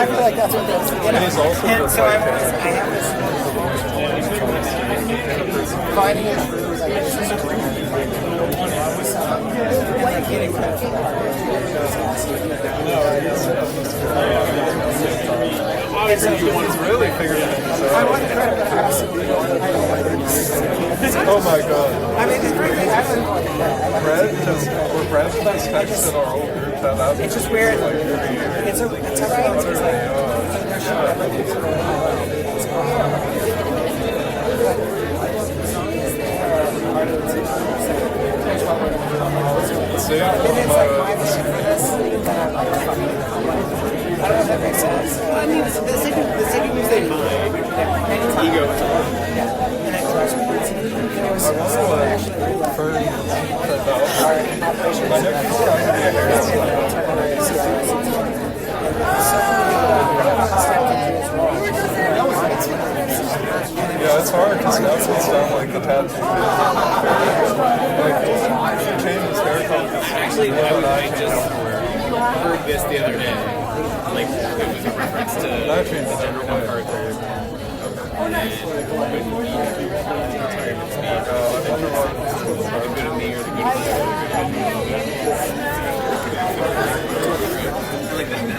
I feel like that's what those. And he's also And the so I white have this finding it true. Like this is great. And like getting credit for that. He's really figured it out. I want credit for that. Oh my god. I mean, it's pretty. I don't know. Brad just texted our whole group that It's just weird. It's a right. It's like. See, And it's like my vision for this, that I'm like, fucking, I don't know if that makes sense. I mean, the city was in my ego. Yeah. And it drives me crazy. And it was so actually really like, our operations and yeah, it's hard because that's what's done like the tattoo. Like, change his hair color. Actually, I just heard this the other day. Like, it was a reference to That changes General every day. MacArthur. And with retirement speech, I wonder what the good of me or the good of you. I like that.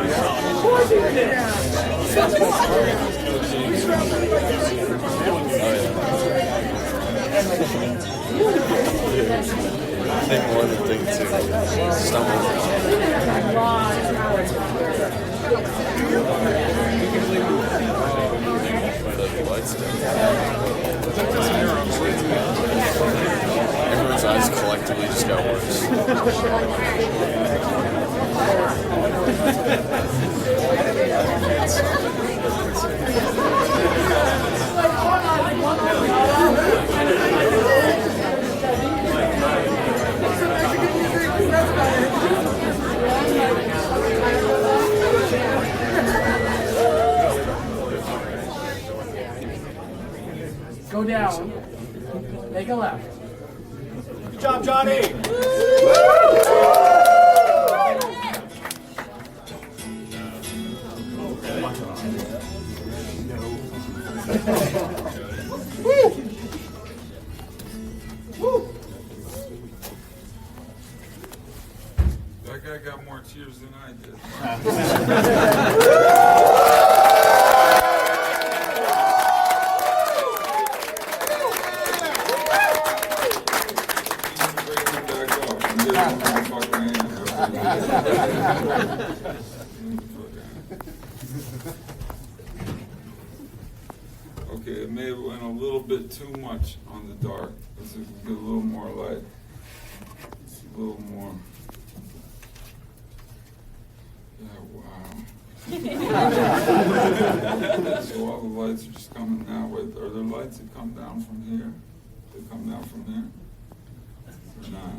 I think more than thing to stumble everyone's eyes collectively just got worse. Go down. Make a left. Good job, Johnny! That guy got more cheers than I did. Okay, it may have went a little bit too much on the dark. Let's get a little more light. A little more. Yeah, wow. So all the lights are just coming that way. Are there lights that come down from here? They come down from here? Or not?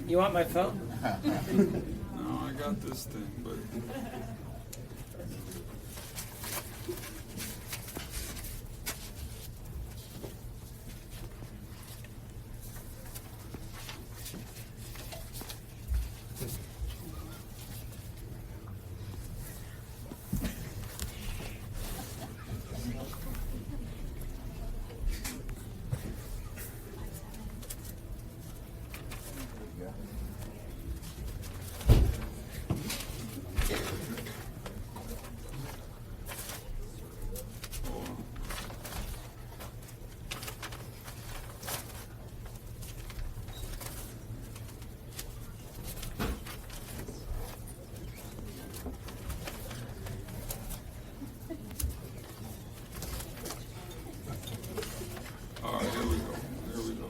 You want my phone? No, I got this thing, but. All right, here we go. Here we go.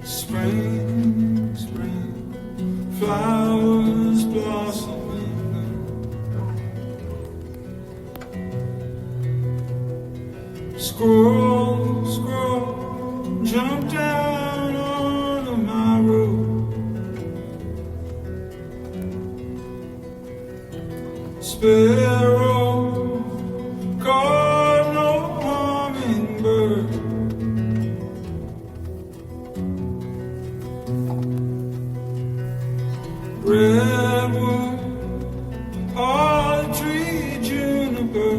Spring, spring, flowers blossoming. Squirrel, squirrel, jump down onto my roof. Sparrow, God, no hummingbird. Redwood, all tree, juniper.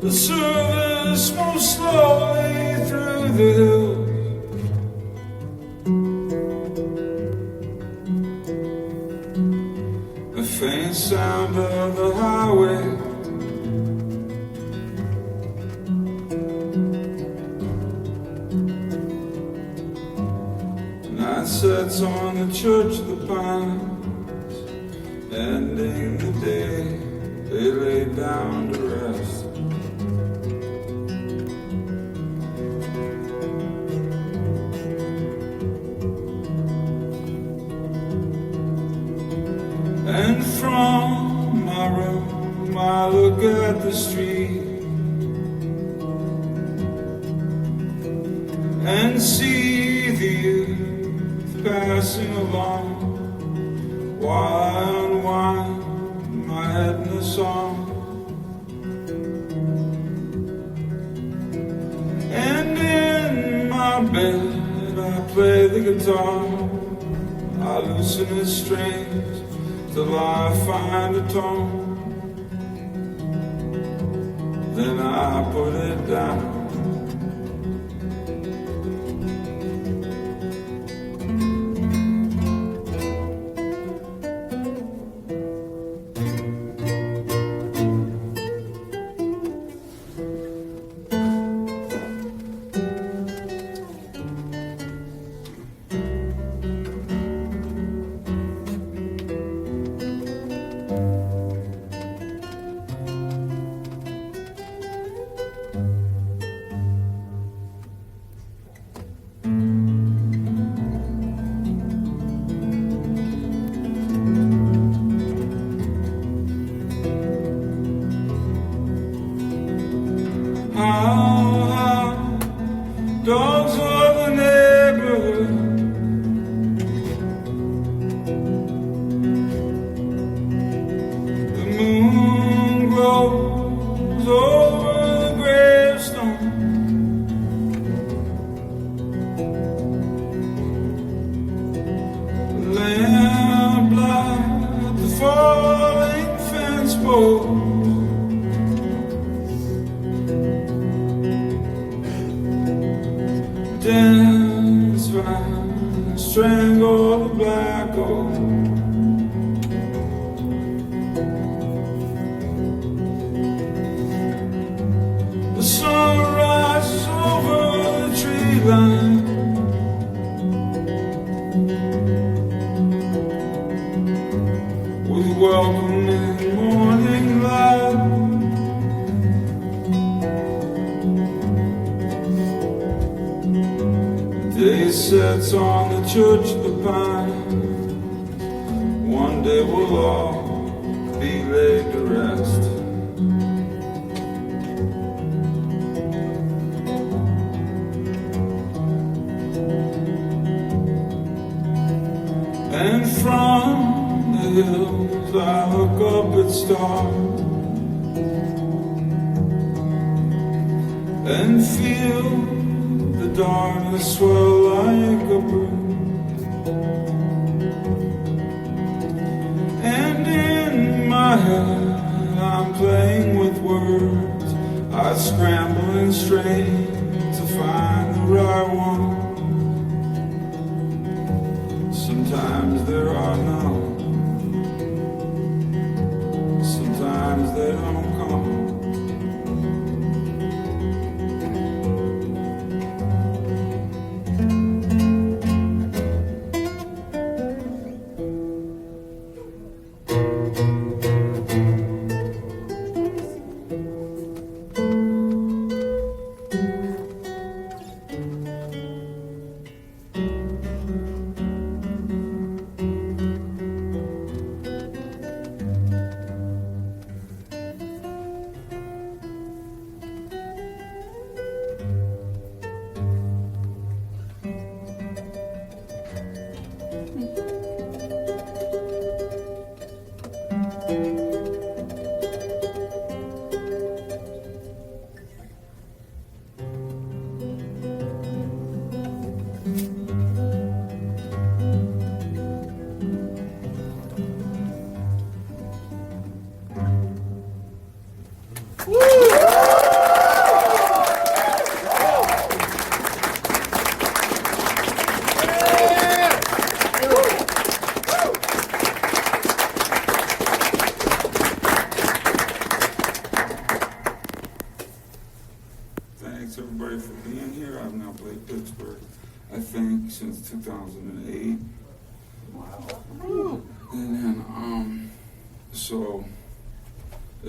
The service moves slowly through the hills. faint sound of the highway. Night sets on the church of the pines, ending the day they lay down to rest. And from my room I look at the street and see the youth passing along, while I unwind my head in a song. And in my bed I play the guitar, I loosen the strings till I find a tone, then I put it down. Dogs of the neighborhood, the moon glows over the gravestone. The lamp light the falling fence post. Dance round, strangle the black oak. The sun rises over the tree line, with welcoming morning light. Day sets on the church of the pines. One day we'll all be laid to rest. And from the hills I look up at stars and feel the darkness swell like a broom. And in my head I'm playing with words. I scramble and strain to find the right one. Sometimes there are none, sometimes they don't come.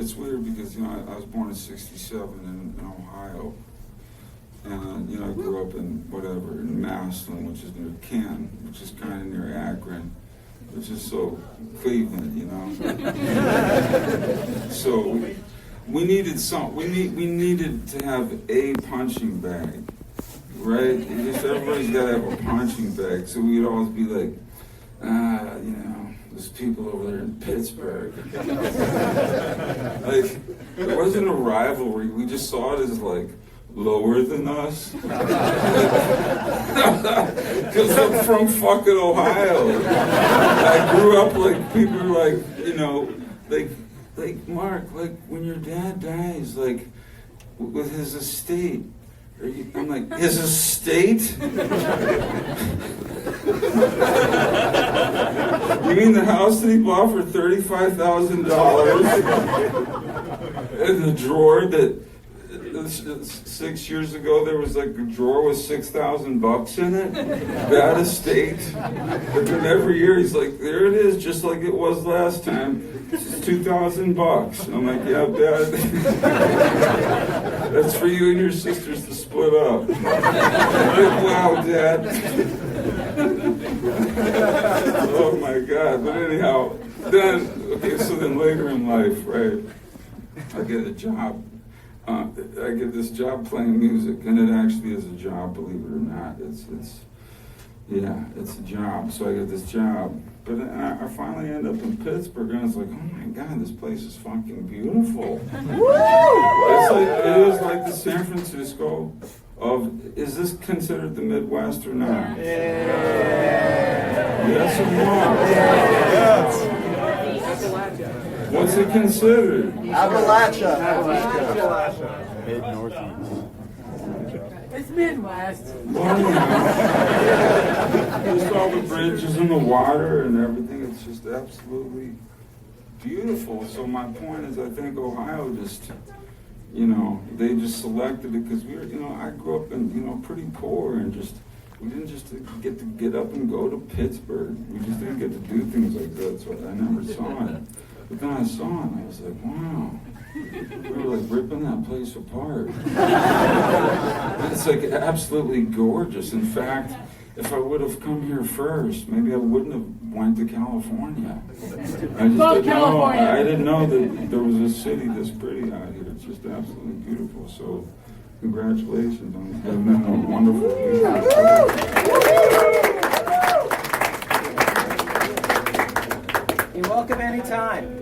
it's weird because, you know, I was born in '67 in Ohio. And, you know, I grew up in whatever, in Massillon, which is near Ken, which is kind of near Akron, which is so Cleveland, you know. So we needed we needed to have a punching bag, right? Just everybody's got to have a punching bag. So we'd always be like, you know, there's people over there in Pittsburgh. Like, it wasn't a rivalry. We just saw it as like lower than us. Because I'm from fucking Ohio. I grew up like, people were like, you know, like Mark, like when your dad dies, like with his estate. I'm like, his estate? You mean the house that he bought for $35,000? And the drawer that 6 years ago there was like a drawer with $6,000 in it? That estate? But then every year he's like, there it is, just like it was last time. It's $2,000. I'm like, yeah, Dad. That's for you and your sisters to split up. I'm like, wow, Dad. Oh my God. But anyhow, then later in life, right, I get a job. I get this job playing music, and it actually is a job, believe it or not. It's a job. So I get this job. But I finally end up in Pittsburgh, and I was like, oh my God, this place is fucking beautiful. It is like the San Francisco of, is this considered the Midwest or not? Yes or no? What's it considered? Appalachia. Mid-Northeast. It's Midwest. Just all the bridges and the water and everything, it's just absolutely beautiful. So my point is, I think Ohio just, you know, they just selected it because we were, you know, I grew up in, you know, pretty poor, and just, we didn't just get to get up and go to Pittsburgh. We just didn't get to do things like that, so I never saw it. But then I saw it, and I was like, wow. We were like ripping that place apart. It's like absolutely gorgeous. In fact, if I would have come here first, maybe I wouldn't have went to California. I didn't know that there was a city this pretty out here. It's just absolutely beautiful. So congratulations on having a wonderful You're welcome anytime.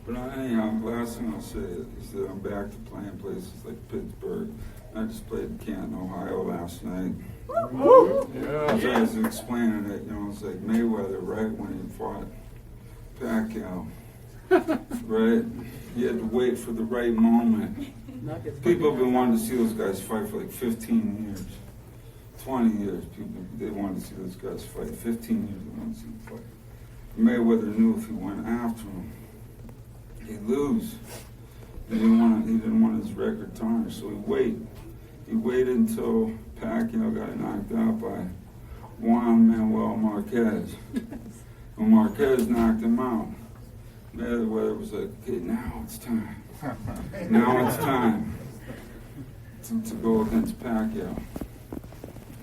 But anyhow, last thing I'll say is that I'm back to playing places like Pittsburgh. I just played in Canton, Ohio last night. As I was explaining it, you know, it's like Mayweather, right, when he fought Pacquiao, right? He had to wait for the right moment. People have been wanting to see those guys fight for like 15 years, 20 years. People, they wanted to see those guys fight. 15 years they wanted to see them fight. Mayweather knew if he went after him, he'd lose. He didn't want his record tarnished, so he waited. He waited until Pacquiao got knocked out by Juan Manuel Marquez. And Marquez knocked him out. Mayweather was like, okay, now it's time. Now it's time to go against Pacquiao.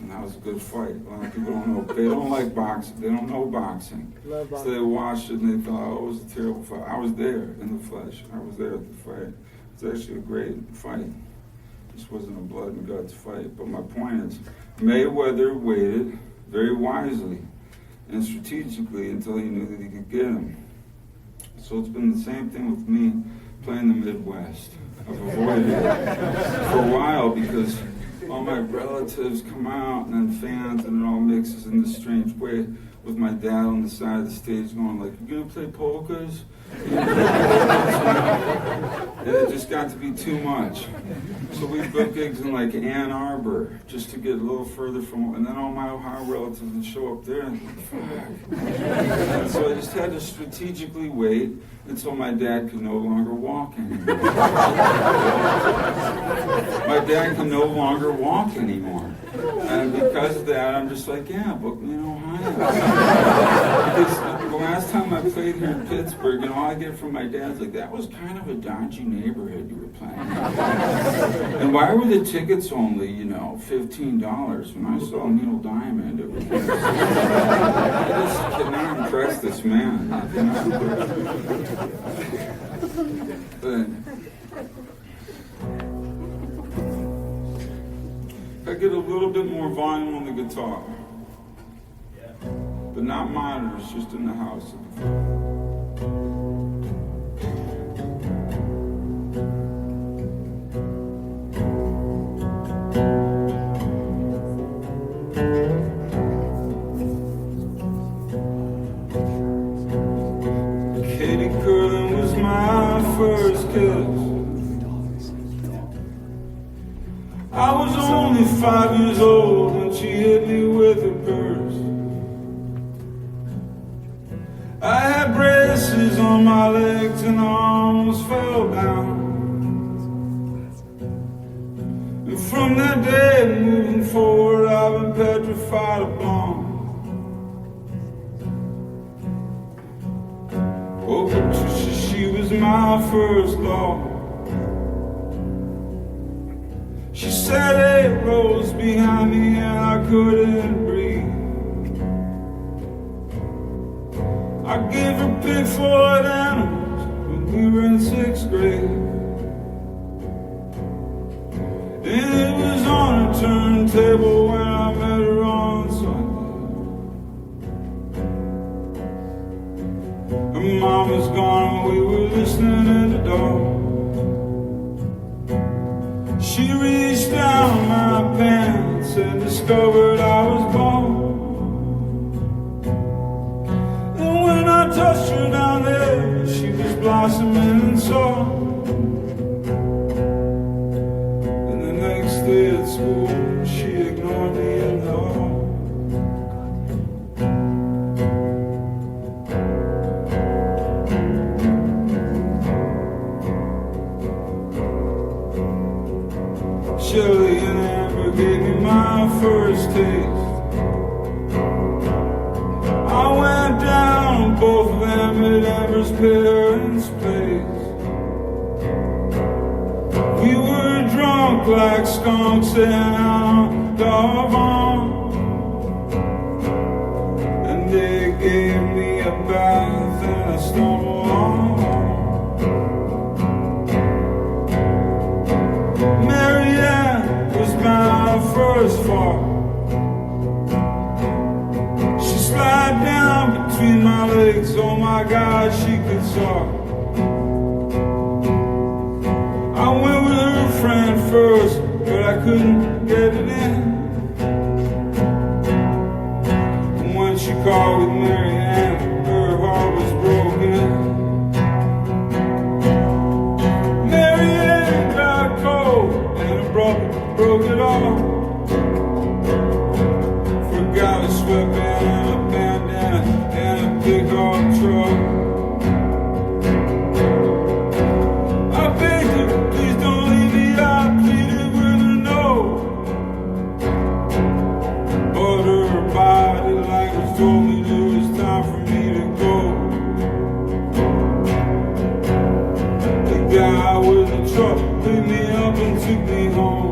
And that was a good fight. A lot of people don't know. They don't like boxing. They don't know boxing. So they watched it and they thought, oh, it was a terrible fight. I was there in the flesh. I was there at the fight. It was actually a great fight. It just wasn't a blood and guts fight. But my point is, Mayweather waited very wisely and strategically until he knew that he could get him. So it's been the same thing with me playing the Midwest. I've avoided it for a while because all my relatives come out and then fans, and it all mixes in this strange way. with my dad on the side of the stage going like, "You gonna play polkas?" And it just got to be too much. So we booked gigs in like Ann Arbor just to get a little further from, and then all my Ohio relatives would show up there and fuck. And so I just had to strategically wait until my dad could no longer walk anymore. My dad can no longer walk anymore. And because of that, I'm just like, yeah, book me in Ohio. Because the last time I played here in Pittsburgh, all I get from my dad's like, that was kind of a dodgy neighborhood you were playing. And why were the tickets only, $15? When I saw Neil Diamond, it was I just cannot impress this man. But I get a little bit more volume on the guitar, but not monitors, just in the house. Katie Curlin was my first kiss. I was only 5 years old when she hit me with her purse. I had braces on my legs and I almost fell down. And from that day moving forward, I've been petrified of blonde. Oh, Patricia, she was my first love. She said 8 rows behind me and I couldn't breathe. I gave her Pink Floyd animals when we were in 6th grade. And it was on a turntable when I met her on Sunday. Her mom was gone and we were listening at the door. She reached down my pants and discovered I was born. And when I touched her down there, she was blossoming in song. And the next day at school, she ignored me in the hall. Shirley and Amber gave me my first taste. I went down on both of them at Amber's parents' place. We were drunk like skunks and on Davon. And they gave me a bath and I stumbled on. My first fall. She slid down between my legs. Oh my God, she could soar. I went with her friend first, but I couldn't get it in. And when she called with Marianne, her heart was broken. Marianne got cold and broke it all. Forgot a sweatband and a bandana and a big old truck. I begged her, please don't leave me. I pleaded with her no. But her body language told me it was time for me to go. The guy with the truck picked me up and took me home.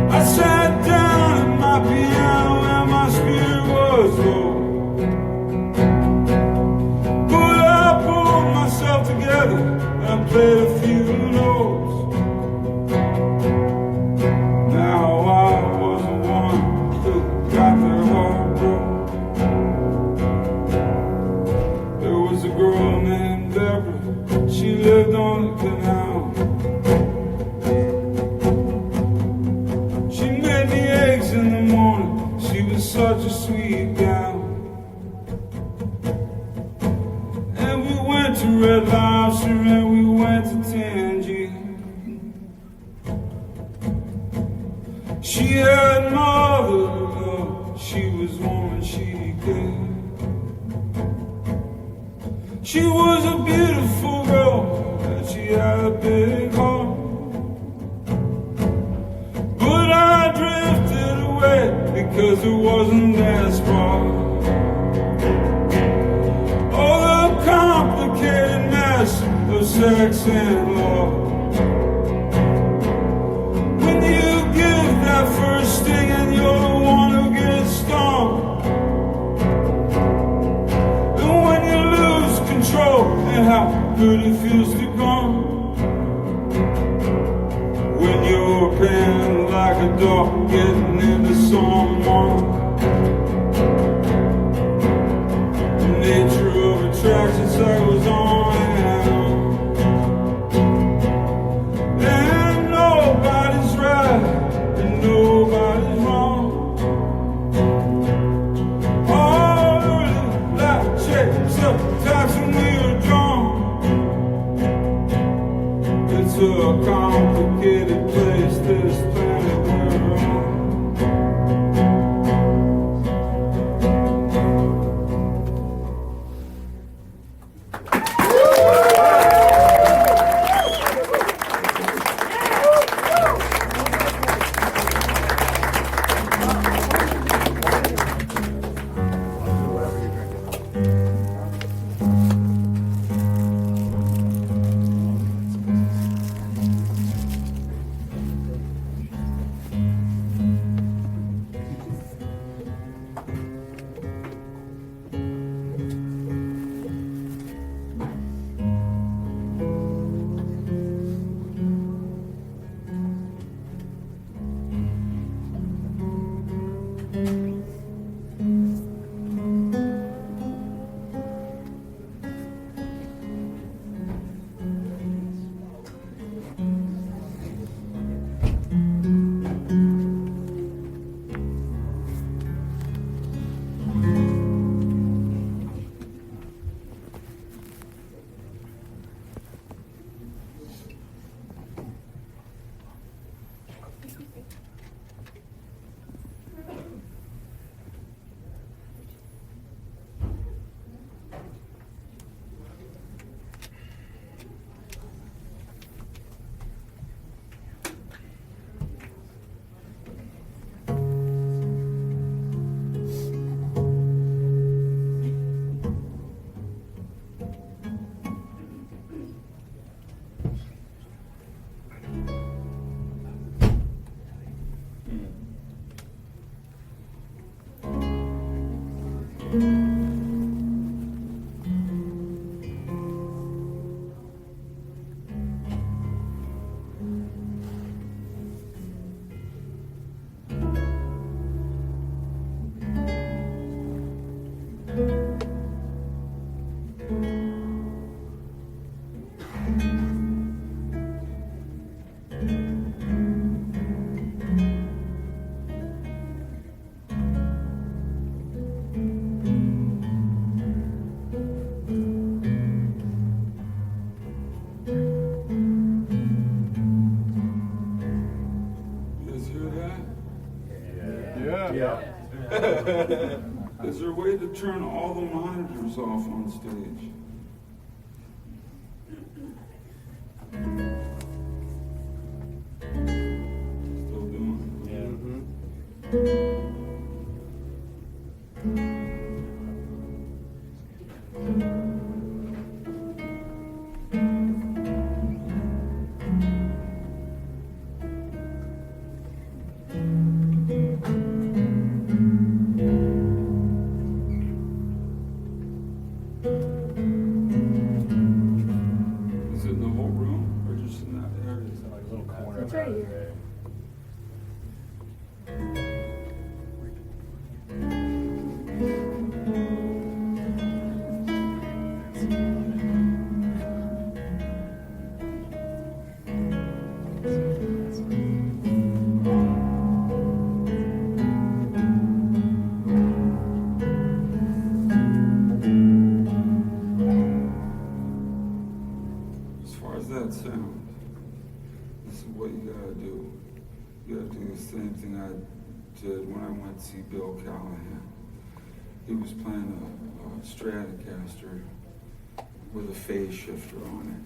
I sat down at my piano and my spirit was low. But I pulled myself together and played a few notes. Now I was the one who got their heart broke. There was a girl named Deborah, she lived on the canal. Such a went to Red Lobster and we went to Tangy. She had mother love, she was woman, she gave. She was a beautiful girl, and she had a big heart. But I drifted away because it wasn't that smart. Oh, the complicated mess of sex and love. When you give that first sting and you're the one who gets stung. And when you lose control and how good it feels to go. When you're pinned like a dog getting into someone. The nature of attraction cycles on and on. And nobody's right and nobody's wrong. All early light shapes up times when we were drawn. It's a complicated place, this planet we're on. Is there a way to turn all the monitors off on stage? Still doing it? Is it in the whole room or just in that area? It's like a little corner. It's right here. the same thing I did when I went to see Bill Callahan. He was playing a Stratocaster with a phase shifter on it.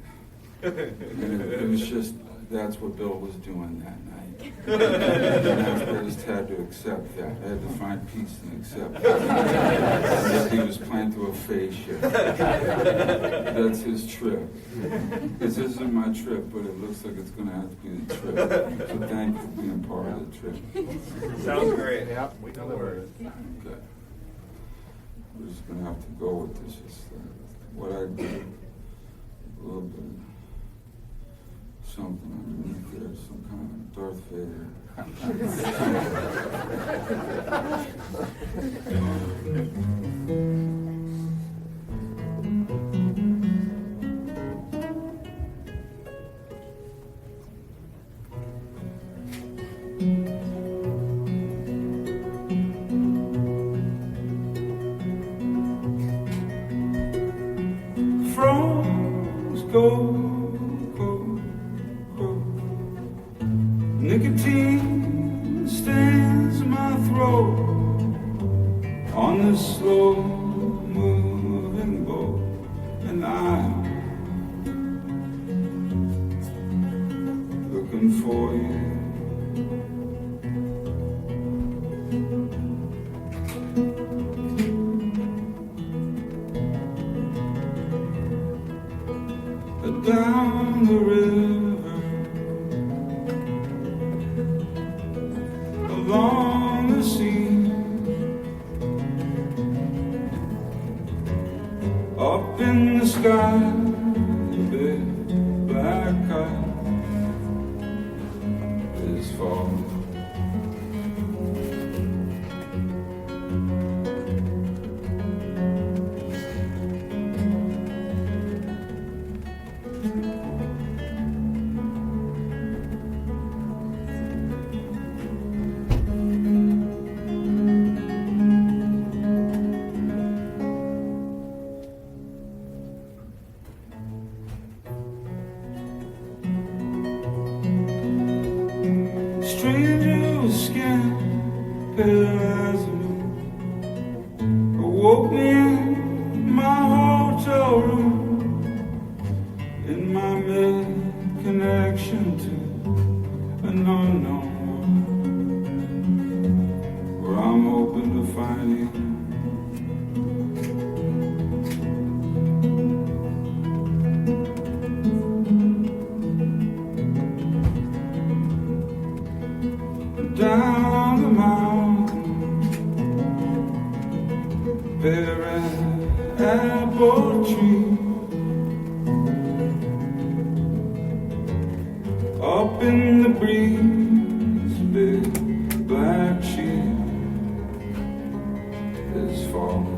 And it was just, that's what Bill was doing that night. And I just had to accept that. I had to find peace and accept that. He was playing through a phase shifter. That's his trip. This isn't my trip, but it looks like it's going to have to be the trip. So thank you for being part of the trip. Sounds great. Yeah, we delivered. Okay. We're just going to have to go with this. It's what I did. A little bit of something underneath there, some kind of Darth Vader. Frogs go. Nicotine stands in my throat on this slow moving boat, and I'm looking for you. Down the river, along the sea, up in the sky, the big black kite is falling. Stranger's skin, pale as a moon, awoke me in my hotel room, in my mid-connection to an unknown world, where I'm hoping to find you. Down the mountain, bare apple tree, up in the breeze, big black sheep is falling.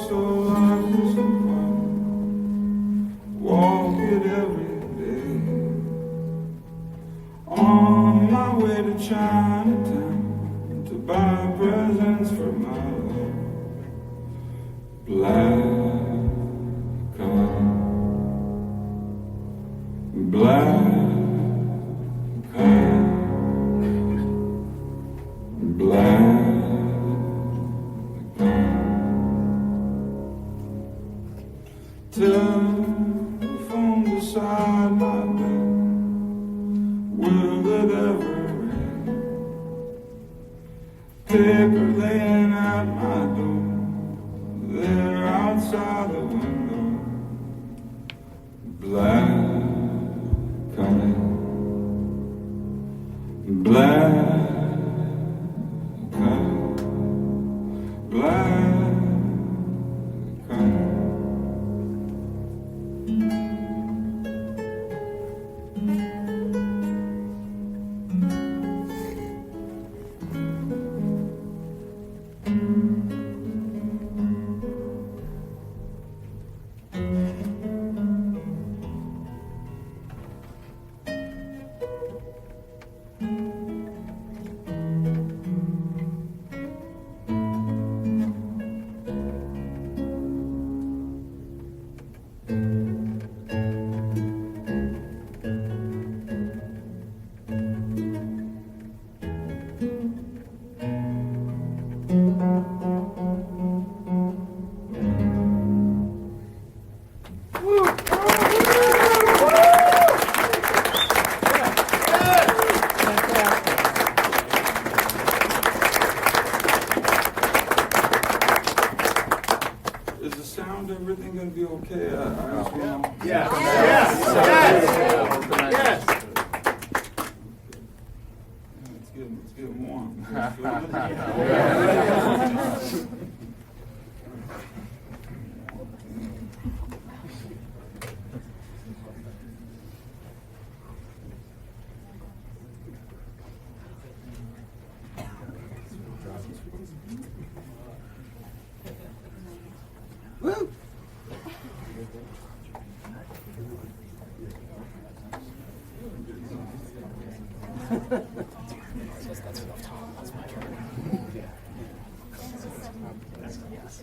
So life is fun, walk it every day. On my way to Chinatown to buy presents for my love. Black kite, black kite, black. Telephone beside my bed, will it ever rain? Paper laying at my door, they're outside the window. Black kite, black kite, black kite. That's enough time. That's my turn. Yeah. Yes.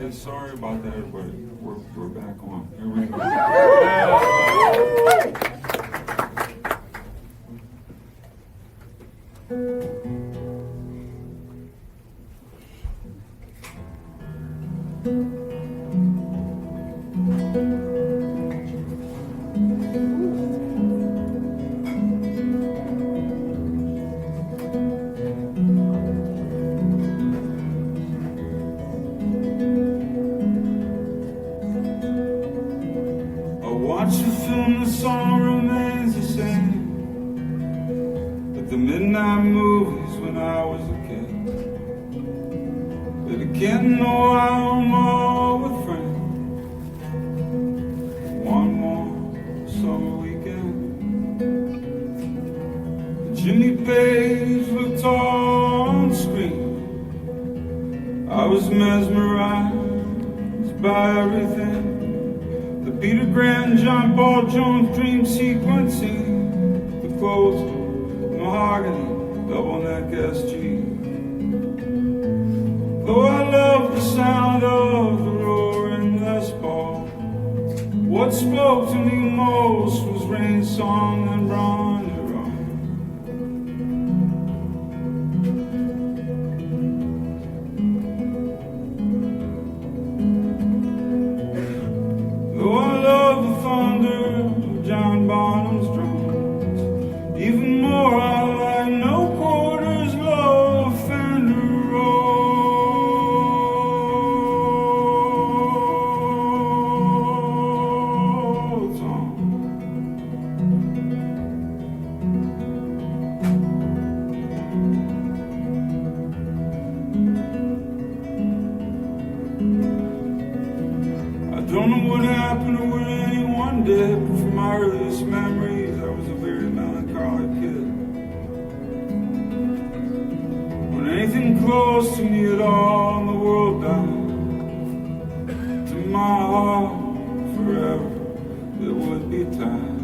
Okay, sorry about that, everybody. We're back on. Here we go. Watch the film, the song remains the same. But the midnight movies when I was a kid. But again, no, I'm more with friends. One more summer weekend. Jimmy Page looked on screen. I was mesmerized by everything. Peter Grant, John Paul Jones dream sequencing, the clothes, mahogany, double neck SG. Though I love the sound of the roaring Les Paul, what spoke to me most was Rain's song and Ron and Ron. Though I love the thunder of John Bonham's drums, even more I like no quarters low Fender Rhodes on. I don't know what happened or what anyone did, but from my earliest memories, I was a very melancholic kid. When anything close to me at all in the world died, to my heart forever it would be tied.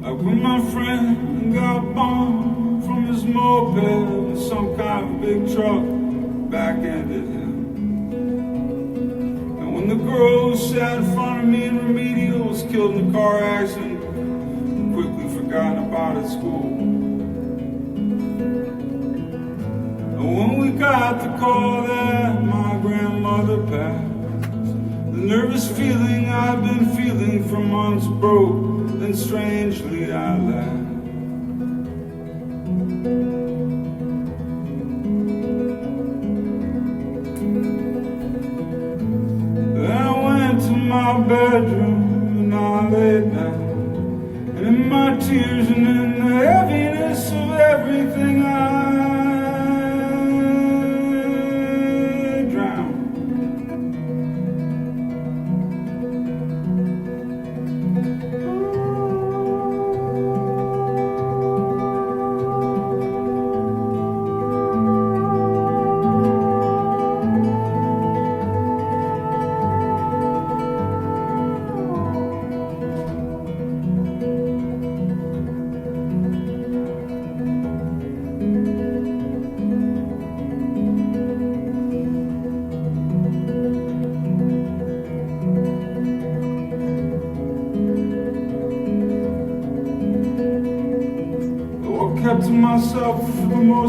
Like when my friend got bombed from his moped and some kind of big truck back-ended him. When the girl who sat in front of me in remedial was killed in a car accident and quickly forgotten about at school. And when we got the call that my grandmother passed, the nervous feeling I've been feeling for months broke, and strangely I laughed.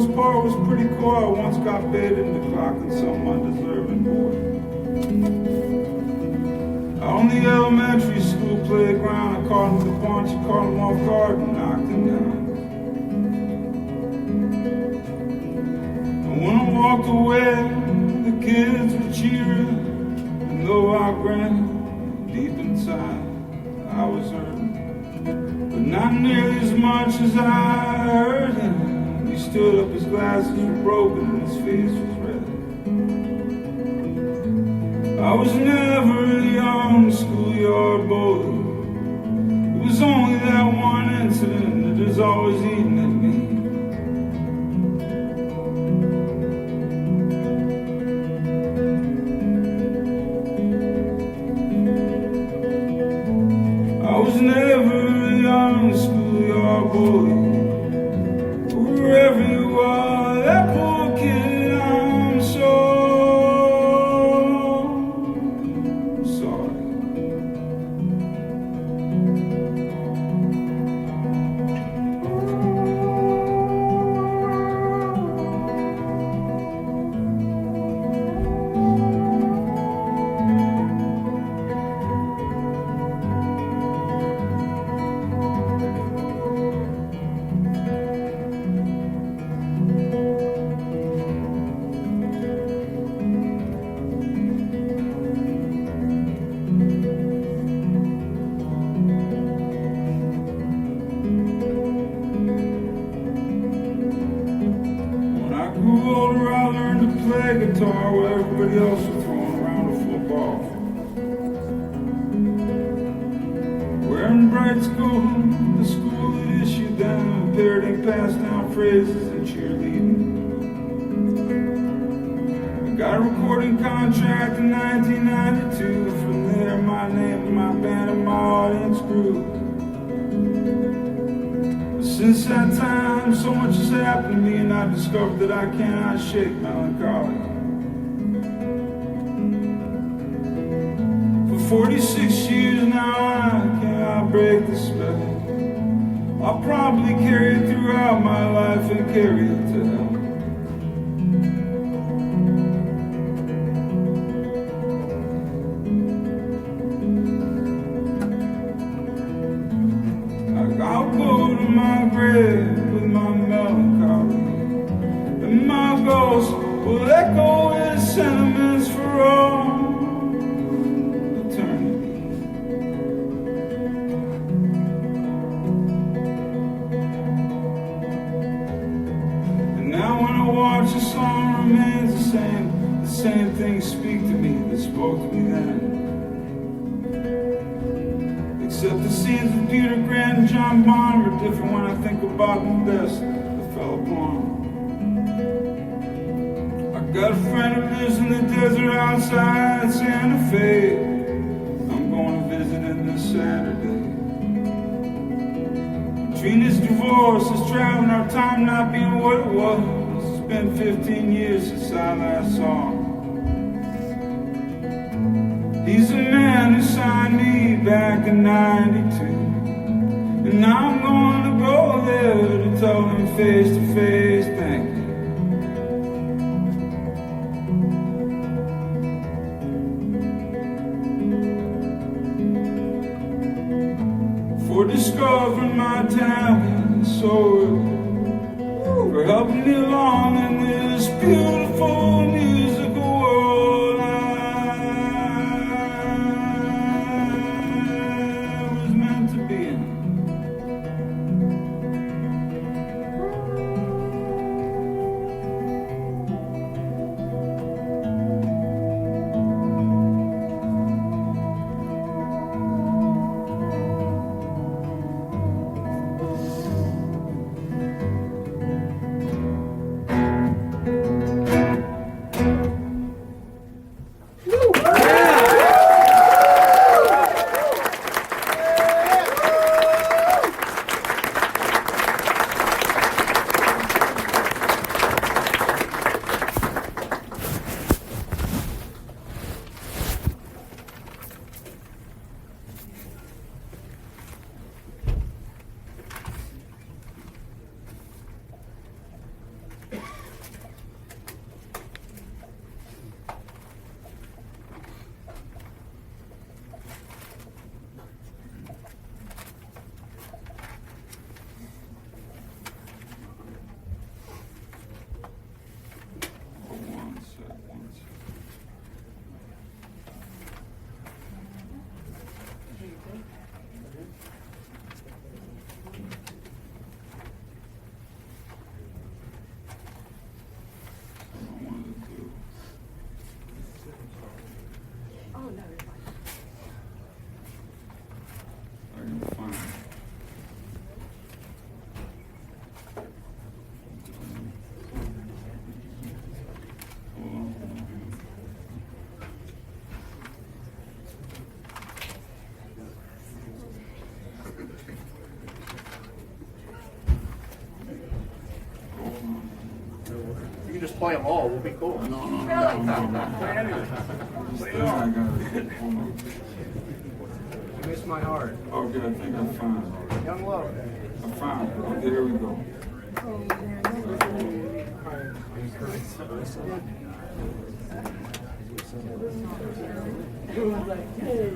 most part was pretty cool. I once got baited into clocking some undeserving boy. Out on the elementary school playground, I caught him with a punch, I caught him off guard and knocked him down. And when I walked away, the kids were cheering, and though I grinned deep inside, I was hurting, but not nearly as much as I hurt him. He stood up, his glasses were broken, and his face was red. I was never a young schoolyard bully. It was only that one incident that has always eaten at me. I was never a young schoolyard bully. Wherever you are, that poor kid, I'm so sorry. Grew older, I learned to play guitar while everybody else was throwing around a football. Wearing bright school, the school that issued them, parroting passed down phrases and cheerleading. I got a recording contract in 1992. From there, my name and my band and my audience grew. Since that time, so much has happened to me, and I've discovered that I cannot shake melancholy. For 46 years now, I cannot break the spell. I'll probably carry it throughout my life and carry it to hell. I'll go to my grave with my melancholy, and my ghost will echo his sentiments for all eternity. And now when I watch the song remains the same things speak to me that spoke to me then. Except the scenes with Peter Grant and John Bonham are different when I think about the best that fell upon them. I got a friend who lives in the desert outside Santa Fe. I'm going to visit him this Saturday. Between his divorce, his travel, and our time not being what it was, it's been 15 years since I last saw him. He's a man who signed me back in '92, and I'm gonna go there to tell him face to face, thank you. For discovering my talent so early, for helping me along in this beautiful musical world. can just play them all. We'll be cool. No. Play anything. Play it I all. got it. Hold on. You missed my heart. Okay, I think I found it. Young love. I found it. Okay, here we go. Everyone's like, hey,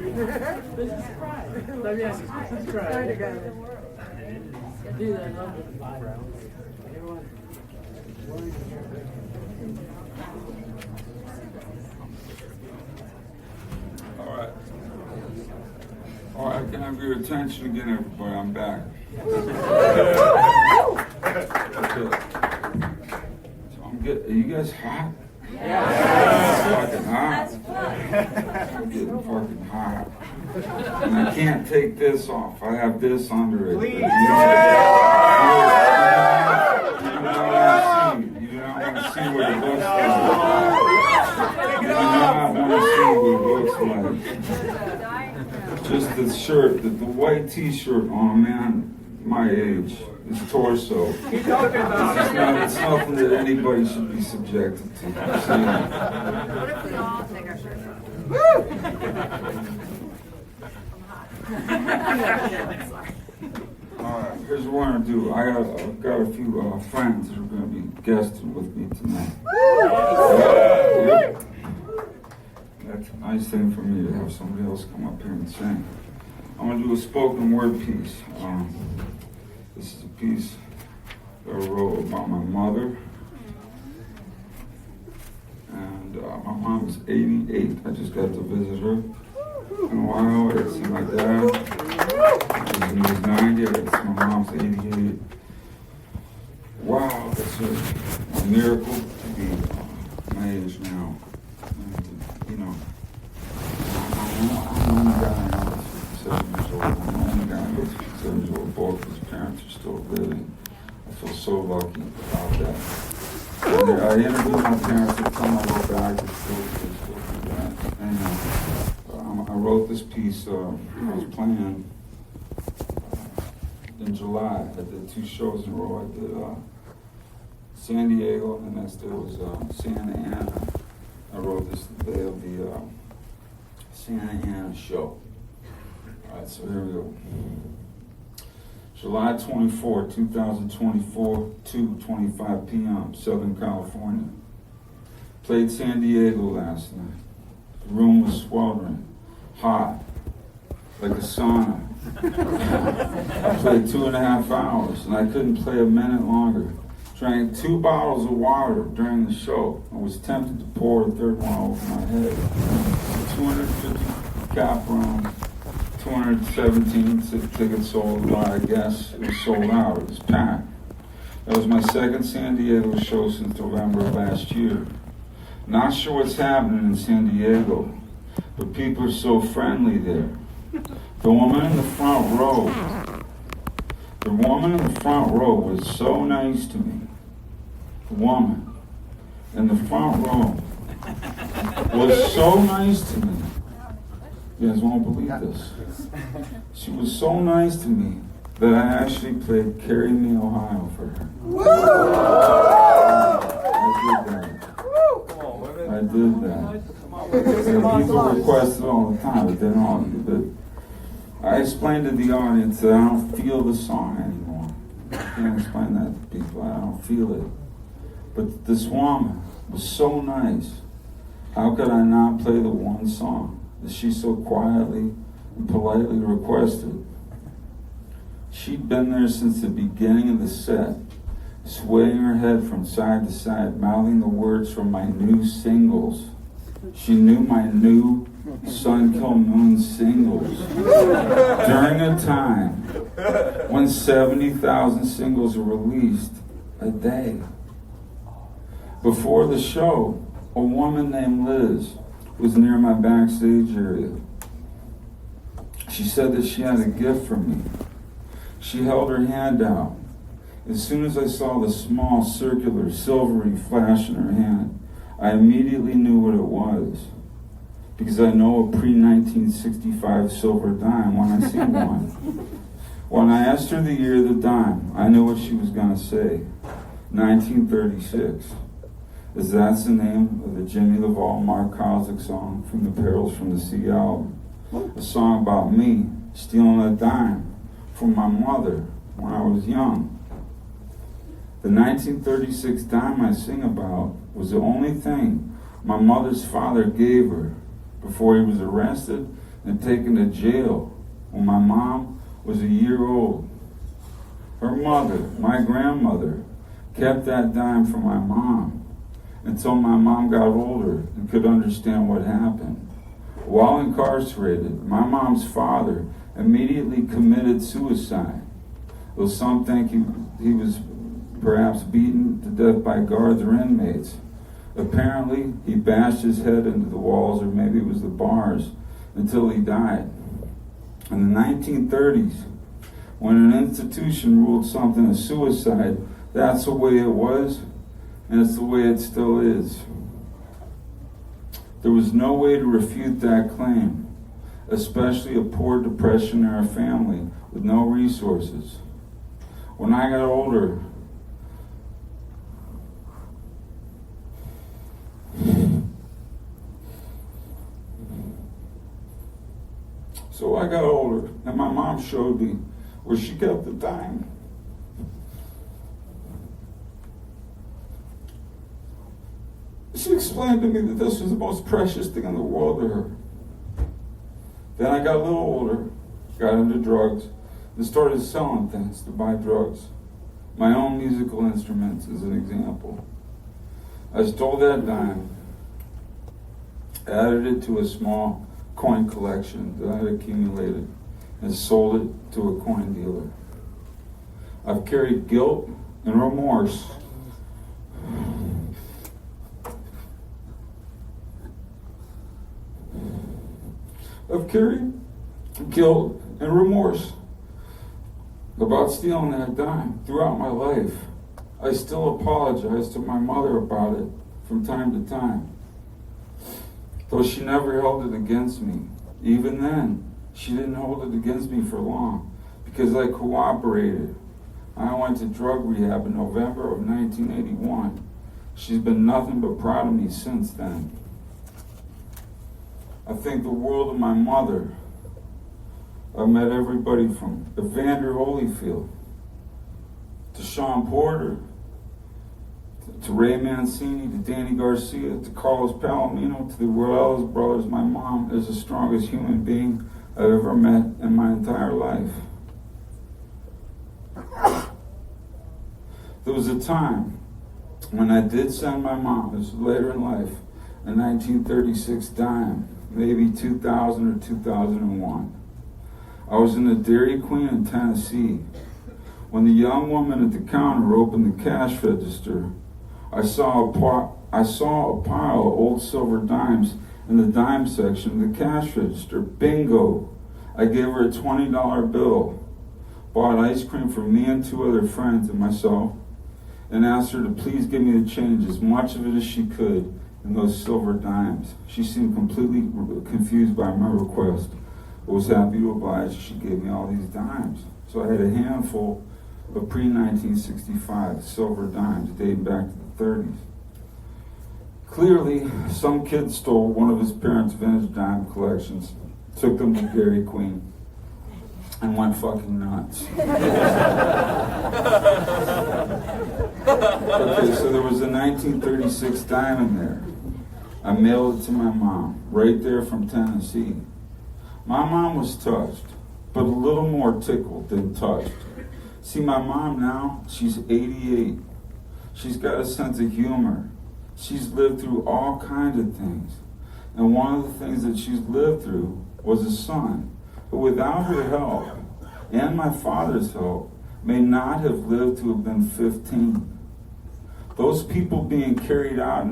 this is surprise. Let me ask you, this is surprise. Dude, I love it. Everyone. All right, can I have your attention again, everybody? I'm back. Okay. So I'm getting, are you guys hot? Yeah. Fucking hot. I'm getting fucking hot. And I can't take this off. I have this under it. Please. You don't want to see what it looks like. You do not want to see what it looks like. Just the shirt, the white t-shirt on a man my age, his torso. Keep talking about It's nothing that anybody should be subjected to. What if we all take our shirts off? All right, here's what we're gonna do. I've got a few friends that are gonna be guesting with me tonight. Yep. That's a nice thing for me to have somebody else come up here and sing. I'm gonna do a spoken word piece. This is a piece that I wrote about my mother. And my mom's 88. I just got to visit her in a while. I got to see my dad. He was 90. I got to see my mom's 88. Wow, that's a miracle to be my age now. And, you know, I'm the only guy I know that's 57 years old. I'm the only guy I know that's 57 years old. Both of his parents are still living. I feel so lucky about that. I interviewed my parents every time I go back. They still do that. And I wrote this piece. I was playing in July. I did 2 shows in a row. I did San Diego, and the next day was Santa Ana. I wrote this the day of the Santa Ana show. All right, so here we go. July 24, 2024, 2:25 p.m., Southern California. Played San Diego last night. The room was sweltering, hot, like a sauna. I played 2.5 hours, and I couldn't play a minute longer. Drank 2 bottles of water during the show. I was tempted to pour a third one over my head. 250 cap room. 217 tickets sold. Well, I guess it was sold out. It was packed. That was my second San Diego show since November of last year. Not sure what's happening in San Diego, but people are so friendly there. The woman in the front row was so nice to me. The woman in the front row was so nice to me. You guys won't believe this. She was so nice to me that I actually played Carry Me Ohio for her. I did that. People request it all the time, but they don't. But I explained to the audience that I don't feel the song anymore. I can't explain that to people. I don't feel it. But this woman was so nice. How could I not play the one song that she so quietly and politely requested? She'd been there since the beginning of the set, swaying her head from side to side, mouthing the words from my new singles. She knew my new Kil Moon singles during a time when 70,000 singles are released a day. Before the show, a woman named Liz was near my backstage area. She said that she had a gift for me. She held her hand out. As soon as I saw the small, circular, silvery flash in her hand, I immediately knew what it was. Because I know a pre-1965 silver dime when I see one. When I asked her the year of the dime, I knew what she was going to say. 1936. as that's the name of the Jimmy LaValle Mark Kozik song from the Perils from the Sea album. A song about me stealing a dime from my mother when I was young. The 1936 dime I sing about was the only thing my mother's father gave her before he was arrested and taken to jail when my mom was a year old. Her mother, my grandmother, kept that dime for my mom until my mom got older and could understand what happened. While incarcerated, my mom's father immediately committed suicide. Though some think he was perhaps beaten to death by guards or inmates. Apparently, he bashed his head into the walls, or maybe it was the bars, until he died. In the 1930s, when an institution ruled something a suicide, that's the way it was, and it's the way it still is. There was no way to refute that claim, especially a poor depression-era family with no resources. When I got older, and my mom showed me where she kept the dime. She explained to me that this was the most precious thing in the world to her. Then I got a little older, got into drugs, and started selling things to buy drugs. My own musical instruments, as an example. I stole that dime, added it to a small coin collection that I had accumulated, and sold it to a coin dealer. I've carried guilt and remorse about stealing that dime throughout my life. I still apologize to my mother about it from time to time, though she never held it against me. Even then, she didn't hold it against me for long because I cooperated. I went to drug rehab in November of 1981. She's been nothing but proud of me since then. I think the world of my mother. I've met everybody from Evander Holyfield to Sean Porter to Ray Mancini to Danny Garcia to Carlos Palomino to the Ruelas brothers. My mom is the strongest human being I've ever met in my entire life. There was a time when I did send my mom, this was later in life, a 1936 dime, maybe 2000 or 2001. I was in the Dairy Queen in Tennessee. When the young woman at the counter opened the cash register, I saw a pile of old silver dimes in the dime section of the cash register. Bingo! I gave her a $20 bill, bought ice cream for me and two other friends and myself, and asked her to please give me the change, as much of it as she could, in those silver dimes. She seemed completely confused by my request, but was happy to oblige. She gave me all these dimes. So I had a handful of pre-1965 silver dimes dating back to the 30s. Clearly, some kid stole one of his parents' vintage dime collections, took them to Dairy Queen, and went fucking nuts. Okay, so there was a 1936 dime in there. I mailed it to my mom, right there from Tennessee. My mom was touched, but a little more tickled than touched. See, my mom now, she's 88. She's got a sense of humor. She's lived through all kinds of things. And one of the things that she's lived through was a son who, without her help, and my father's help, may not have lived to have been 15. Those people being carried out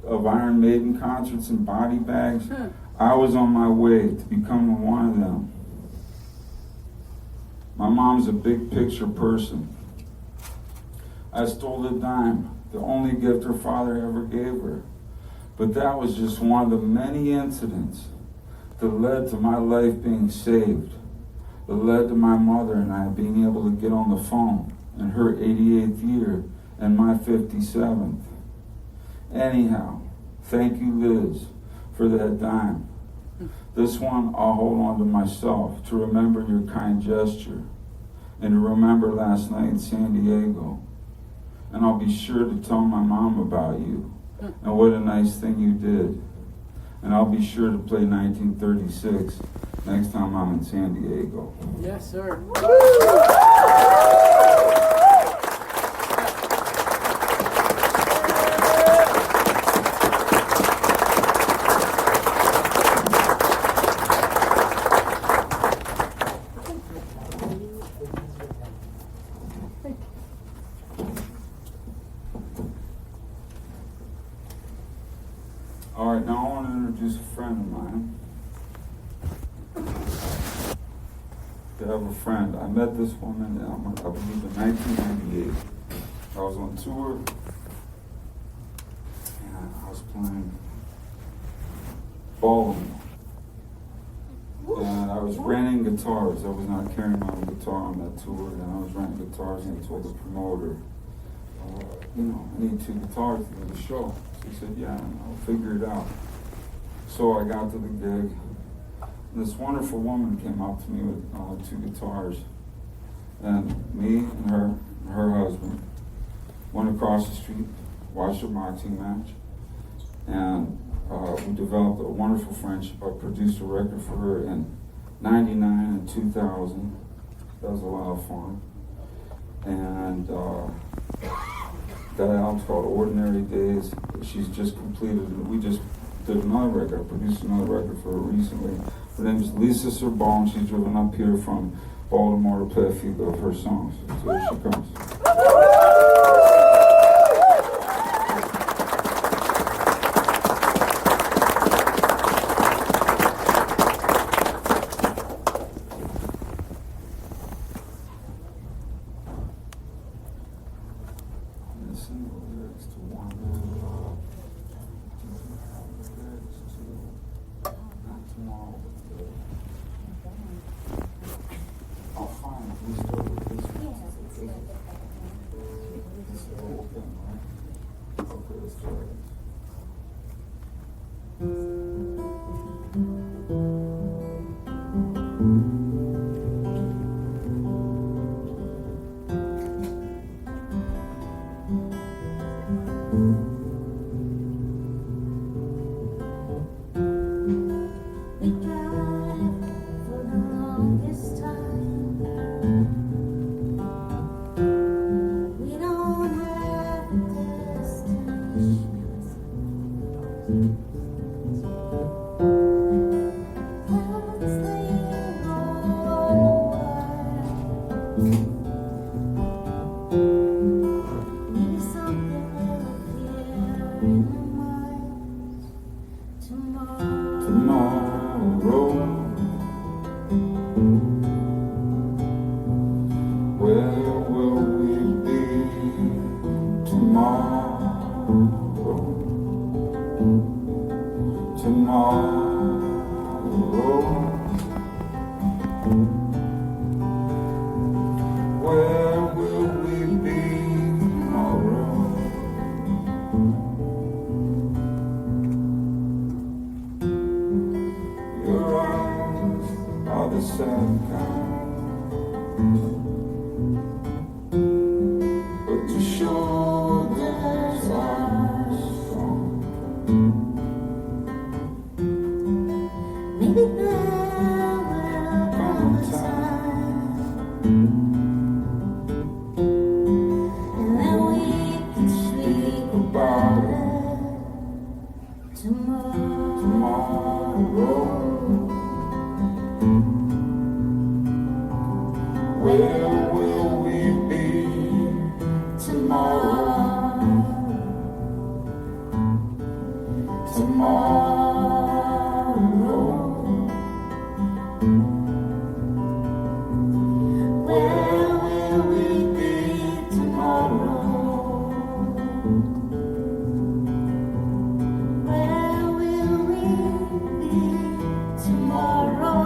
of Iron Maiden concerts in body bags, I was on my way to becoming one of them. My mom's a big picture person. I stole the dime, the only gift her father ever gave her. But that was just one of the many incidents that led to my life being saved, that led to my mother and I being able to get on the phone in her 88th year and my 57th. Anyhow, thank you, Liz, for that dime. This one I'll hold on to myself to remember your kind gesture and to remember last night in San Diego. And I'll be sure to tell my mom about you and what a nice thing you did. And I'll be sure to play 1936 next time I'm in San Diego. Yes, sir. All right, now I want to introduce a friend of mine. I have a friend. I met this woman, I believe, in 1998. I was on tour, and I was playing Baltimore. And I was renting guitars. I was not carrying my own guitar on that tour, and I was renting guitars, and I told the promoter, I need 2 guitars to do the show. So he said, yeah, I'll figure it out. So I got to the gig. This wonderful woman came up to me with 2 guitars, and me and her husband went across the street, watched a boxing match, and we developed a wonderful friendship. I produced a record for her in '99 and 2000. That was a lot of fun. And that album's called Ordinary Days. She's just completed, and we just did another record. I produced another record for her recently. Her name is Lisa Sorbonne. She's driven up here from Baltimore to play a few of her songs. So here she comes. Listen to the lyrics to one. Not tomorrow. I'll find it. We start with this one. This is the whole thing, right? Okay, let's try it. We drive for the longest time. We don't have a destination. Clouds they roll over. Maybe something will appear in the miles tomorrow. Tomorrow, where will we be tomorrow? Tomorrow, where will we be tomorrow? Your eyes are the same kind, but your shoulders are strong. Maybe there will come a time, and then we can speak about it tomorrow. Tomorrow, where will we be tomorrow? Tomorrow, where will we be tomorrow? Where will we be tomorrow?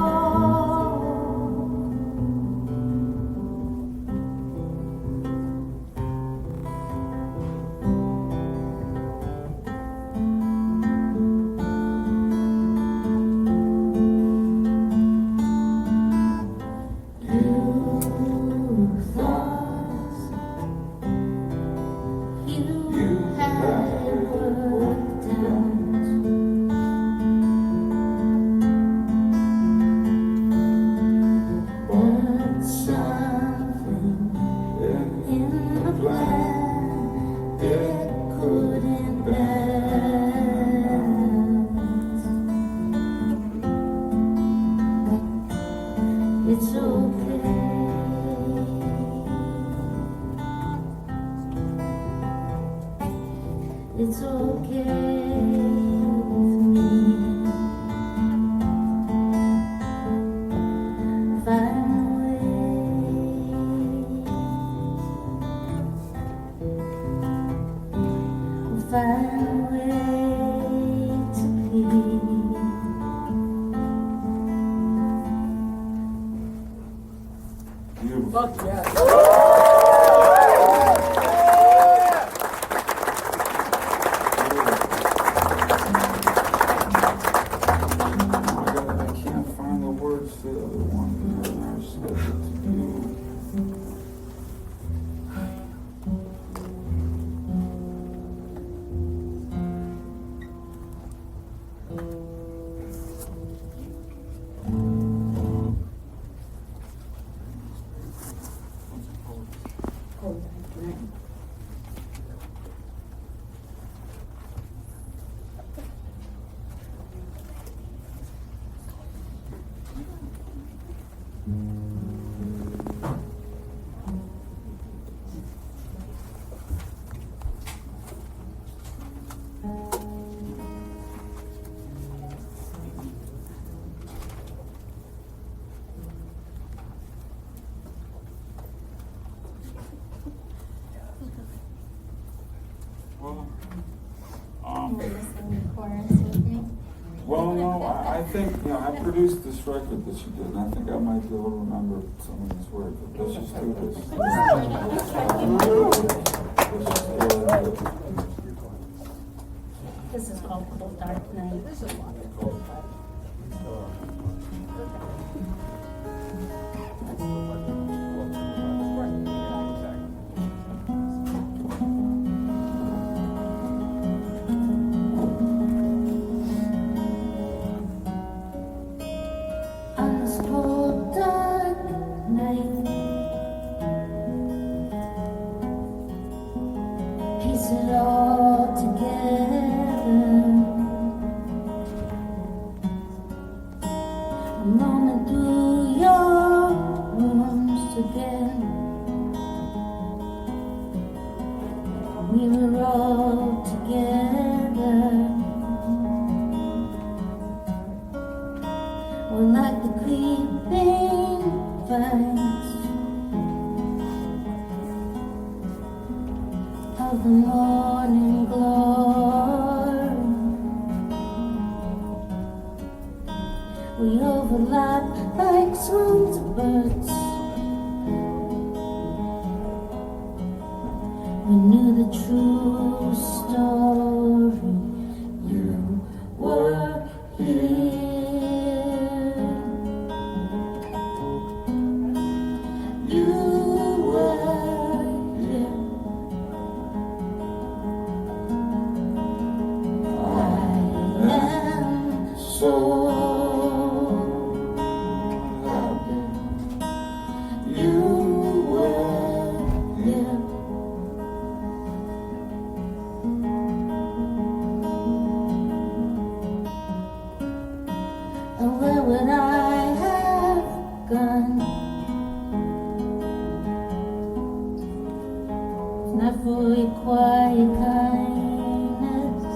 it's okay with me. Find a way, find a way to be. Beautiful. Fuck yeah. I can't find the words to the other one here, and I said it to you. Well, no, I think, I produced this record that she did, and I think I might be able to remember some of these words, but let's just do this. This is called Cold Dark Night. This is on this cold dark night, piece it all together. A moment through your rooms again. We were all together. We're like the creeping vines of the morning glory. We overlap like swarms of birds. We knew the true story. You were here. Where would I have gone? If not for your quiet kindness,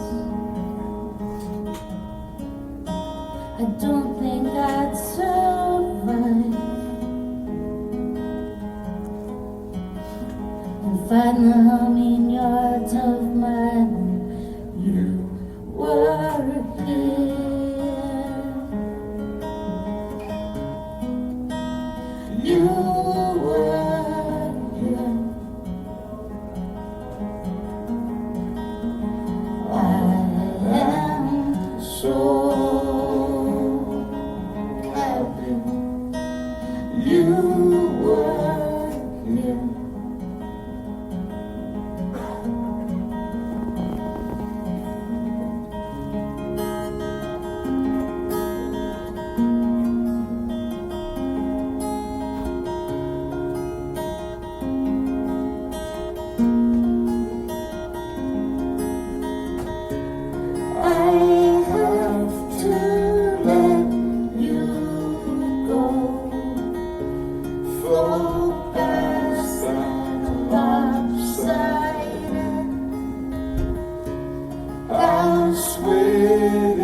sweating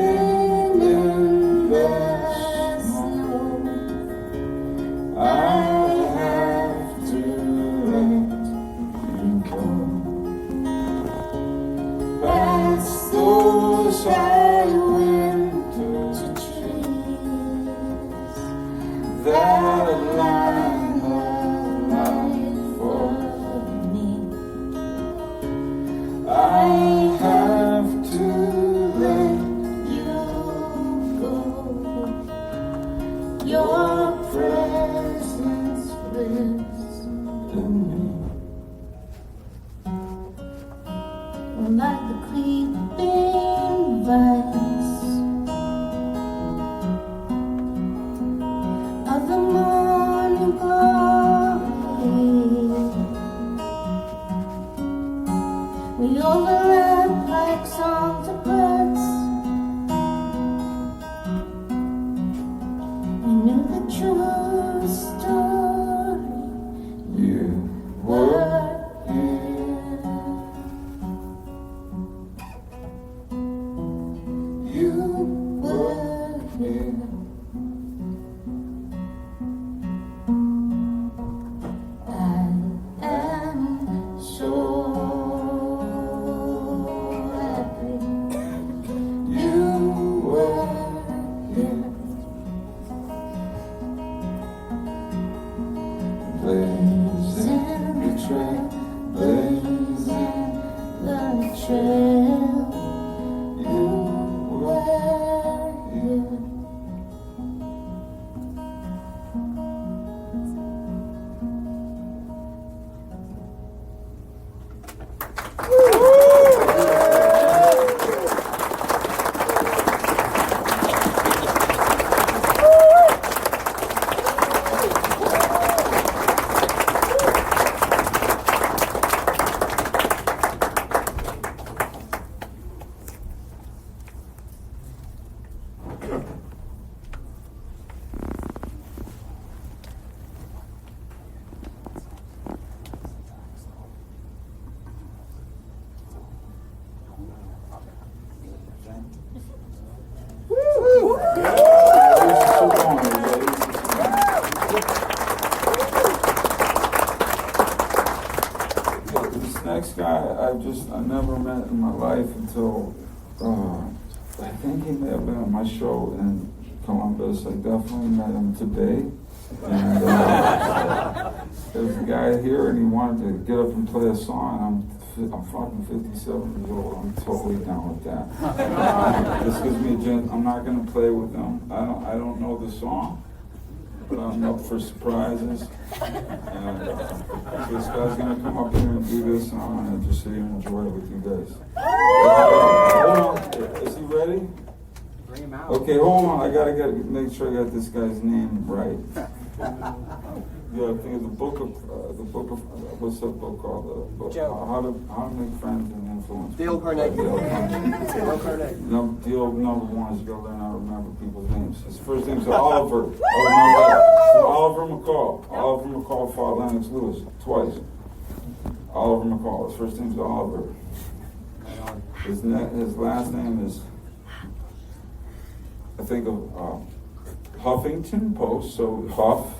in the snow. I have to let you go. Past those high winter trees that line the light for me. I have to let you go. Your presence lives in me. Like the creeping vines of the morning glory, we overlap like songs of birds. We knew the true story. You were You were here. I am so happy you were here. Blazing the trail, blazing the trail. You were here. This next guy I never met in my life until I think he may have been at my show in Columbus. I definitely met him today. And there's a guy here and he wanted to get up and play a song. I'm fucking 57 years old. I'm totally down with that. This gives me a chance. I'm not gonna play with them. I don't know the song, but I'm up for surprises. And so this guy's gonna come up here and do this, and I'm gonna just sit here and enjoy it with you guys. Hold on. Is he ready? Bring him out. Okay, hold on. I gotta make sure I got this guy's name right. Yeah, I think it's the book of what's that book called? The book, how to make friends and influence. Dale Carnegie. Dale Carnegie. Dale Carnegie. No, deal number one is you gotta learn how to remember people's names. His first name's Oliver. I remember that. So Oliver McCall. Oliver McCall fought Lennox Lewis twice. Oliver McCall. His first name's Oliver. His last name is, I think of Huffington Post. So Huff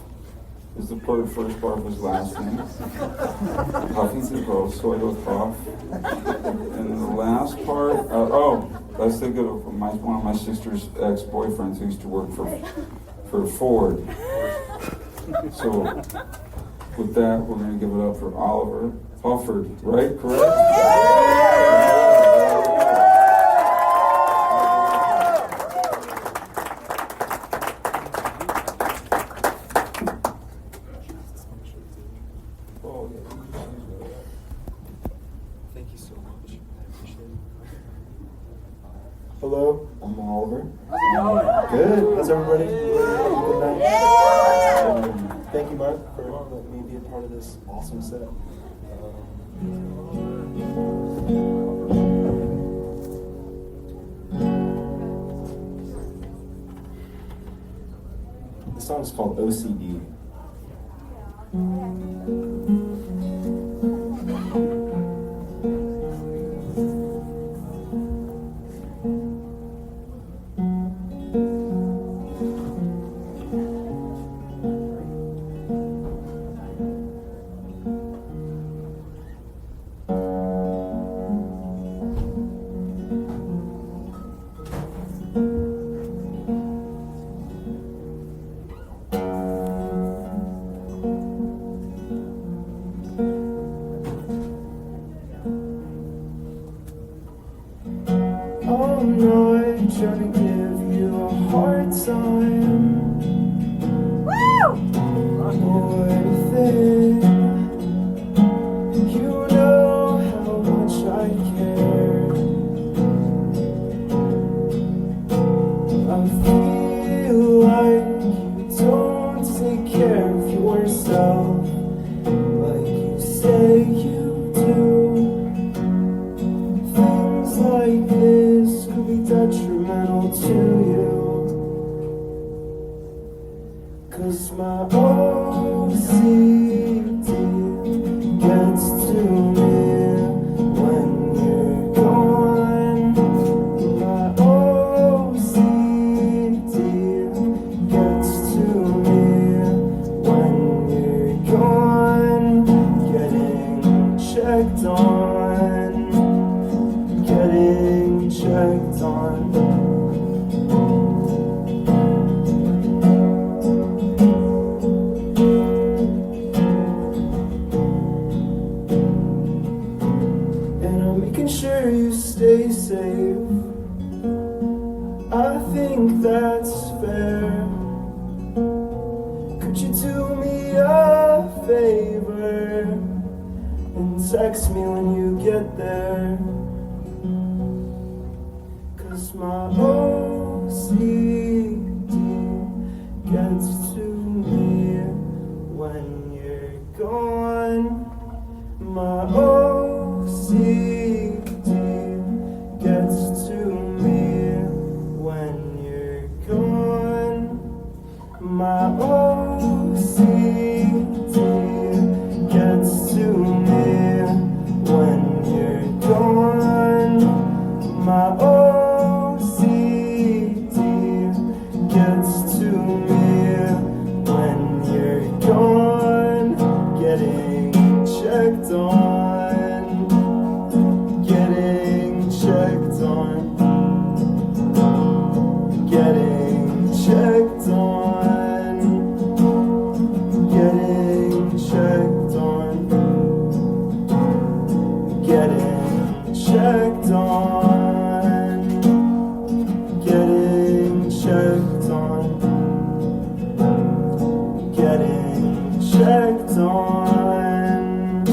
is the first part of his last name. Huffington Post. So I go with Huff. And the last part, let's think of one of my sister's ex-boyfriends who used to work for Ford. So with that, we're going to give it up for Oliver Hufford, right? Correct? Thank you so much. I appreciate it. Hello, I'm Oliver. How's it going? Good. How's everybody? Good night. Thank you, Mark, for letting me be a part of this awesome set. The song is called OCD. all night trying to give you a hard time. Or anything. You know how much I care. I feel like you don't take care of yourself like you say you do. Things like this could be detrimental to you. 'Cause my OCD gets to me when you're gone. My OCD gets to me when you're gone. Getting checked on, getting checked on. Making sure you stay safe. I think that's fair. Could you do me a favor and text me when you get there? 'Cause my OCD gets to me when you're gone. My OCD gets to me when you're gone. My OCD gets to me when you're gone. My OCD gets to me when you're gone. Getting checked on, getting checked on, getting checked on, getting checked on, getting checked on, getting checked on, getting checked on,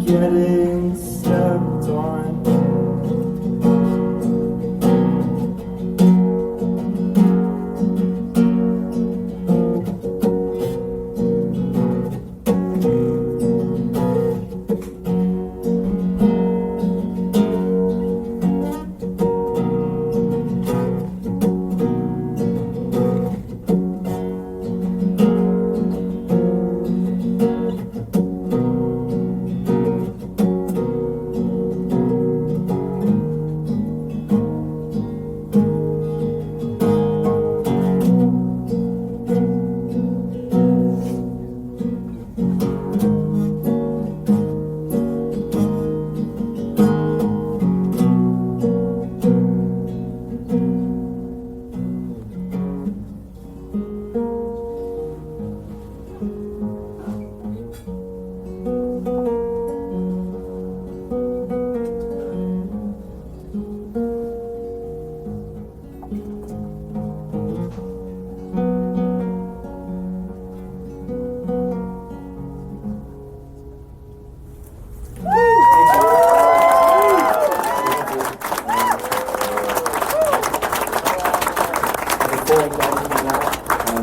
getting stepped on.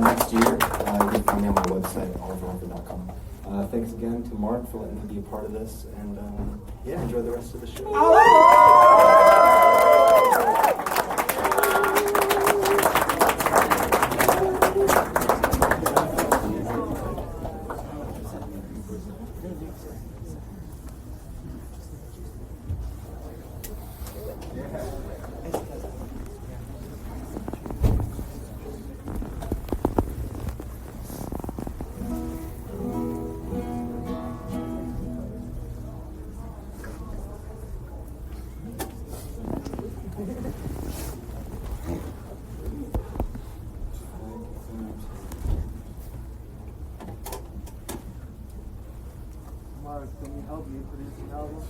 Next year, you can find me on my website, oliverharper.com. Thanks again to Mark for letting me be a part of this, and yeah, enjoy the rest of the show. Mark, can you help me produce an album?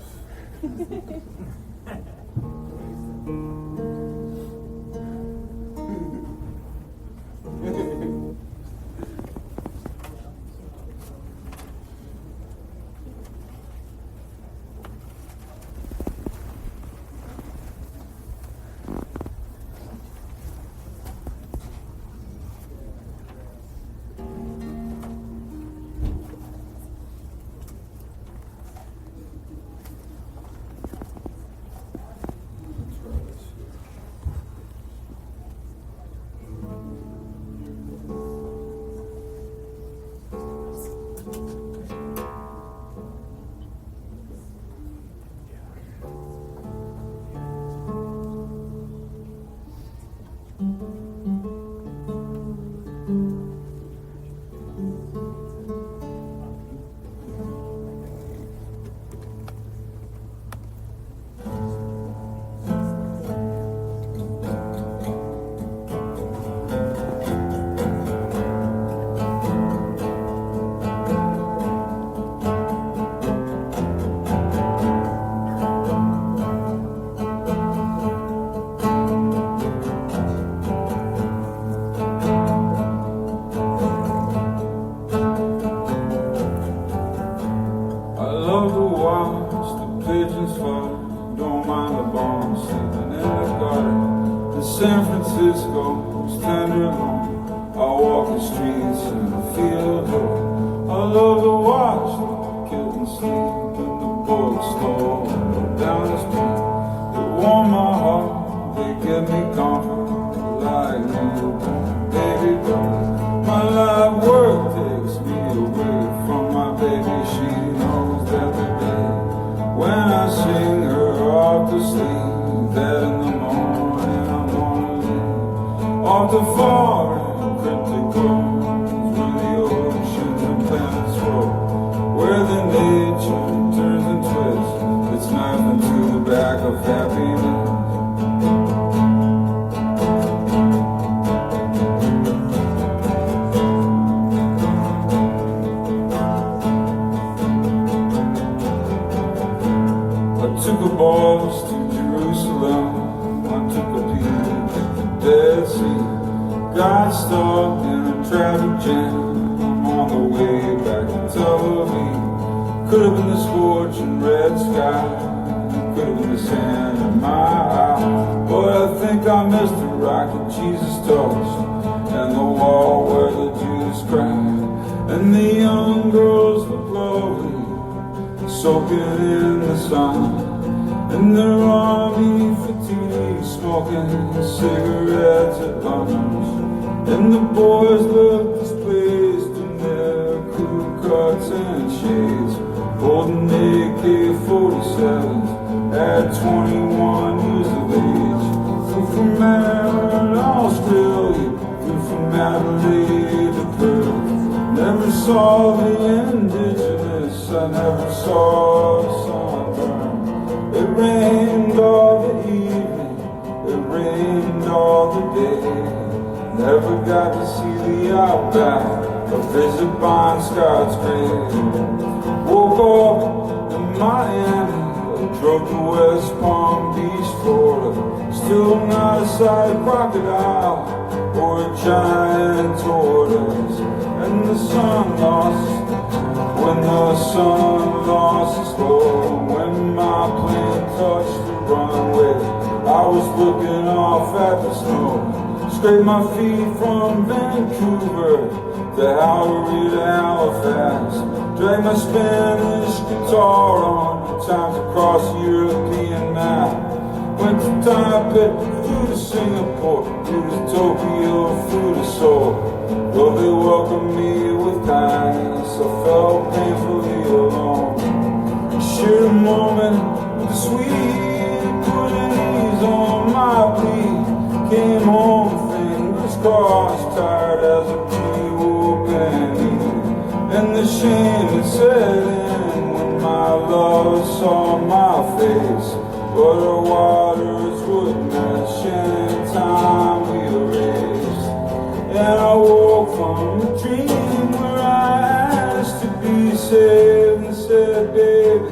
home, sleeping in the garden in San Francisco's tender lawn. I walk the streets and I feel hope. I love to watch the kittens sleep in the bookstore down the street. They warm my heart, they give me comfort like newborn baby birds. My life work takes me away from my baby. She knows that the day when I sing her off to sleep, that in the morning I'm gonna leave off to foreign cryptic groves where the oceans and planets roll, where the nature turns and twists its knife into the back of happiness. Took a bus to Jerusalem, I took a peek at the Dead Sea. Got stuck in a traffic jam, I'm on the way back to Tel Aviv. Could have been the scorching red sky, could have been the sand in my eye, but I think I missed the rock that Jesus touched, and the wall where the Jews cried, and the young girls looked lovely, soaking in the sun. And their army fatigue, smoking cigarettes at lunch. And the boys looked displaced in their crew cuts and shades, holding AK-47s at 21 years of age. Flew from Maryland, Australia, flew from Adelaide to Perth. Never saw the indigenous, I never saw the sunburn. It rained all the evening, it rained all the day. Never got to see the outback or visit Bon Scott's grave. Woke up in Miami, drove to West Palm Beach, Florida. Still not a sight of crocodile or a giant tortoise. And the sun lost, when the sun lost its glow, when my plane touched the runway, I was looking off at the snow. Scraped my feet from Vancouver to Howry to Halifax. Dragged my Spanish guitar on times across the European map. Went to Taipei, flew to Singapore, flew to Tokyo, flew to Seoul. Well, they welcomed me with kindness, I felt painfully alone. Shared a moment with the sweet, putting ease on my plea. Came home, fingers crossed, tired as a pre-war penny. And the shame that set in when my love saw my face. But our waters would mesh and time we erased. And I woke from a dream where I asked to be saved and said, baby,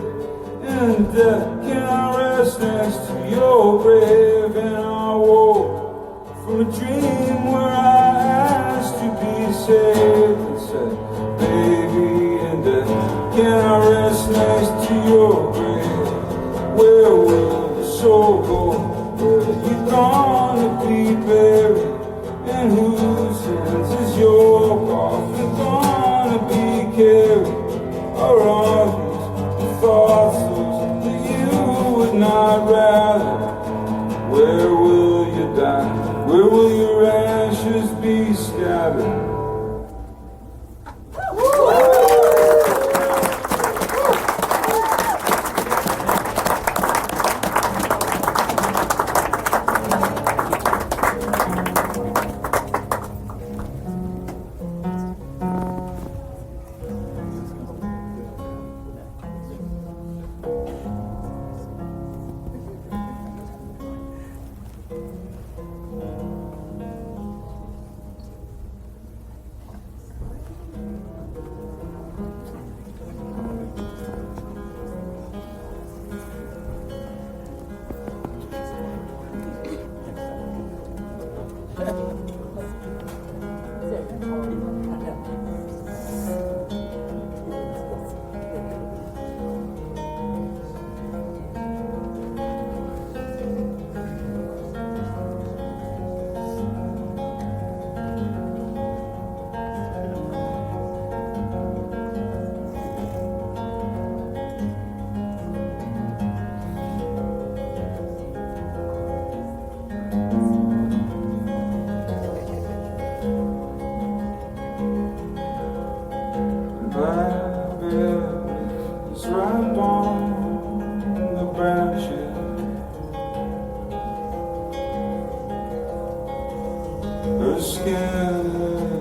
in death can I rest next to your grave? And I woke from a dream where I asked to be saved and said, baby, in death can I rest next to your grave? Where will the soul go? Where you gonna be buried? In whose hands is your coffin gonna be carried? Or are these thoughts that you would not rather? Where will you die? Where will your ashes be scattered? her skin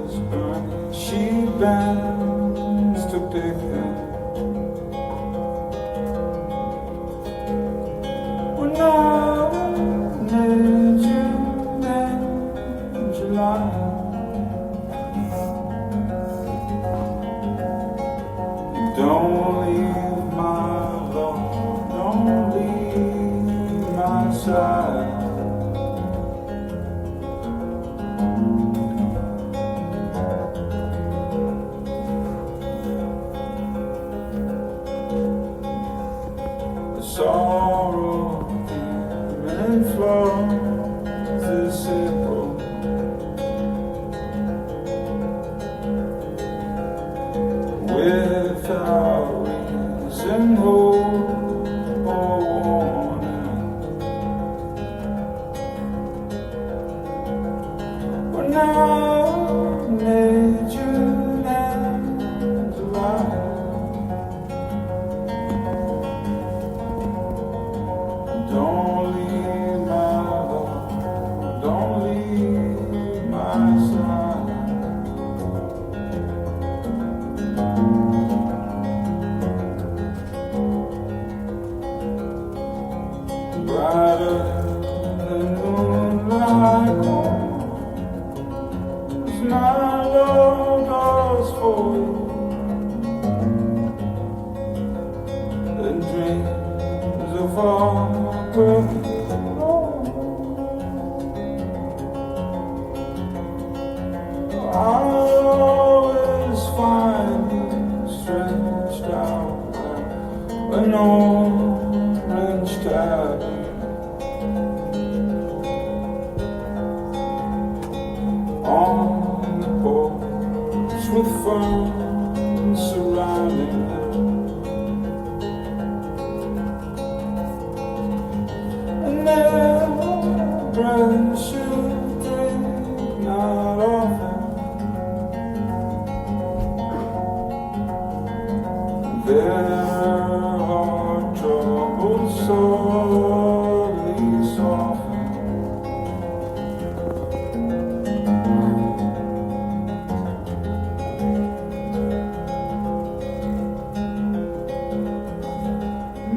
is burning. She bends to pick them. When I met you in July, don't leave my love, don't leave my side. The sorrow came and flows this April. Without reason, hope, or warning. When I made you land alive, don't leave my love, don't leave my side. Brighter than moonlight is my love does for you, and dreams of our I'll always find you stretched out like an orange tabby. On the porch with ferns surrounding her, and their breath should take not often. Their heart troubles sorely soften.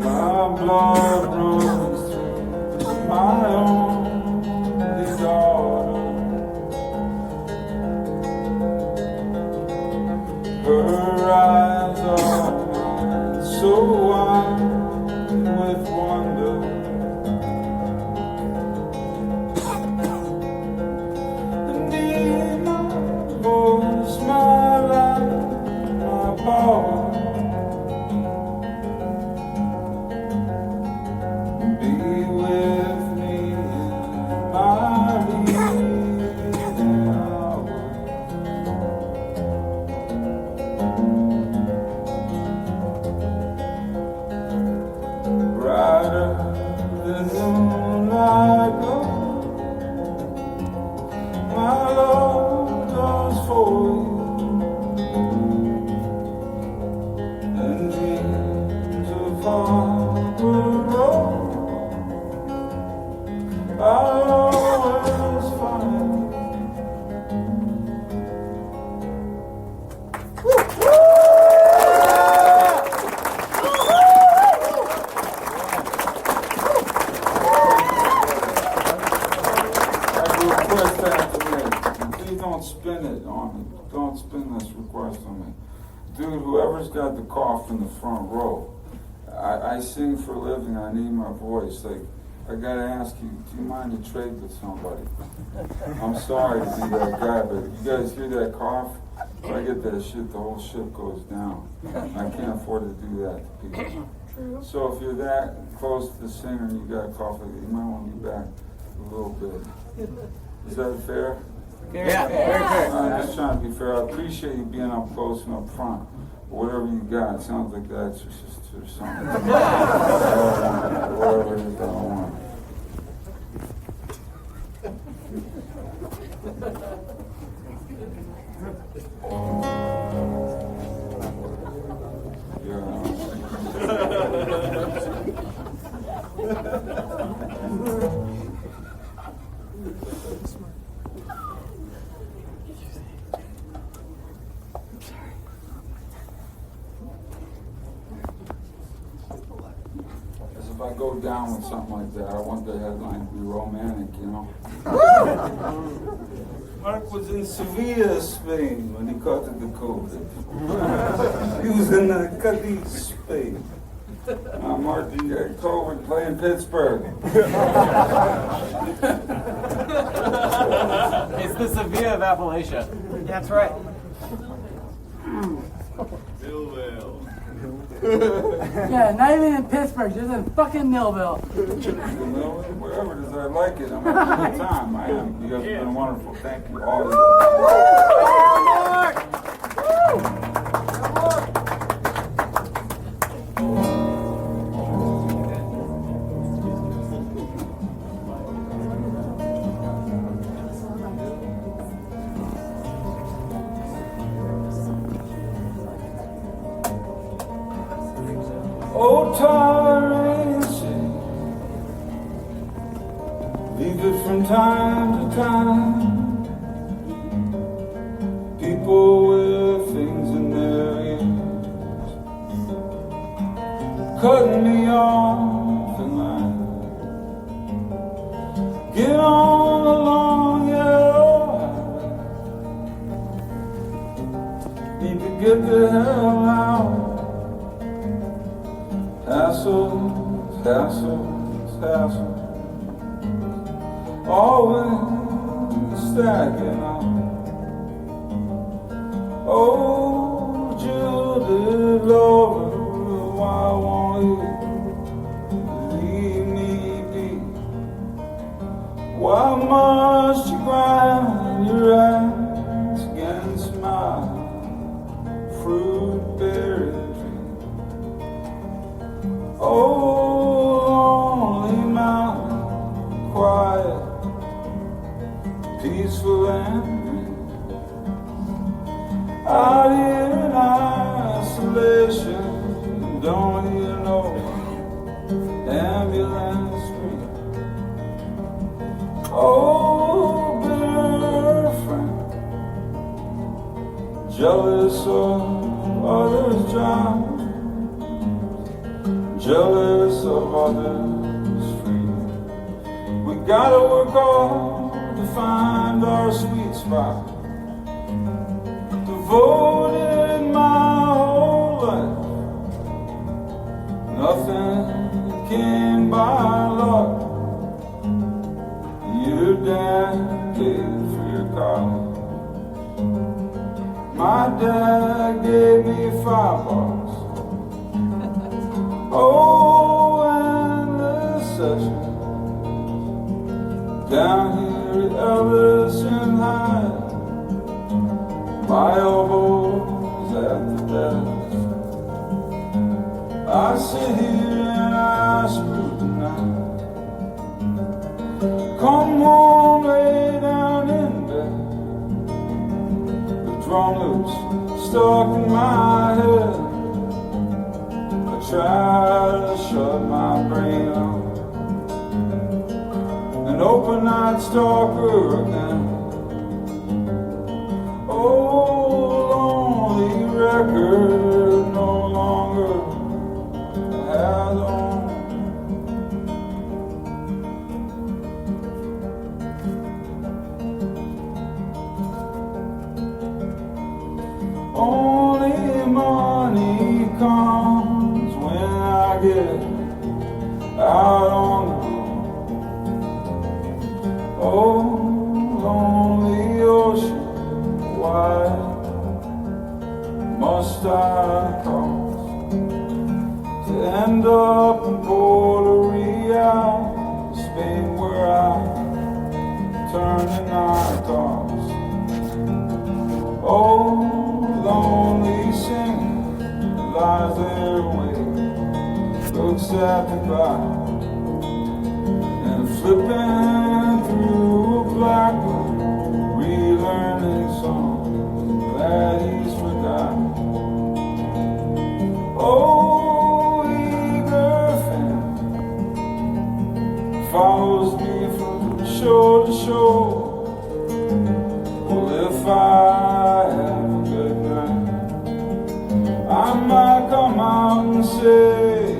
My blood runs through my only daughter. Her eyes are mine, so wide with wonder. And in my voice, my life, my power. Be with me in my leaving hour. Brighter than moonlight glow, my love does for you, and dreams of harbor road. I'll always find you. I request that to me. Please don't spin it on me. Don't spin this request on me. Dude, whoever's got the cough in the front row, I sing for a living, I need my voice. Like, I gotta ask you, do you mind to trade with somebody? I'm sorry to be that guy, but you guys hear that cough? If I get that shit, the whole ship goes down. I can't afford to do that to people. So if you're that close to the singer and you got a cough, you might want to be back a little bit. Is that fair? Yeah, very fair. I'm just trying to be fair. I appreciate you being up close and up front. Whatever you got, it sounds like the Exorcist or something. Whatever it is, I don't want. go down with something like that. I want the headline to be romantic, you know. Mark was in Sevilla, Spain, when he caught the COVID. He was in Cadiz, Spain. Mark, he got COVID playing Pittsburgh. It's the Sevilla of Appalachia. That's right. Yeah, not even in Pittsburgh, just in fucking Millville. Wherever it is, I like it. I'm having a good time. I am. You guys have been wonderful. Thank you all. Oh, Tarzan, leave it from time to time. People with things in their ears, cutting me off in line. Get on the long yellow highway. Need to get the hell out. Hassles, hassles, hassles, always stacking up. Oh, jilted lover, why won't you leave me be? Why must you grind your ass against my fruit-bearing? Oh, lonely mountain, quiet, peaceful and green. Out here in isolation, don't you know, ambulance scream. Oh, bitter friend, jealous of others' drown. Jealous of others' freedom. We gotta work hard to find our sweet spot. Devoted my whole life. Nothing came by luck. Your dad paid for your car. My dad gave me $5. Oh, endless session down here at Ellison High. My elbows at the desk. I sit here and I scrutinize. Come home, lay down in bed. The drum loops stuck in my head. Try to shut my brain off. An open-eyed stalker again. Oh, lonely record no longer has on. Only money comes when I get out on the road. Oh, lonely ocean, why must I cross to end up in Puerto Rico, Spain, where I turn the night off? Oh, lonely singer lies there waiting, looks at the cloud, and flipping through a blackbook, relearning songs that he's forgotten. Oh, eager fan follows me from shore to shore. Well, if I have a good night, I might come out and say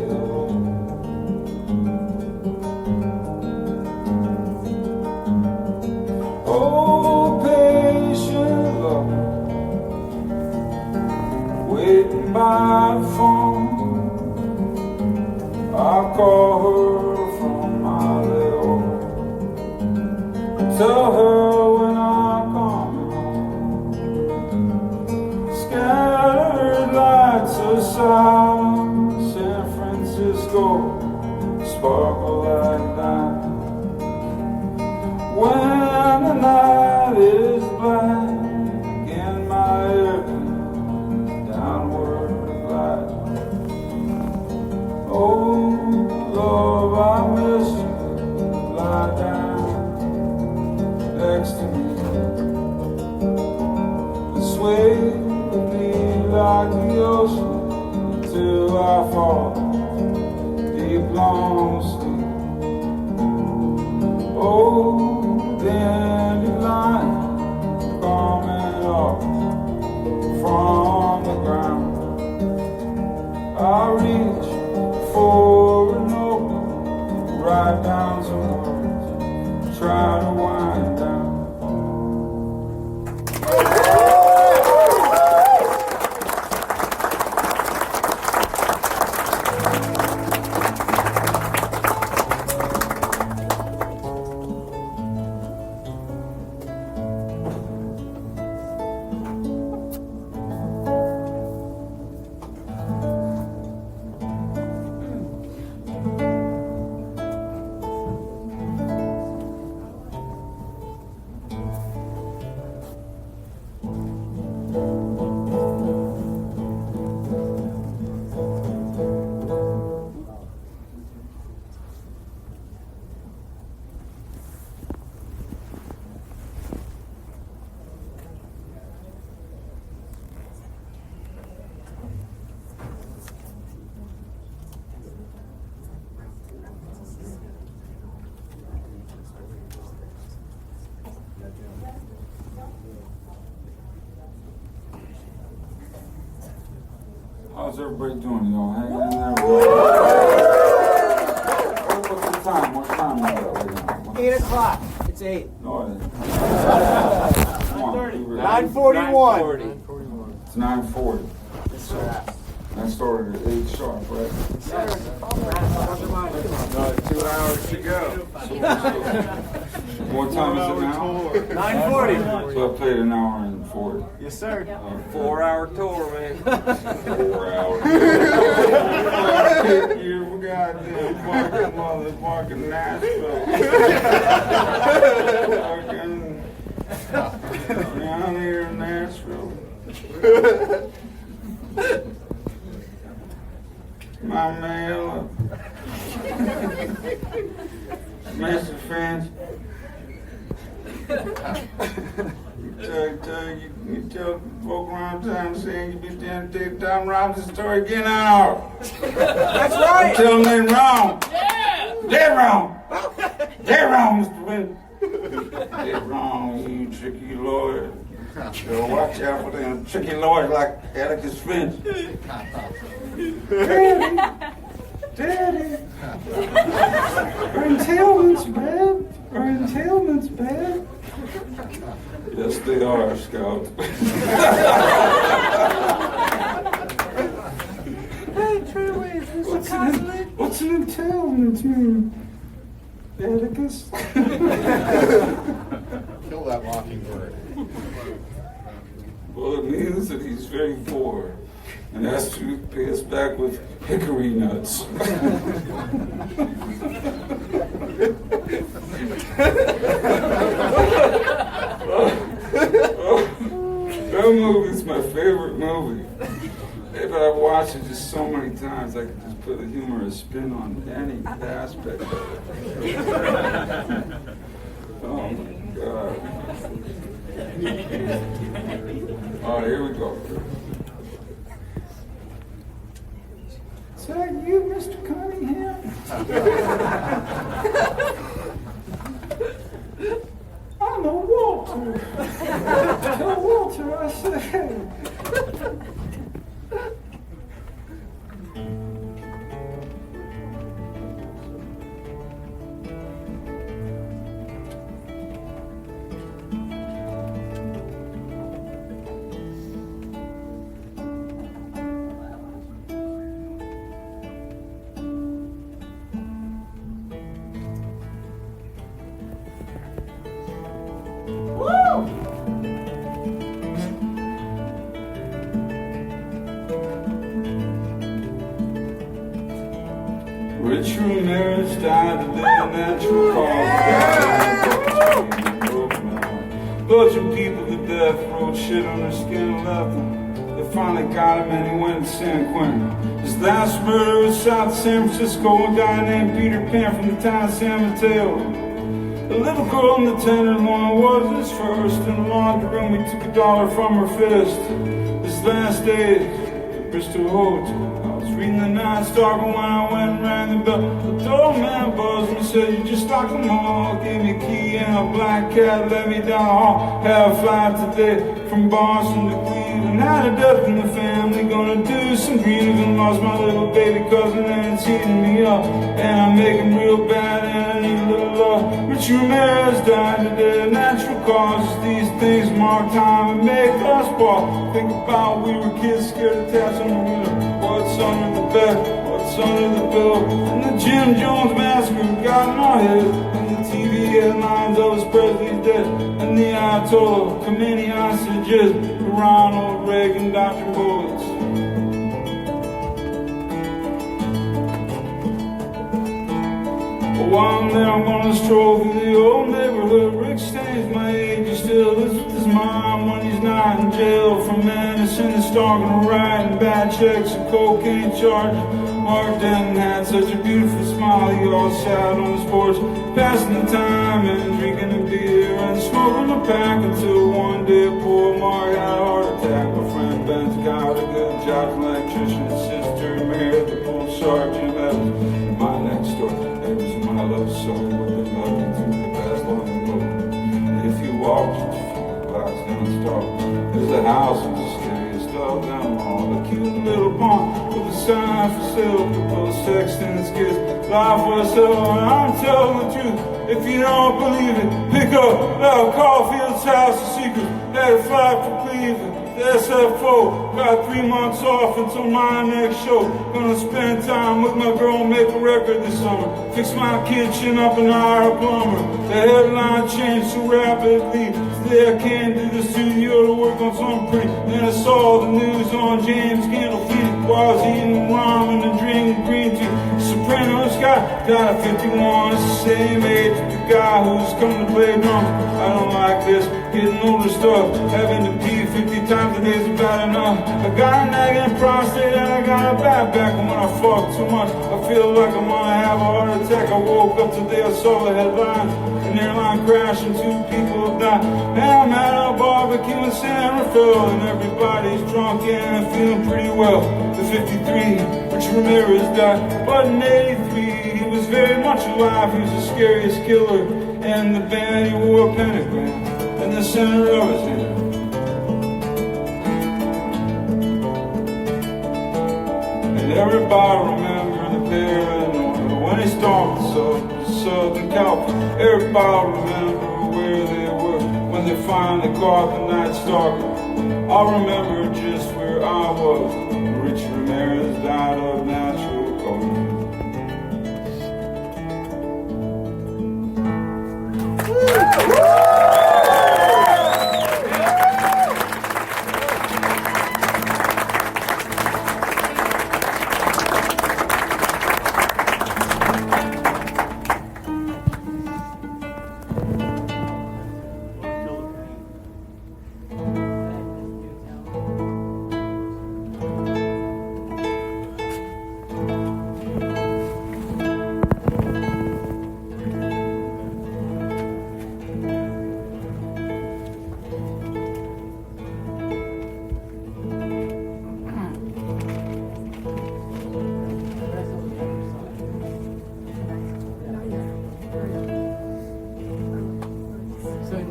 hello. Tell her when I'm coming home. Scattered lights of silence, San Francisco sparkle like night. When the night is black and my air downward glide. Oh, love, I miss you. Lie down next to me and sway with me like the ocean till I fall deep long sleep. Oh, dandelion coming up from the ground. I reach for an open, write down some words, try to wind down. How's everybody doing? Y'all hanging in there? What's the time? What time is it right now? 8 o'clock. It's 8. No, it ain't. Come on, be real. 9:41. It's 9:40. I started at 8 sharp, right? Another 2 hours to go. What time is it now? 9:40. So I played an hour and 40. Yes, sir. 4-hour tour, man. 4 hours. You goddamn fucking motherfucking Nashville. Fucking down here in Nashville. My mail. Mr. Finch. You tell folk around town saying you be standing to take Tom Robinson's story again out. That's right. Tell them they're wrong. They're wrong. They're wrong, Mr. Finch. They're wrong, you tricky lawyer. So watch out for them tricky lawyers like Atticus Finch. Daddy. Our entailment's bad. Our entailment's bad. Yes, they are, Scout. Hey, Treyway, is this a cosmic? What's an entailment, you Atticus? Kill that mockingbird. Well, it means that he's very poor and has to pay us back with hickory nuts. That movie's my favorite movie. If I watch it just so many times, I can just put a humorous spin on any aspect of it. Oh my God. All right, here we go. Is that you, Mr. Cunningham? I'm a Walter. Tell Walter I said hey. Richard Ramirez died today of natural causes. Bunch of people to death, wrote shit on their skin and left them. They finally got him and he went to San Quentin. His last murder was south of San Francisco, a guy named Peter Pan from the town of San Mateo. The little girl in the tenderloin was his first. In the laundry room, he took $1 from her fist. His last days at Bristol Hotel. I was reading the Night Stalker when I went and rang the bell. The doorman buzzed me, said, "You just locked them all." Gave me a key and a black cat, let me down the hall. Had a flight today from Boston to Cleveland. Had a death in the family, gonna do some grieving. Lost my little baby cousin and it's eating me up. And I'm making real bad and I need a little love. Richard Ramirez died today of natural causes. These things mark time and make us fall. Think about we were kids scared of tats on the window. What's under the bed? What's under the pillow? And the Jim Jones massacre got in our heads. And the TV headlines, Elvis Presley's dead. And the Ayatollah, Khomeini hostages. Ronald Reagan, Dr. Bullets. While I'm there, I'm gonna stroll through the old neighborhood. Rick Staines, my age, he still lives with his mom when he's not in jail for menacing and stalking and writing bad checks and cocaine charges. Mark Denton had such a beautiful smile. He all sat on his porch, passing the time and drinking a beer and smoking a pack until one day poor Mark had a heart attack. My friend Ben's got a good job as an electrician. His sister married the pool shark Jim Evans. My next door. My love song with the love into the past long ago. And if you walk just a few blocks down the star, there's a house with the scariest stuff down the hall. A cute little pond with a sign for sale. People sexting kids, life for sale. And I'm telling the truth, if you don't believe it, pick up Loud Caulfield's House of Secrets. Had a flight for Cleveland. SFO, got 3 months off until my next show. Gonna spend time with my girl, make a record this summer. Fix my kitchen up and hire a plumber. The headline changed so rapidly, today I can't do the studio to work on something pretty. Then I saw the news on James Gandolfini while I was eating ramen and drinking green tea. Sopranos guy died at 51, it's the same age as the guy who's coming to play drums. I don't like this, getting older stuff, having to pee 50 times a day is about enough. I got a nagging prostate and I got a bad back. And when I fuck too much, I feel like I'm gonna have a heart attack. I woke up today, I saw the headlines. An airline crash and 2 people have died. And I'm at a barbecue in San Rafael. And everybody's drunk and feeling pretty well. The 53, Richard Ramirez died. But in 83, he was very much alive. He was the scariest killer. And the band, he wore a pentagram in the center of his hand. And everybody remember the paranoia when he stomped Southern California. Everybody remember where they were when they finally caught the Night Stalker. I remember just where I was. Richard Ramirez died of natural causes.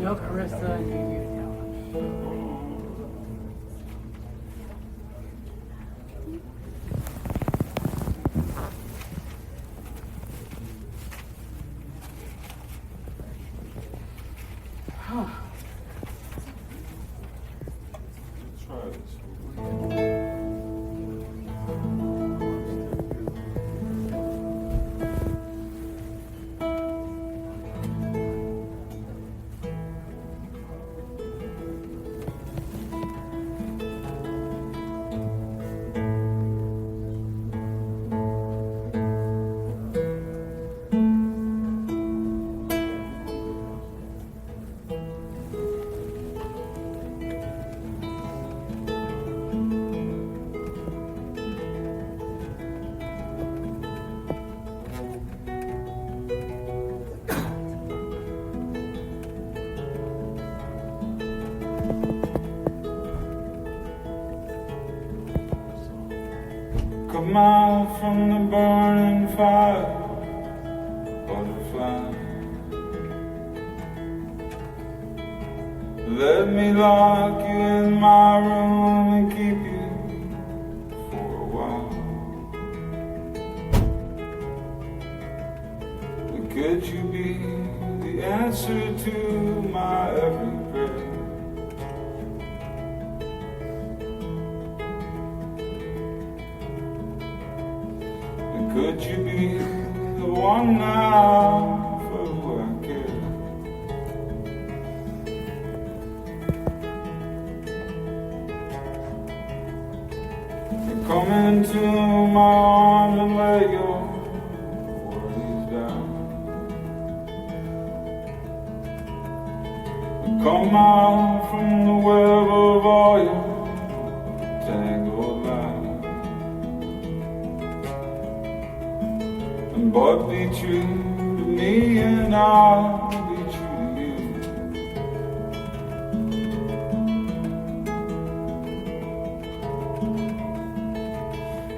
No Carissa and you Try this. Come out from the burning fire, butterfly. Let me lock you in my room and keep you for a while. Could you be the answer to my every prayer? Could you be the one now for who I care? Come into my arms and lay your worries down. Come out from the web of all your tangled lies. But be true to me and I'll be true to you.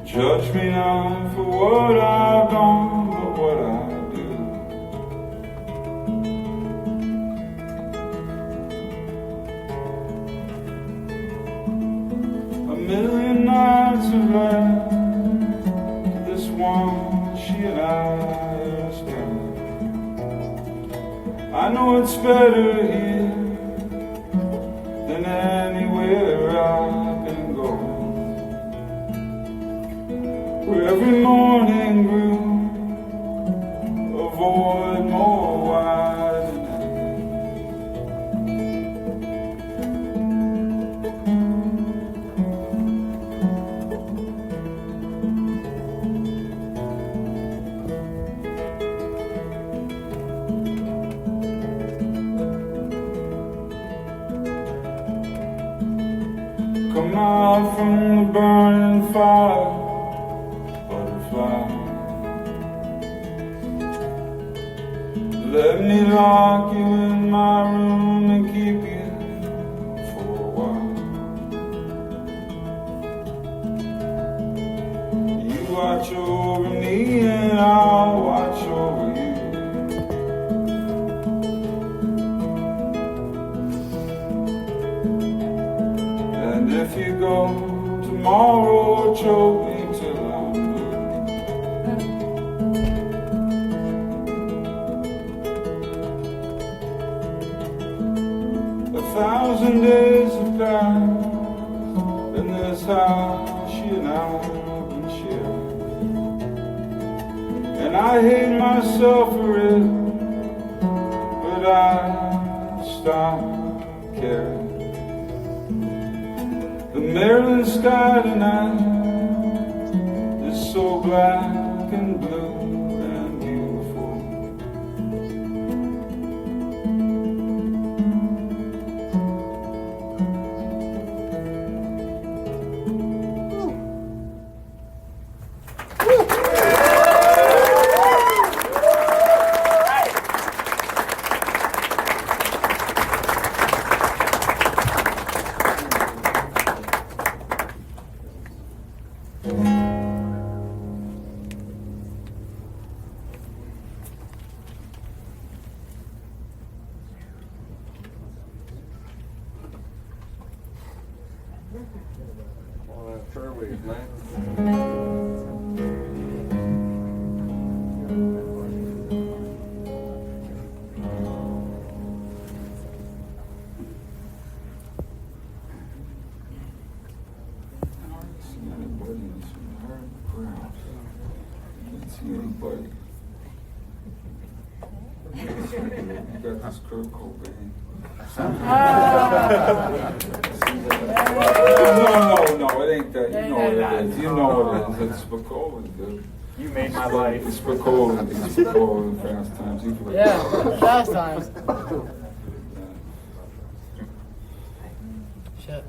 Judge me not for what I've done, but what I do. A million nights have left this one, she and I are staying. I know it's better here than anywhere I've been going. Where every morning grew a void more wide than come out from the burning fire, butterfly. Let me lock you in my room and keep you for a while. You watch over me and I'll watch over you. And if you go tomorrow, choke me till I'm blue. 1,000 days have passed in this house she and I have been sharing, and I hate myself for it, but I stopped caring. The Maryland sky tonight is so black and blue and beautiful. You got this Kurt Cobain. No, it ain't that. You know what it is. You know what it is. It's Spicoli, dude. You made my life. It's Spicoli. It's Spicoli. Fast Times. Yeah, Fast Times. Shit.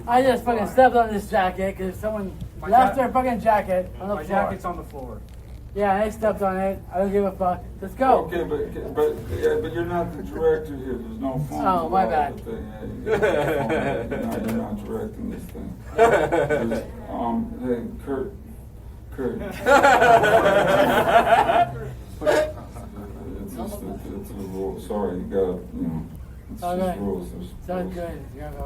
I just fucking stepped on this jacket because someone left their fucking jacket on the My floor. jacket's on the floor. Yeah, I stepped on it. I don't give a fuck. Let's go. Okay, but you're not the director here. There's no phone. Oh, my bad. You're not directing this thing. Hey, Kurt. It's a rule. Sorry, you gotta, it's Okay. just rules. Sounds good. You gotta go.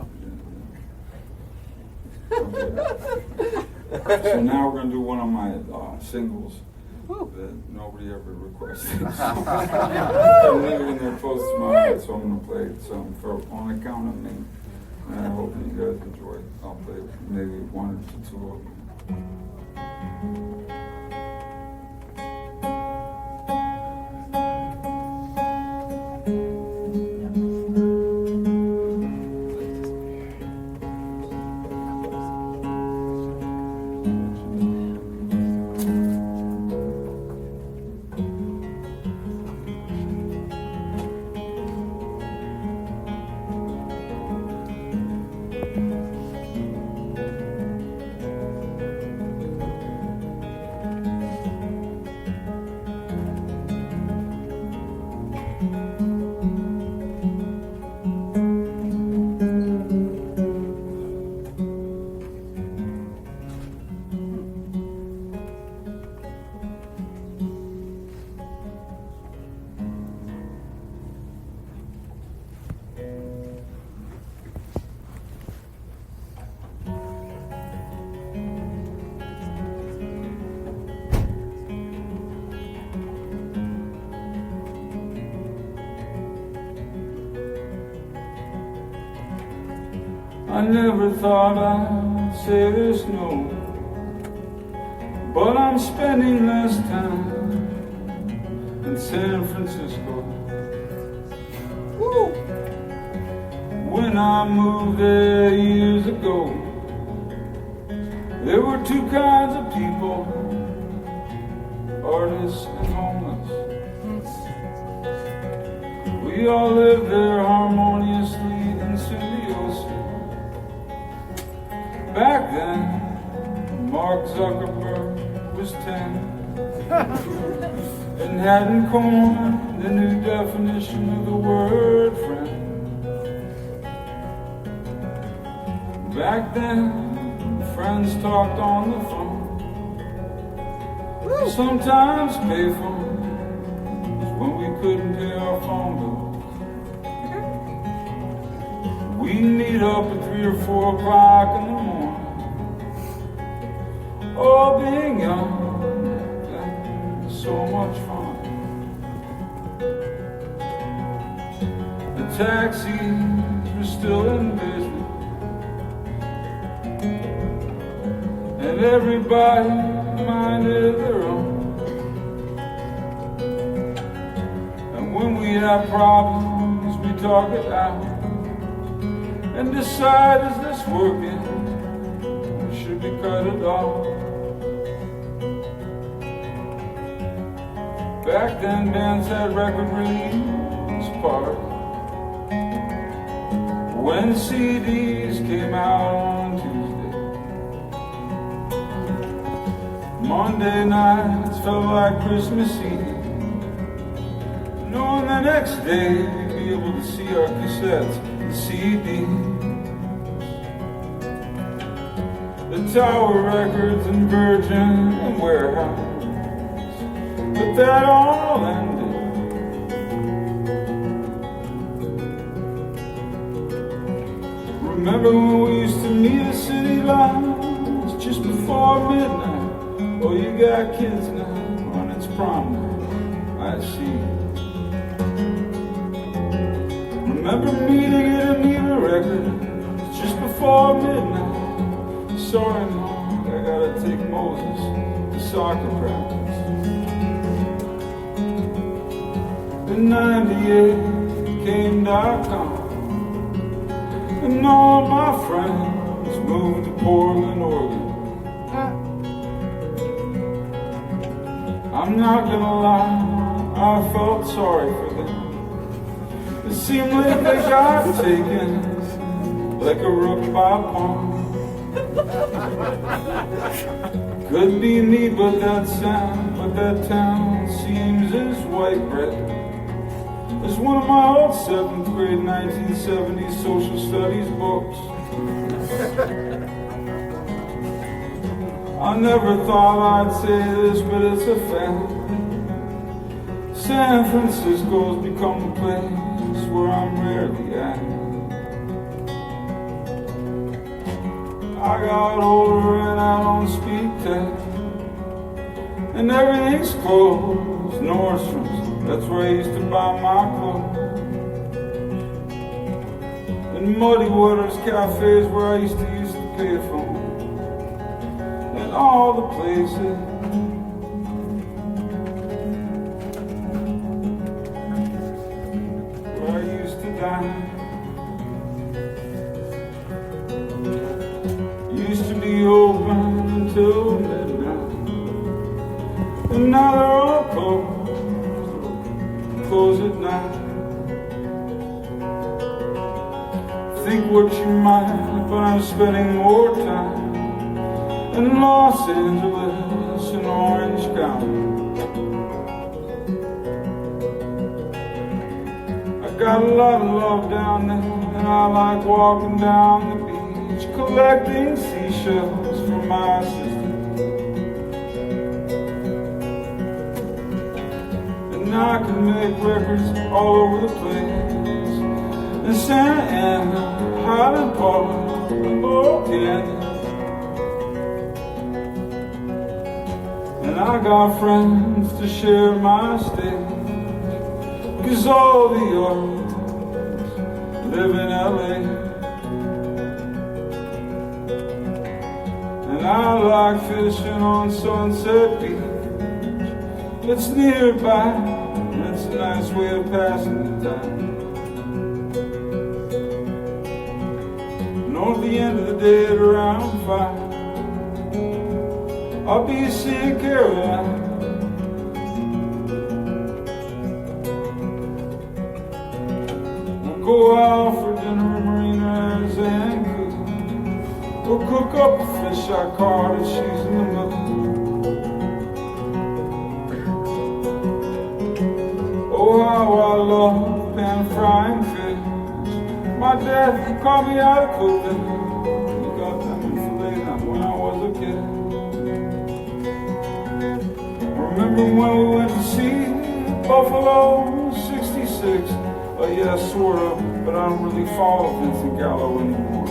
So now we're gonna do one of my singles that nobody ever requested. I'm leaving there close to my heart, so I'm gonna play some on account of me. And I hope you guys enjoy it. I'll play maybe one or two of them. I never thought I'd say this, no, but I'm spending less time in San Francisco. Woo! When I moved there years ago, there were two kinds of people, artists and homeless. We all lived there harmoniously in symbiosis. Back then, Mark Zuckerberg was 10 and hadn't coined the new definition of the word friend. Back then, friends talked on the phone, sometimes payphones when we couldn't pay our phone bills. We'd meet up at 3 or 4 o'clock in the morning. Oh, being young, so much fun. The taxis were still in business, and everybody minded their own. And when we had problems, we talked it out and decide, is this working? Or should we cut it off? Back then, bands had record release parties. When CDs came out on Tuesday, Monday nights felt like Christmas Eve, knowing the next day we'd be able to see our cassettes and CDs. The Tower Records and Virgin and Warehouse, but that all ended. Remember when we used to meet at city lights just before midnight? Oh, you got kids now, when it's prom night, I see. Remember meeting at a Neva record just before midnight? Sorry, Mom, I gotta take Moses to soccer practice. In 98 came .com, and all my friends moved to Portland, Oregon. I'm not gonna lie, I felt sorry for them. It seemed like they got taken, like a rook by a pond. Could be me, but that town seems as white bread as one of my old 7th grade 1970s social studies books. I never thought I'd say this, but it's a fact. San Francisco's become a place where I'm rarely at. I got older and I don't speak tech, and everything's closed. Nordstrom's, that's where I used to buy my clothes. And Muddy Waters cafes where I used to use the payphone. And all the places where I used to dine. Used to be open until midnight, and now they're all closed at night. Think what you might, but I'm spending more time in Los Angeles and Orange County. I got a lot of love down there, and I like walking down the beach, collecting seashells for my sister. And I can make records all over the place, in Santa Ana, Highland Park, and Bocan. And I got friends to share my stage, 'cause all the others live in LA. And I like fishing on Sunset Beach. It's nearby, and it's a nice way of passing the time. And at the end of the day at around 5, I'll be seeing Caroline. We'll go out for dinner at Marina's and cook. We'll cook up a fish I caught and she's in the mood. Oh, how I love pan frying fish. My dad taught me how to cook them. He got them in filet when I was a kid. Remember when we went to see Buffalo 66? Oh yeah, sort of, but I don't really follow Vincent Gallo anymore.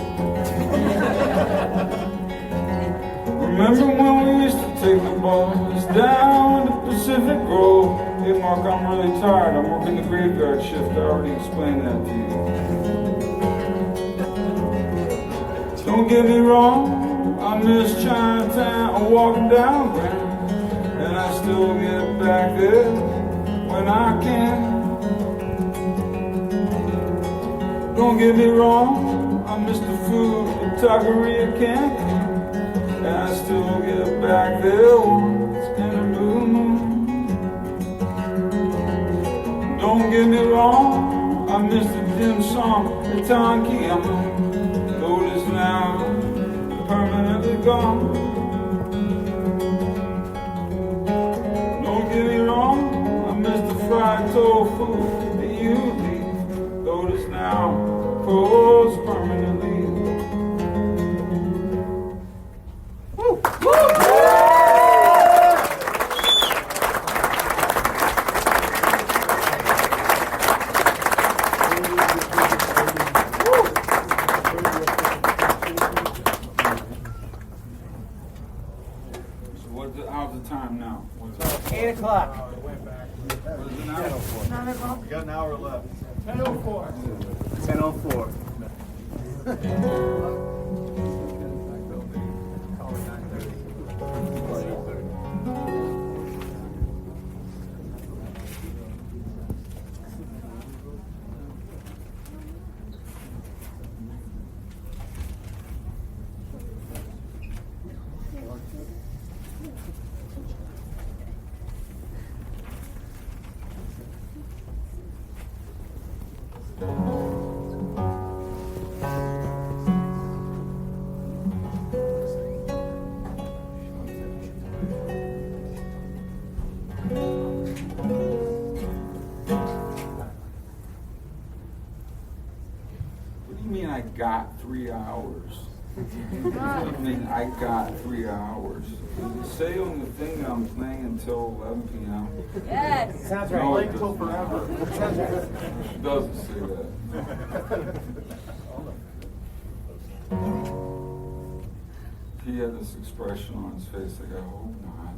Remember when we used to take the bus down to Pacific Grove? Hey Mark, I'm really tired. I'm working the graveyard shift. I already explained that to you. Don't get me wrong, I miss Chinatown. I'm walking down Grand, and I still get back there when I can. Don't get me wrong, I miss the food at Taqueria Canton, and I still get back there once in a blue moon. Don't get me wrong, I miss the dim sum at Tonkiama, though it is now permanently gone. Don't get me wrong, I miss the fried tofu that you leave, though it is now closed permanently. How's the time now? 8 o'clock. What is it now? We got an hour left. 10:04. 10:04. got 3 hours. I mean, I got 3 hours. Does it say on the thing that I'm playing until 11 p.m.? Yes. Sounds right. No, it Playing till forever. Sounds right. It doesn't say that. He had this expression on his face like, I hope not.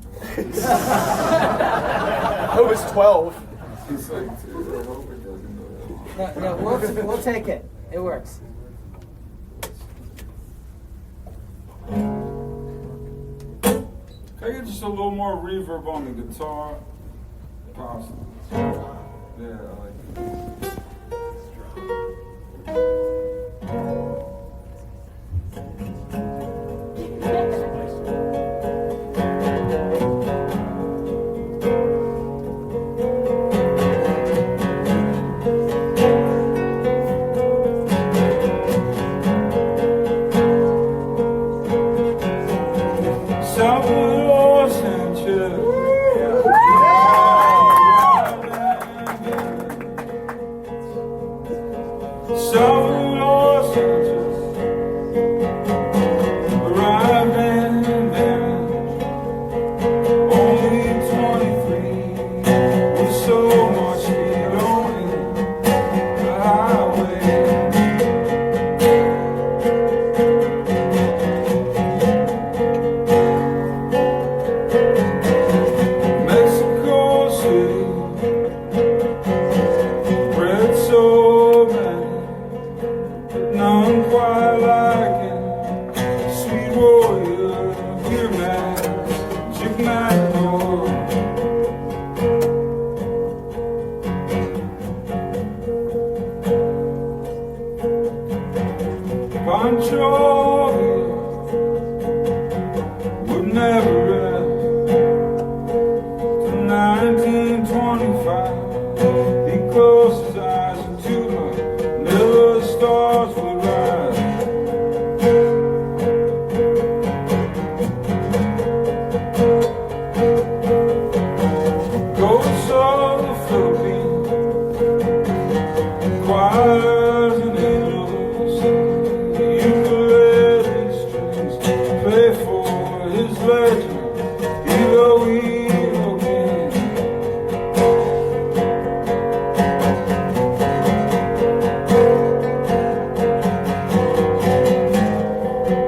I was 12. He's like, dude, I hope it doesn't go that long. No, we'll take it. It works. Can I get just a little more reverb on the guitar? Possible. Yeah, I like it. Salvador Sanchez. Salvador Sanchez arrived in Venice, only 23, with so much speed on the highway. Mexico City, bread so many, but none quite like it. Sweet warrior, beer man, Jig Matador. Pancho would never rest. To 1925, he closed his eyes into Manila stars would rise. Ghosts of the Philippines, choirs and angels, ukulele strings play for his legend. Elo King.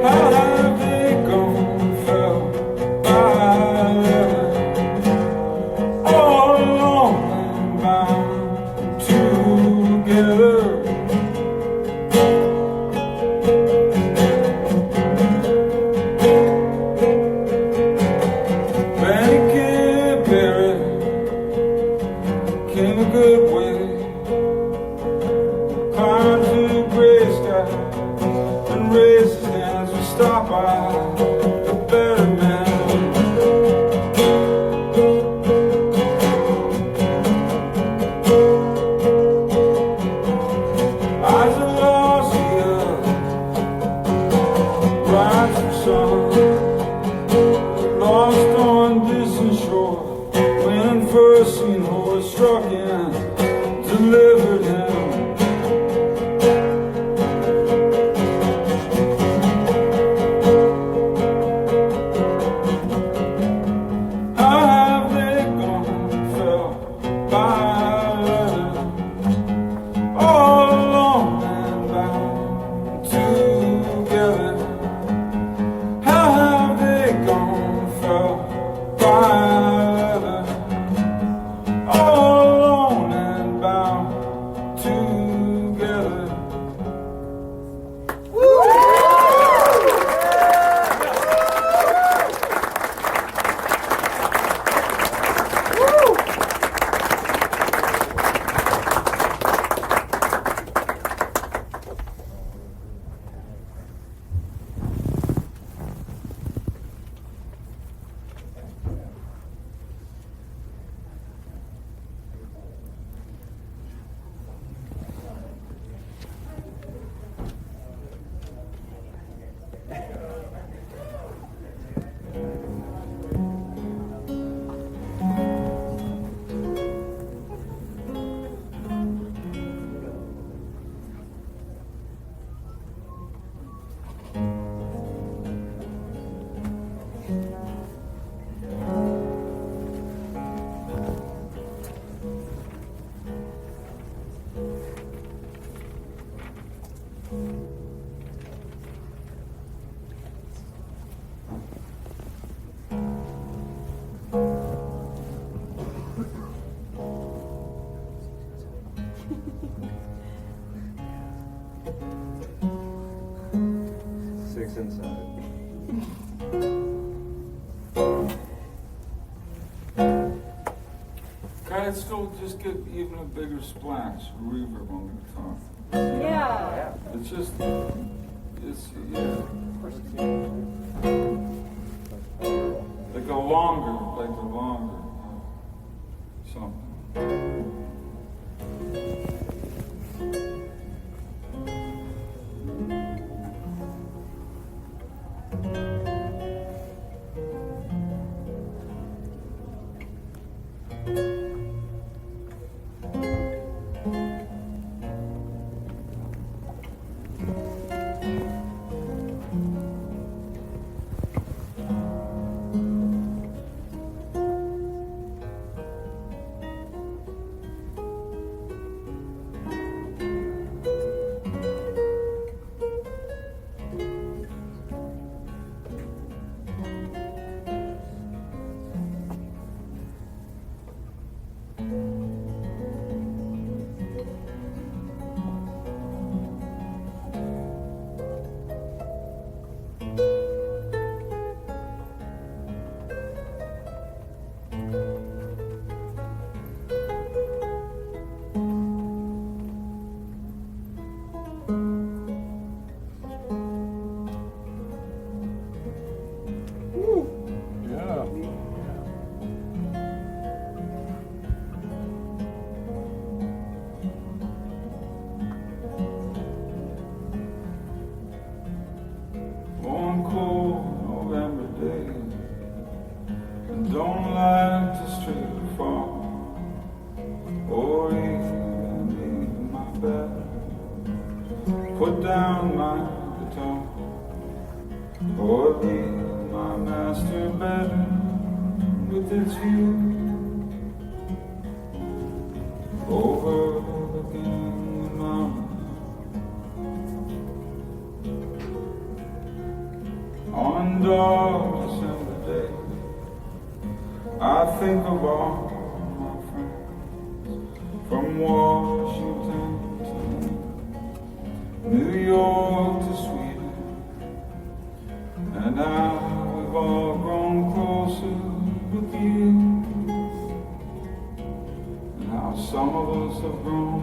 How have they gone, fell by all alone and bound together? Benny Barrett came a good way, climbed to the gray sky and raised his hands to stop by the better man. Eyes are lost here, rise from sun, lost on distant shore. When first seen horse struck in, delivered him. How have they gone, fell by all alone and bound together? How music's inside. Can it still just get even a bigger splash, reverb on the guitar? Yeah. It's just, yeah. Like a longer, something. One cold November day, and don't like to stray far, or even leave my bed, put down my guitar, or leave my master bedroom with its view overlooking the mountain. On a dark December day, I think of all my friends, from Washington to New York to Sweden, and how we've all grown closer with you, and how some of us have grown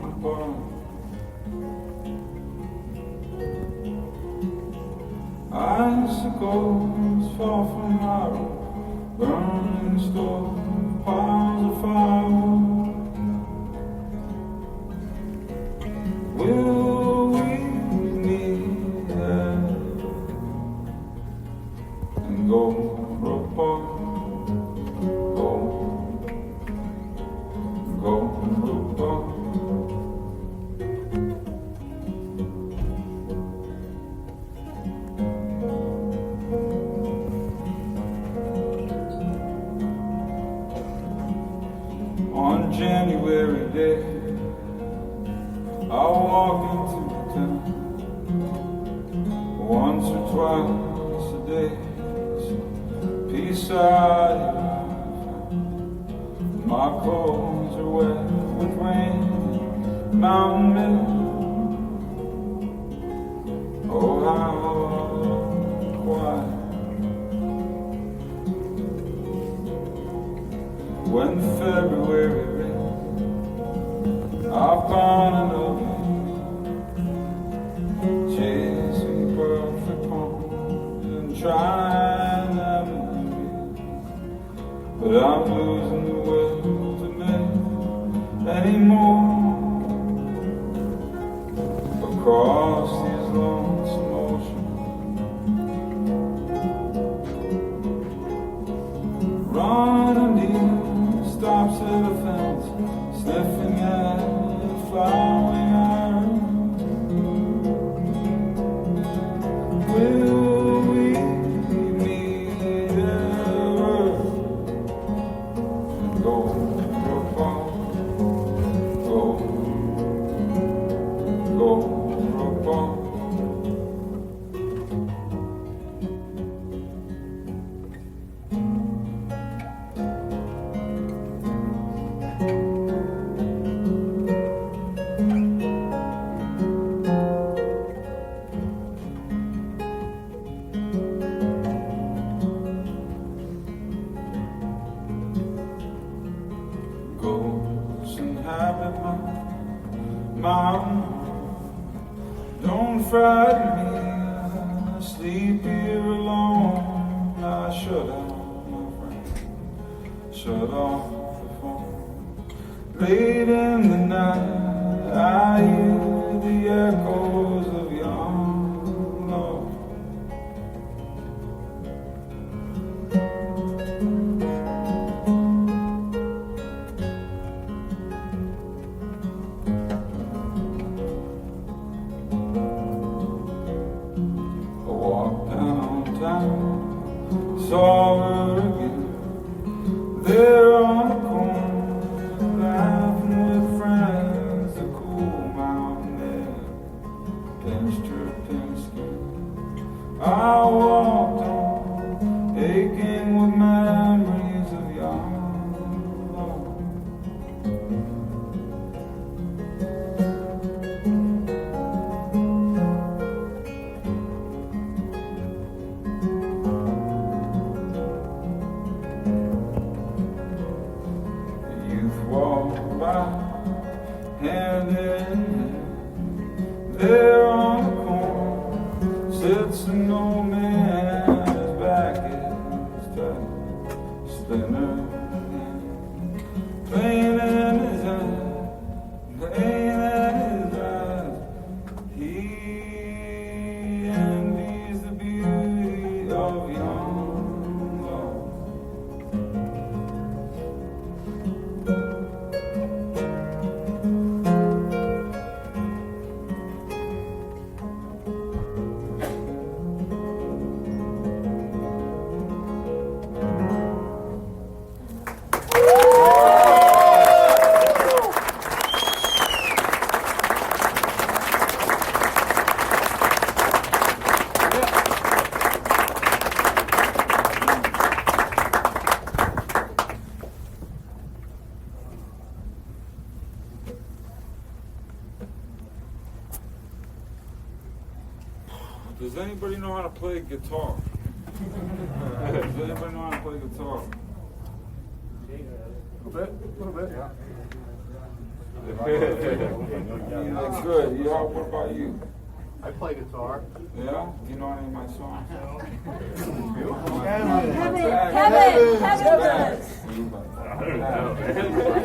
apart. Icicles fall from our burning stove, piles of firewood. Will we meet there and go apart? Go apart. On January day, I'll walk into the town once or twice a day. Peace out, my clothes are wet with rain, mountain mist. Oh, how quiet. When February rains, I've gone another chasing perfect poems and trying to but I'm losing the will to make any more across these lonesome oceans. Running deep, stops at a fence, sniffing at a flowering iron. Will we meet ever and go apart? Go apart. frighten me. I sleep here alone. I shut out my friend, shut off the phone. Late in the night, I hear the echoes of young love. Saw her again, there on the corner, laughing with friends, the cool mountain air pinched her pink skin. I walked on, aching with memories of young love. Walk by, hand in hand, there on the corner sits an old man, his back is tight, splinter again, pain in his eyes, pain in his eyes. He envies the beauty of young love. Does anybody know how to play guitar? Does anybody know how to play guitar? A little bit, yeah. That's good. Yeah, what about you? I play guitar. Yeah? Do you know any of my songs? Kevin. You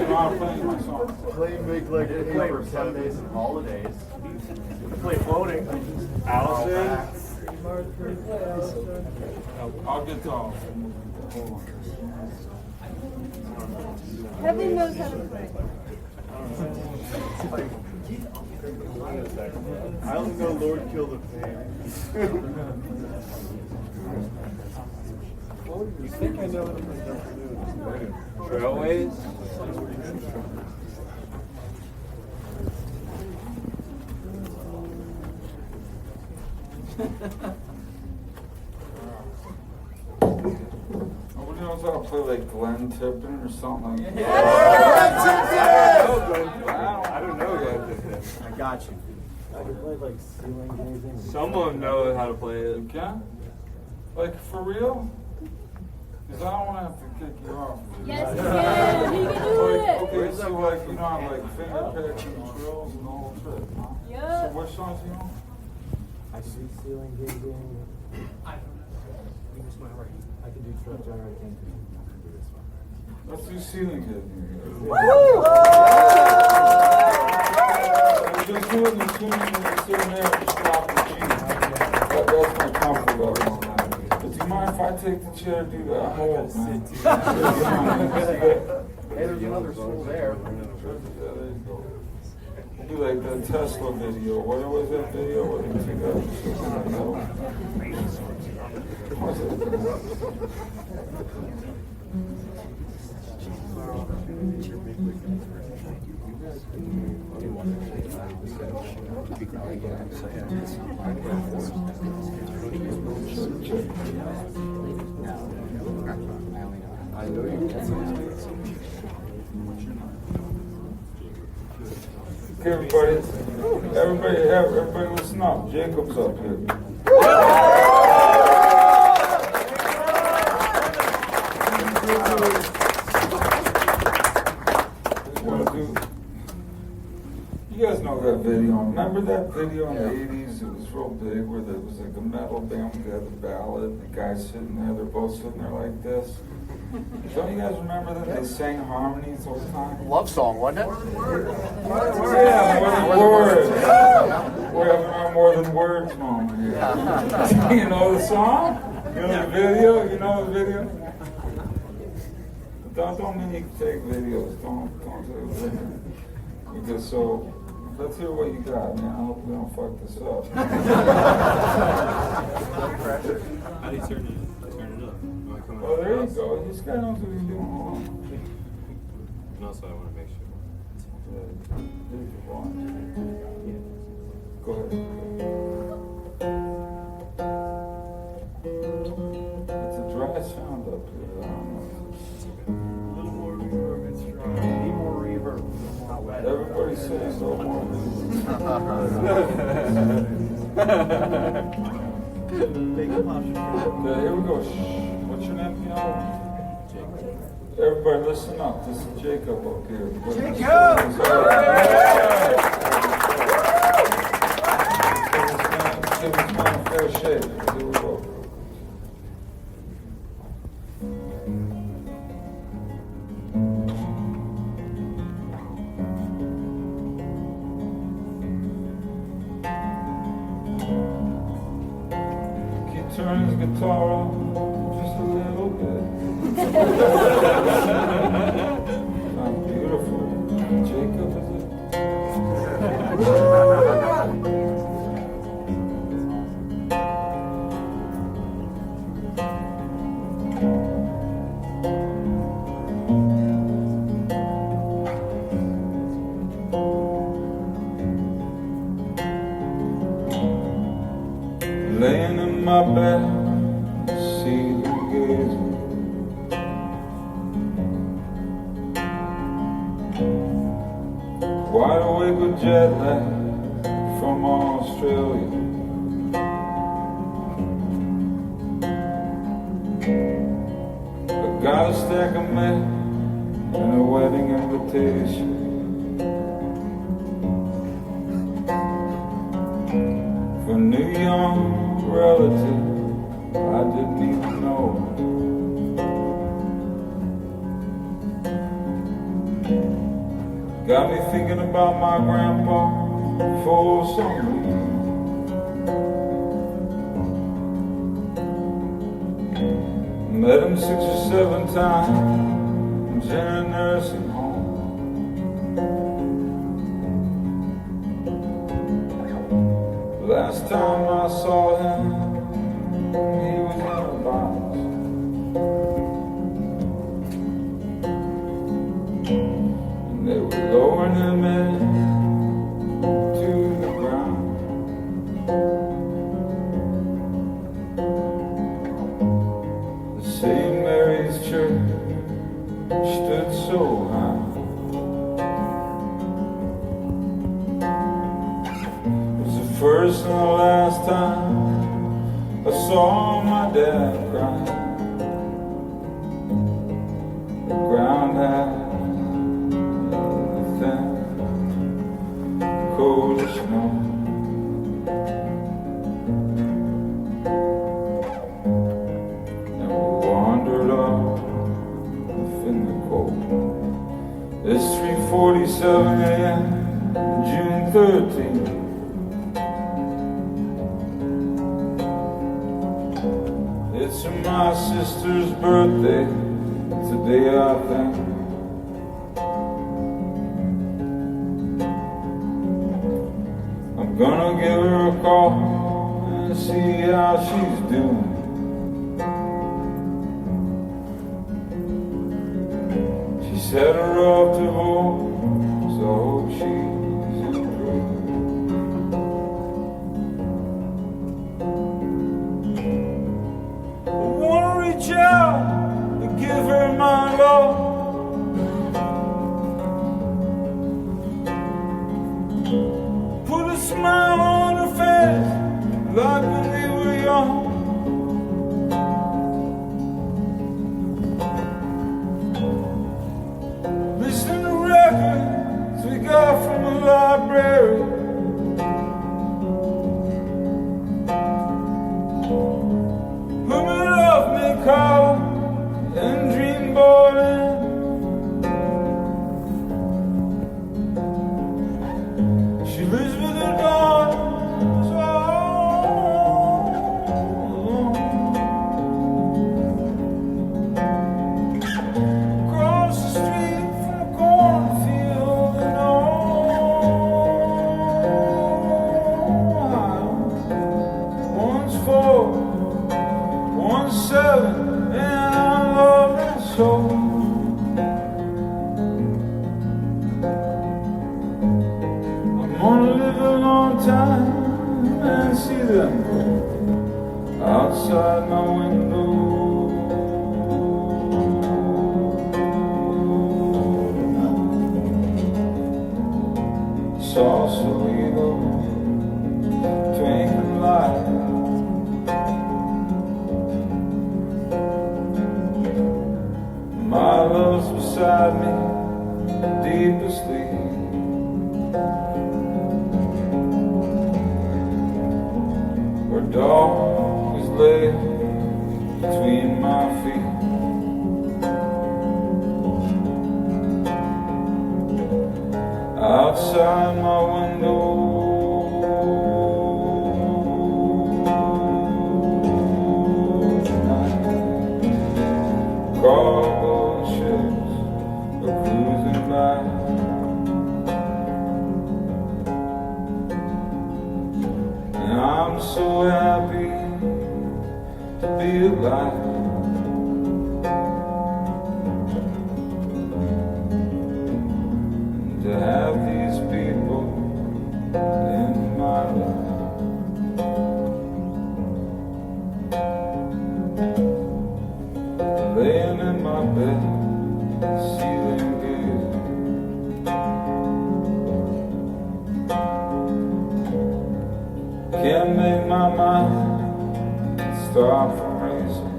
know how to play my songs? Play big like for Sundays and holidays. Play floating. Allison? I'll get off. Hold on. Kevin knows how to play. I only know Lord Kill the Pain. You think I know what I'm Trailways? Nobody knows how to play like Glenn Tippin or something like that. I don't know yet. I got you. I could play like ceiling gazing. Someone knows how to play it. You can? Like for real? Because I don't want to have to kick you off. Yes, he can. He can do Like, it. okay, so like, you know, like finger picks and drills and the whole trip, huh? Yeah. So what songs you know? I could do ceiling gazing. I could do truck generating. Let's do ceiling gazing. Just do it in the tune and sitting there and stop the G. That's my comfort level on that. But do you mind if I take the chair and do that? Hold, man. Hey, there's another stool there. Yeah, there you go. We'll do like the Tesla video. What was that video? What did you think that was? Okay, everybody listen up. Jacob's up here. You guys know that video. Remember that video in the 80s? It was real big where there was like a metal band, we had the ballad, and the guys sitting there, they're both sitting there like this. Don't you guys remember that they sang harmonies all the time? Love song, wasn't it? Yeah, more than words. We're having our more than words moment here. You know the song? You know the video? You know the video? Don't mean you can take videos. Don't take videos. Because so, let's hear what you got, man. I hope we don't fuck this up. How do you turn it up? Well, there you go. This guy knows what he's doing. Hold on. And also, I want to make sure. Here's your one. Go ahead. It's a dry sound up here. I don't know. A little more reverb, it's dry. Need more reverb. Everybody says no more. Here we go. Shh. What's your name, Piano? Everybody listen up. This is Jacob up here. Jacob! Give this man a fair shake. Here we go. Turn his guitar on just a little bit. Sounds beautiful. Jacob, is it? Laying in my bed, see you gazing. Wide awake with jet lag from Australia. I got a stack of men and a wedding invitation. For new young relative I didn't even know. Got me thinking about my grandpa for some reason. Met him 6 or 7 times in a nursing home. Last time I saw him, he was in a box. And they were lowering him into the ground. The St. Mary's Church stood so high. First and the last time I saw my dad cry. The ground had the thin, cold snow. And we wandered off in the cold. It's 3:47 a.m. June 13th. It's my sister's birthday today, I think. I'm gonna give her a call and see how she's doing. She said her off to home, so I hope she's improving. Reach out and give her my love. Put a smile on her face like when we were young. Listen to records we got from the library. cold and dreamboating. She lives with her daughters all alone. Across the street from a cornfield in Ohio. One's 4, one's 7, and I love that soul. I'm gonna live a long time and see them outside my window. Sausalito, twinkling light. My love's beside me, deep asleep. Her dog is laid between my feet. Outside my window, cargo ships are cruising by. And I'm so happy to be alive. And to have these people in my life. Laying in my bed, ceiling gazing. Can't make my mind stop from racing.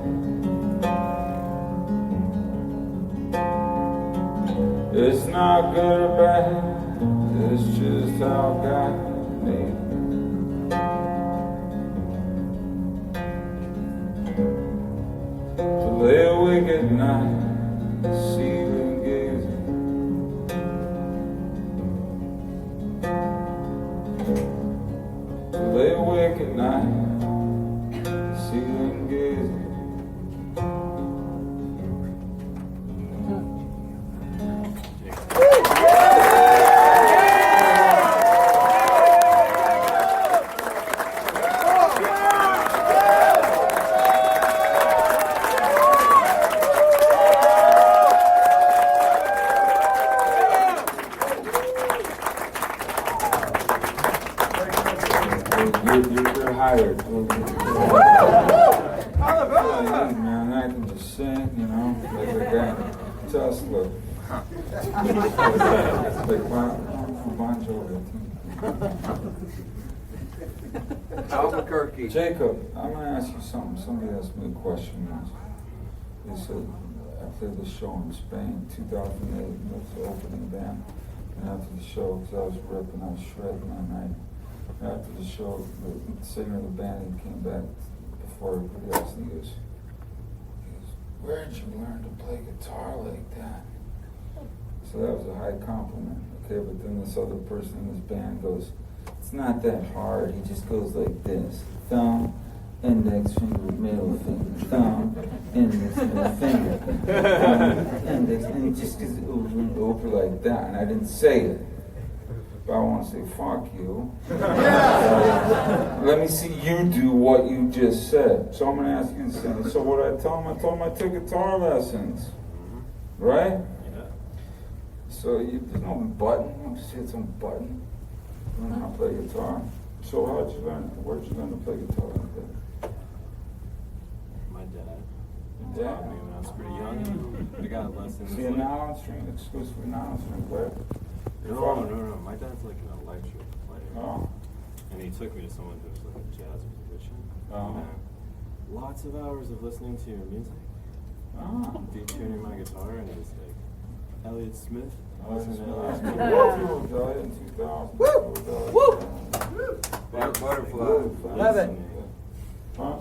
It's not good or bad, it's just how God made it. To lay awake at night, ceiling gazing. To lay awake at night, ceiling gazing. You're hired. Man, I can just sing, you know, like a guy. Tesla. Like Bon Jovi. Albuquerque. Jacob, I'm going to ask you something. Somebody asked me a question once. They said, after the show in Spain, 2008, was the opening band. And after the show, because I was ripping, I was shredding that night. After the show, the singer of the band, he came back before everybody else, and he goes, where did you learn to play guitar like that? So that was a high compliment, okay? But then this other person in this band goes, it's not that hard. He just goes like this: thumb, index finger, middle finger, thumb, index, middle finger, thumb, index, and he just goes over and over like that. And I didn't say it. But I want to say, fuck you. Let me see you do what you just said. So I'm going to ask you the same. So what did I tell him? I told him I took guitar lessons. Right? Yeah. So there's no button. You just hit some button. Learn how to play guitar. So how'd you learn? Where'd you learn to play guitar like that? My dad. Yeah. Taught me when I was pretty young. I got lessons. See, a nylon string, exclusively nylon string player. No. My dad's like an electric player. Oh. And he took me to someone who was like a jazz musician. Oh. And lots of hours of listening to your music. Oh. Detuning my guitar, and it was like Elliott Smith. Elliott Listen Smith. to Elliott Smith. Elliott in 2000. Woo! Butterfly. Love it. Huh?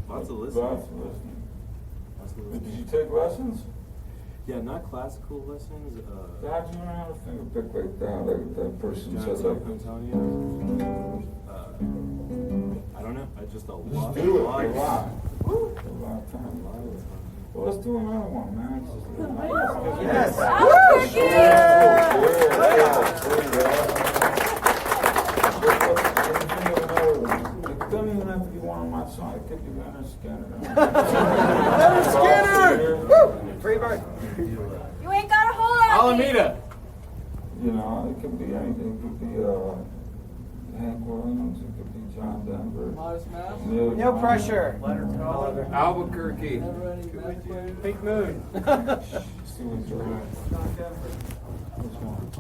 Lots of listening. Lots of listening. Did you take lessons? Yeah, not classical lessons. How'd you learn how to finger pick like that? Like that person John said like. Antonio. I don't know. I just a Just lot. do it a lot. A lot of time. Well, let's do another one, man. Yes. It doesn't even have to be one of my songs. It could be Leonard Skinner. Leonard Skinner! Free bird. You ain't got a hold on me. Alameda. You know, it could be anything. It could be Hank Williams. It could be John Denver. No pressure. Albuquerque. Pink Moon. See what's right. Which one?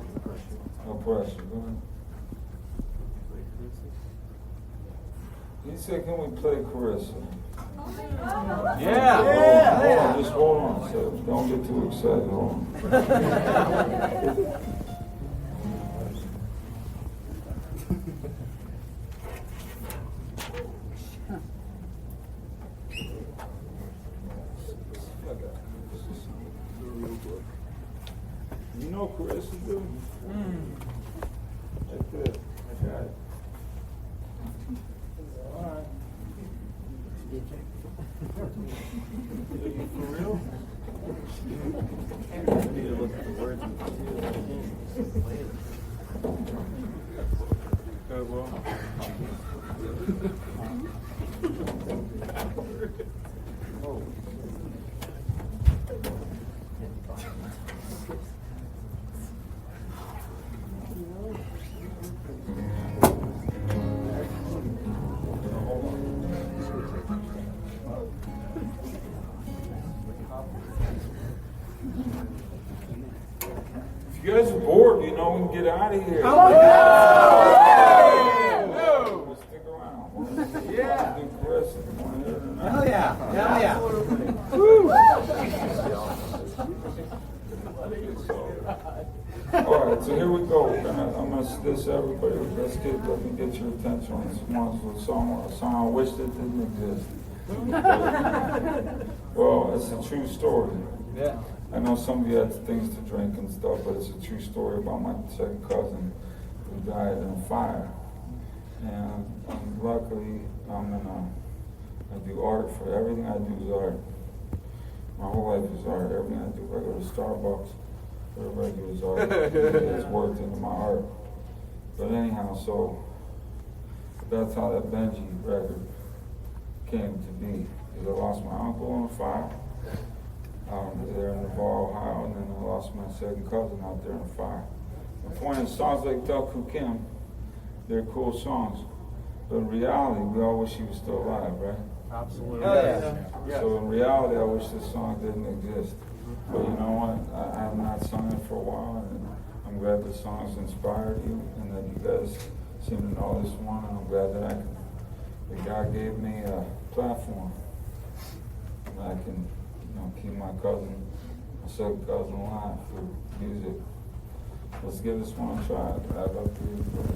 No pressure. Go ahead. He said, can we play Carissa? Yeah. Hold on, just hold on. So don't get too excited. Hold on. You know Carissa, dude? Like this. That's right. For real? I need to look at the words and Well. If you guys are bored, you know we can get out of here. We'll stick around. Yeah. Do Chris if you want to hear it or not. Hell yeah. Hell yeah. All right, so here we go. I'm gonna diss everybody. Let me get your attention on this one song. A song I wish that didn't exist. Well, it's a true story. Yeah. I know some of you had things to drink and stuff, but it's a true story about my second cousin who died in a fire. And luckily, I do art for everything I do is art. My whole life is art. Everything I do, if I go to Starbucks, whatever I do is art. It's worked into my art. But anyhow, so that's how that Benji record came to be. Because I lost my uncle in a fire. There in Navarre, Ohio, and then I lost my second cousin out there in a fire. The point is, songs like Duck Who Kim, they're cool songs. But in reality, we all wish he was still alive, right? absolutely. Hell yeah. So in reality, I wish this song didn't exist. But you know what? I have not sung it for a while, and I'm glad the song's inspired you, and that you guys seem to know this one, and I'm glad that God gave me a platform, and I can keep my second cousin alive through music. Let's give this one a try. I'd love to hear this.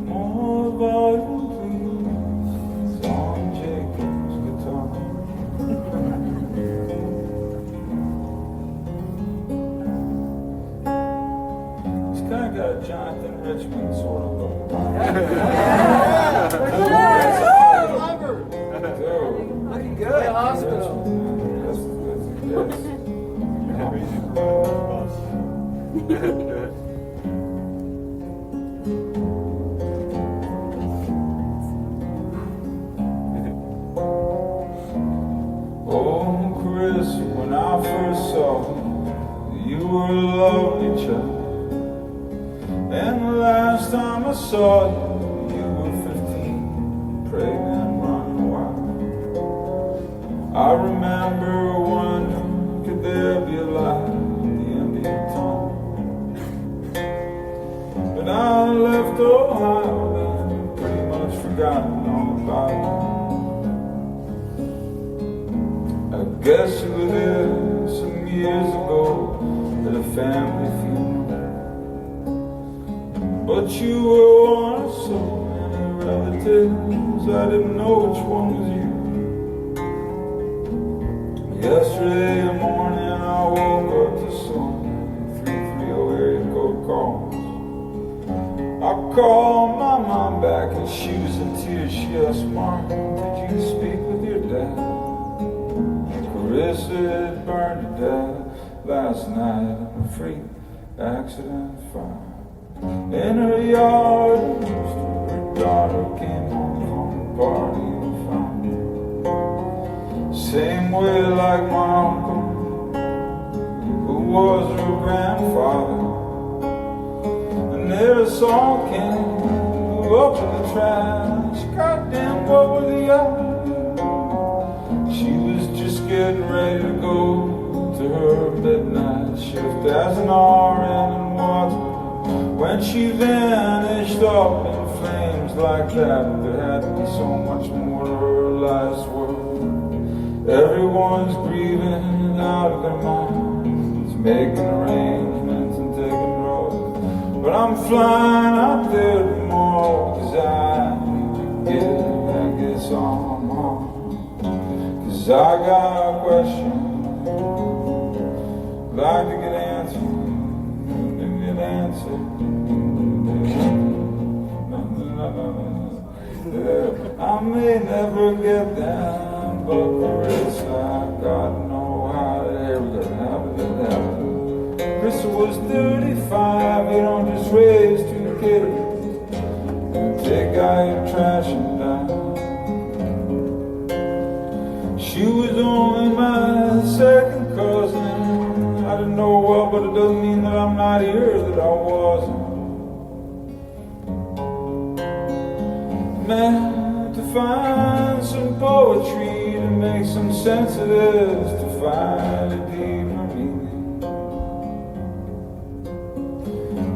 More volume, please, on Jacob's guitar. This guy got a Jonathan Richmond sort of look. Looking good. Hospital. Oh, Chris, when I first saw you, you were a lovely child. And the last time I saw you, you were 15, pregnant, running wild. I remember wondering, could there be a light at the end of your tunnel? But I left Ohio then, pretty much forgotten all about you. I guess you were there some years ago at a family funeral. But you were one of so many relatives, I didn't know which one was you. Yesterday morning I woke up to some 330 area code calls. I called my mom back and she was in tears. She asked, Mark, did you speak with your dad? Carissa had burned to death last night in a freak accident fire. In her yard, her daughter came home from a party and found her. Same way like my uncle, who was her grandfather. And there a song came, blew up in the trash. Goddamn, what were the odds? She was just getting ready to go to her midnight shift as an RN in Wattsburg. When she vanished up in flames like that, there had to be so much more to her life's work. Everyone's grieving out of their minds, making arrangements and taking drugs. But I'm flying out there tomorrow, 'cause I need to get, I guess I'm home. 'Cause I got questions, like to get answered, get answered. I may never get them, but Carissa, I gotta know how the hell that happened. Carissa was 35, you don't just raise two kids. Take out your trash and down. She was only my second cousin. I didn't know well, but it doesn't mean that I'm not here, that I wasn't. Meant to find some poetry to make some sense of this, to find a deeper meaning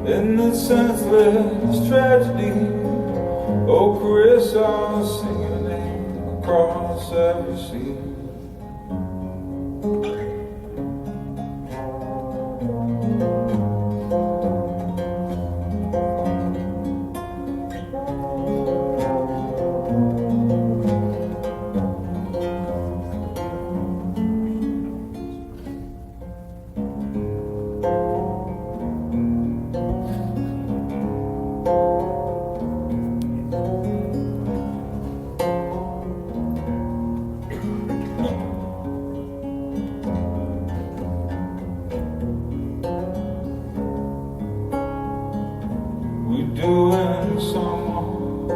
in this senseless tragedy. Oh, Carissa, I'll sing your name across every sea. Doing someone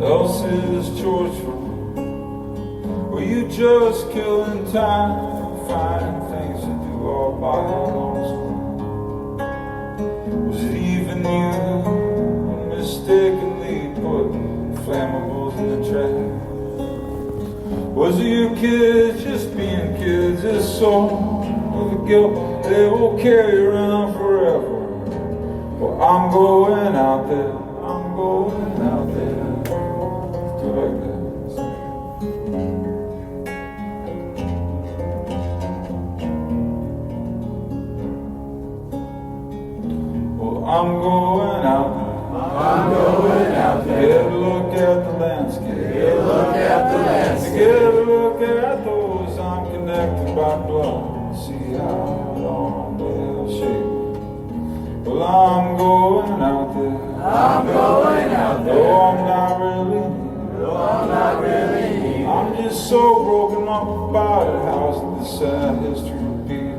else's chores for me? Were you just killing time, finding things to do all by yourself? Was it even you who mistakenly put flammables in the trash? Was it your kids just being kids, this soul of the guilt they will carry around forever? Well, I'm going out there, I'm going out there, do like this. Well, I'm going out there, I'm going out there. Get a look at the landscape, get a look at the landscape. Get a look at those I'm connected by blood, see how it all will shape. Well, I'm going out there, I'm going out there. Though I'm not really, though I'm not really. I'm just so broken up about it, how's this sad history repeat?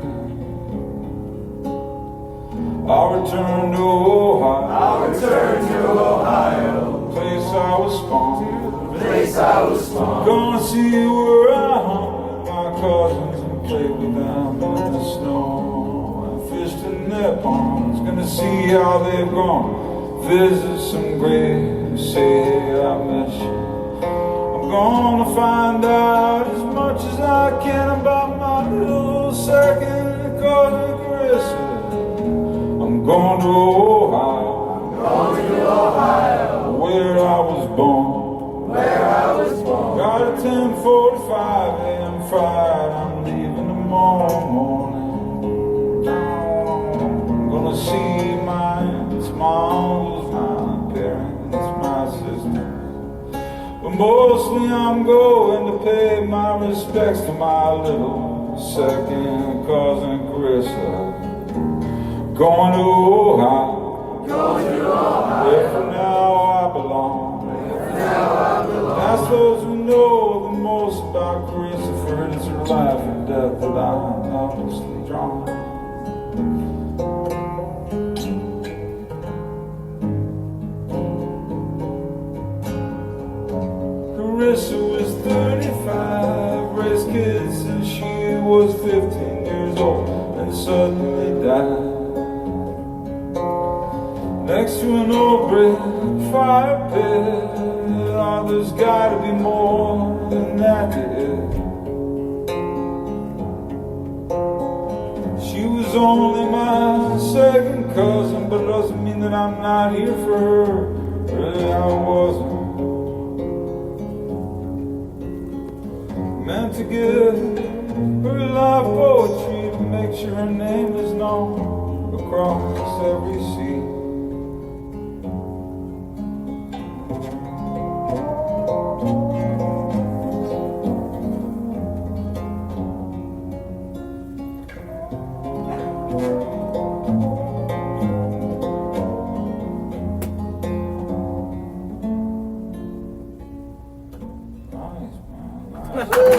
I'll return to Ohio, I'll return to Ohio, the place I was spawned, the place I was spawned. Gonna see where I hung with my cousins and played with them in the snow. Fished in their ponds, gonna see how they've gone. Visit some graves, say hey, I miss you. I'm gonna find out as much as I can about my little second cousin Carissa. I'm going to Ohio, I'm going to Ohio, where I was born, where I was born. Got a 10:45 a.m. flight, I'm leaving tomorrow morning. Gonna see my mostly I'm going to pay my respects to my little second cousin Carissa. Going to Ohio, where for now I belong. Ask those who know the most about Carissa, for it is her life and death that I'm mostly drawn. Carissa was 35, raised kids since she was 15 years old, and suddenly died. Next to an old brick fire pit, oh, there's gotta be more than that to it. She was only my second cousin, but it doesn't mean that I'm not here for her. Really, I wasn't. Meant to give her life poetry to make sure her name is known across every sea. Nice, man.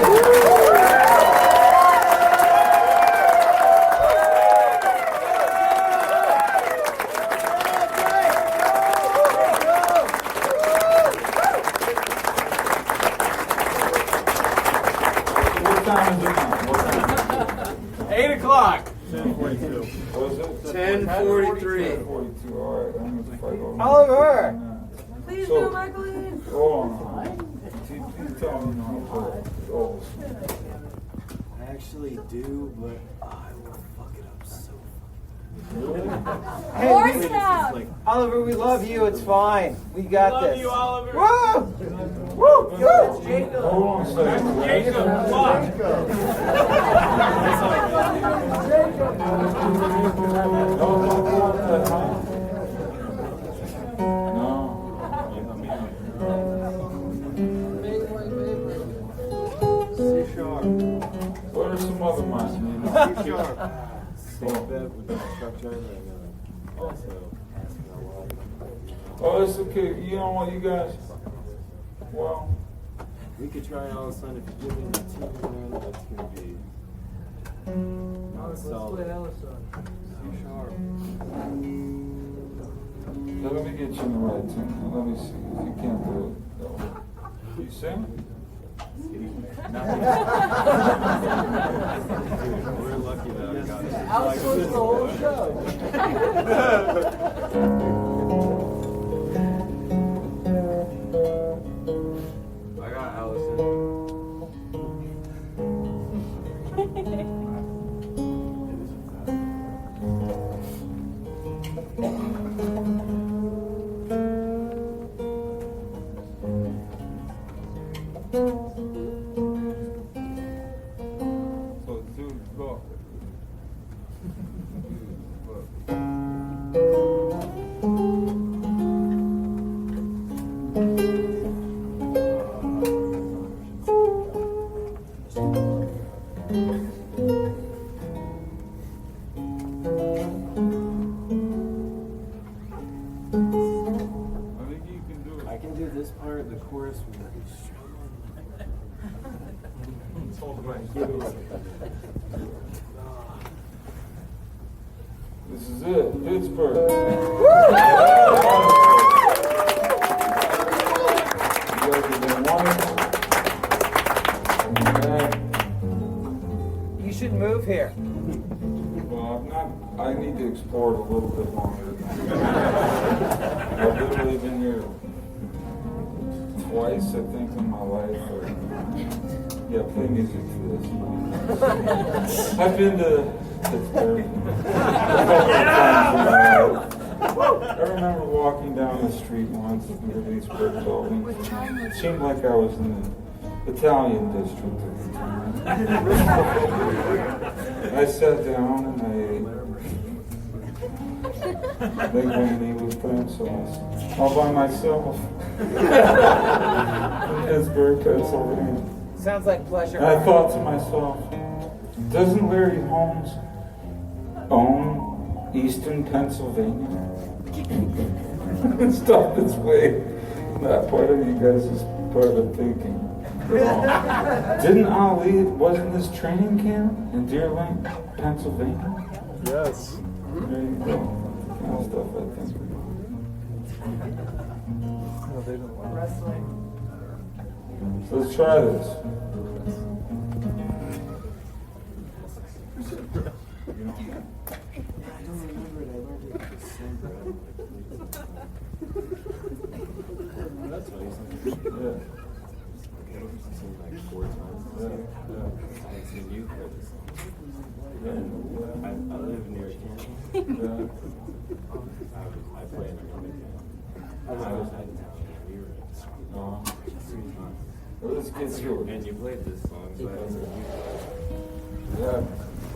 What time is it now? What time? 8 o'clock. 10:42. What is it? 10:43. 10:42. All right. I'm gonna fight over. Oliver! Please So- do, Michaeline. Hold on. Please tell me how to play. Oh. I actually do, but I will fuck it up so Horse out. like Oliver, we love you. It's fine. We got this. Love you, Oliver. Woo! Woo! Woo! Hold on a second. Jacob, fuck. What are some other mice? same bed with the structure and also asking a lot. Oh, it's okay. You know what, you guys? Well, We could try all of a sudden if you give me the team man, that's gonna be not solid. let me get you in the right tune. Let me see. If you can't do it, though. You sing? We're lucky that I got this. Outsource the whole show. I got Allison. So, dude, look. I think you can do it. I can do this part, the chorus with the This is it, Pittsburgh. You guys have been wonderful. You should move here. Well, I'm not, I need to explore it a little bit longer. I've literally been here twice, I think, in my life. Yeah, play music for this. I've been to Pittsburgh. I remember walking down the street once near these brick buildings. It seemed like I was in the Italian district at the time. I sat down and I ate. Big Randy with pencils. All by myself. In Pittsburgh, Pennsylvania. Sounds like pleasure. And I thought to myself, doesn't Larry Holmes own Eastern Pennsylvania? Stop this way. That part of you guys is part of thinking. Didn't Ali, wasn't his training camp in Deer Lake, Pennsylvania? Yes. There you go. Kind of stuff I think. No, they don't like Wrestling. So let's try this. I don't remember it. I learned it in December. That's what he's saying. Yeah. I've seen like 4 times. Yeah. I haven't seen you play this song. Yeah. I live near Canton. Yeah. I play in a comedy band. I was out of town. We were at the song. Well, let's get through it. And you played this song, so I was like, Yeah.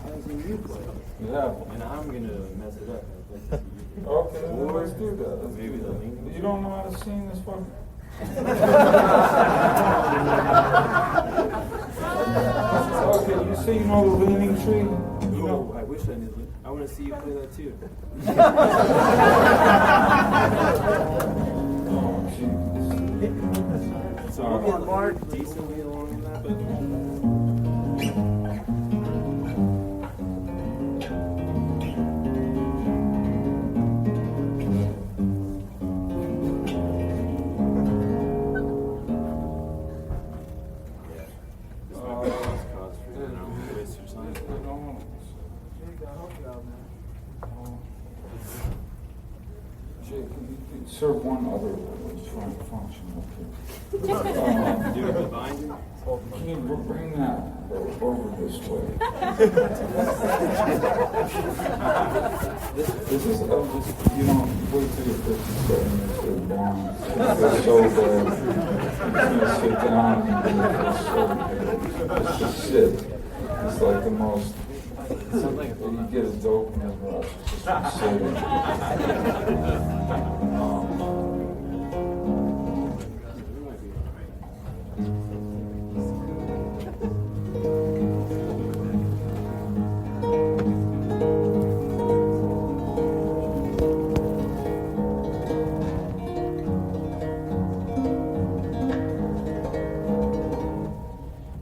I was in you play. Yeah. and I'm gonna mess it up. I'd like to see you. Okay, well, let's do that. Let's Maybe do the that. link. You don't know how to sing this fucking. Okay, you say you know the Leaning Tree? You know. I wish I knew. I want to see you play that too. Oh, Jesus. So we'll get decently along in that, but this might be a lost cause for you. I don't want to waste your time. Jay, can you serve one other function up here? Do it behind you. Can you bring that over this way? This is, you know, wait till you're 57 and sit down. It's so bad. You sit down and it's so bad. Just sit. It's like the most, you get a dopamine rush just from sitting.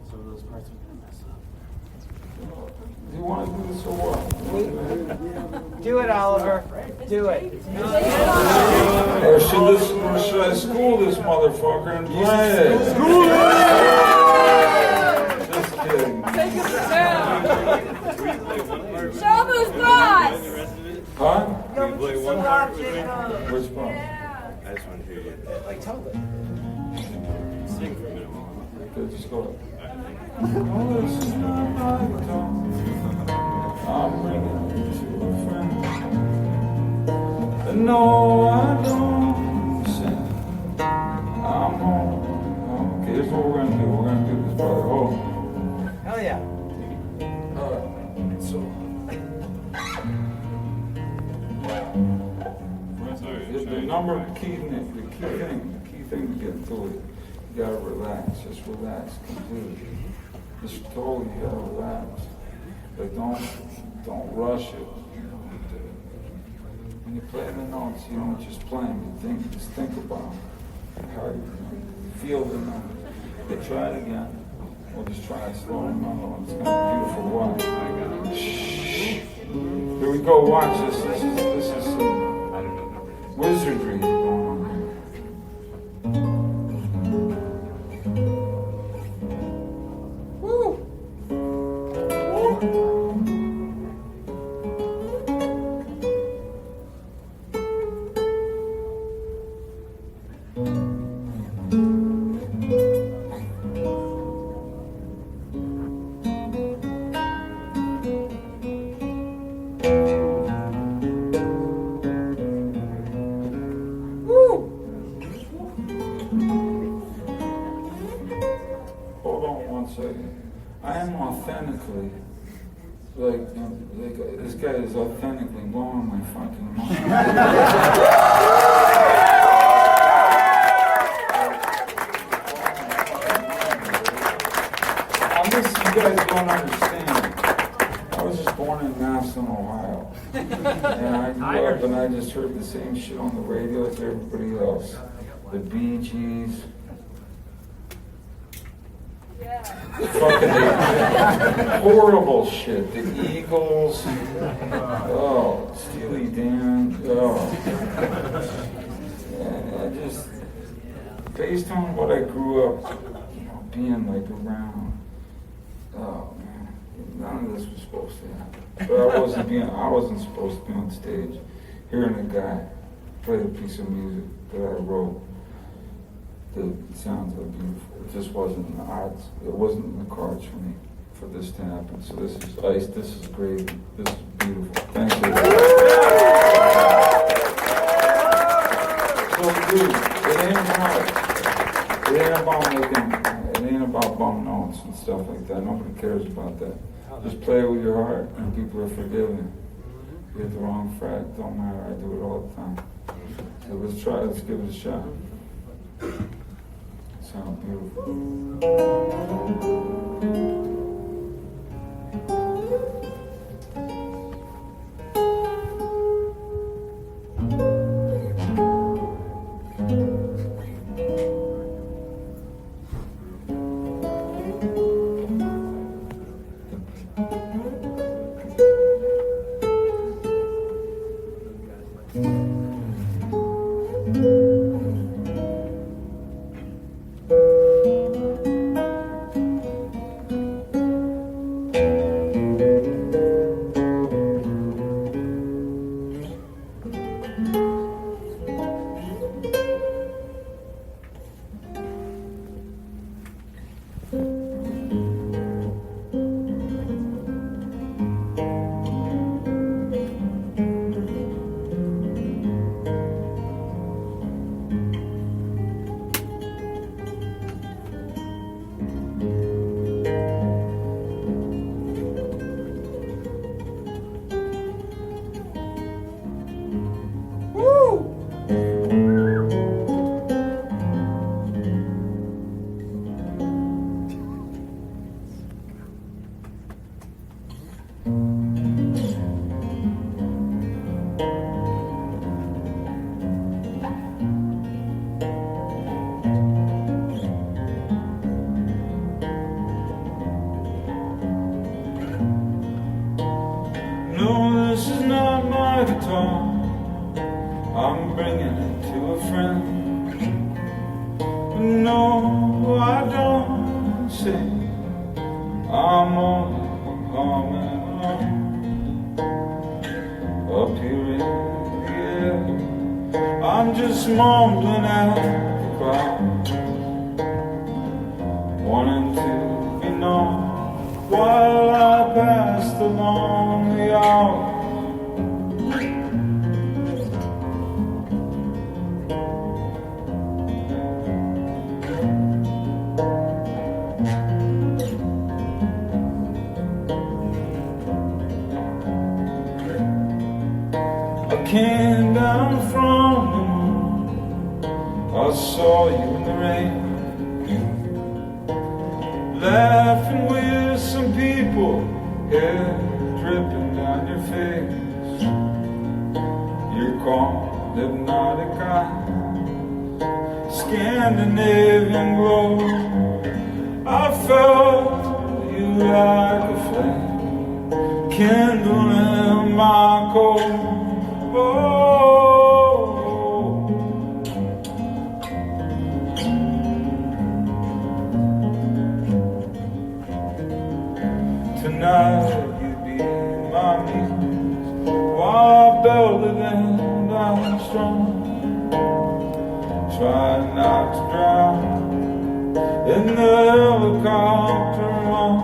Some of those parts are gonna mess up. Do you want to do this or what? Do it, Oliver. Do it. Or should I school this motherfucker and play it? School it! Just kidding. Show who's boss! Huh? Can you play one part with me? Which one? I just want to hear you Like, tell them. sing for a minute while Okay, just go ahead. Oh, this is my ringtone. I'm bringing it to a friend. And no, I don't sing. I'm home. Okay, here's what we're gonna do. We're gonna do this part at home. Hell yeah. Alright, so. The number key thing, the key thing to get to it, you gotta relax, just relax completely. Just totally, you gotta relax. But don't rush it. When you play the notes, you don't just play them, just think about how you feel the notes. They try it again. We'll just try it slow and mellow. It's gonna be beautiful. Watch. Here we go, watch this. This is wizardry going on here. Hold on one second. I am authentically like this guy is authentically blowing my fucking mind. You guys don't understand. I was just born in Madison, Ohio. And I grew up and I just heard the same shit on the radio as everybody else. The Bee Gees. Fucking horrible shit. The Eagles. Oh, Steely Dan. Oh. And I just, based on what I grew up, being like around. Oh man, none of this was supposed to happen. But I wasn't supposed to be on stage hearing a guy play a piece of music that I wrote that sounds so beautiful. It just wasn't in the odds. It wasn't in the cards for me for this to happen. So this is ice, this is gravy, this is beautiful. Thanks everybody. So dude, it ain't about bum notes and stuff like that. Nobody cares about that. Just play with your heart and people are forgiving. You hit the wrong fret, don't matter. I do it all the time. So let's give it a shot. Sound beautiful. I'm bringing it to a friend. No, I don't sing. I'm only humming up here in the air. I'm just mumbling at the crowd, wanting to be known while I pass along the hour. Came down from the moon, I saw you in the rain, laughing with some people, hair dripping down your face. Your calm, hypnotic eyes, Scandinavian glow. I felt you like a flame, kindling my cold. Tonight you be my muse, while I belted and I'm strong. Try not to drown in the helicopter run.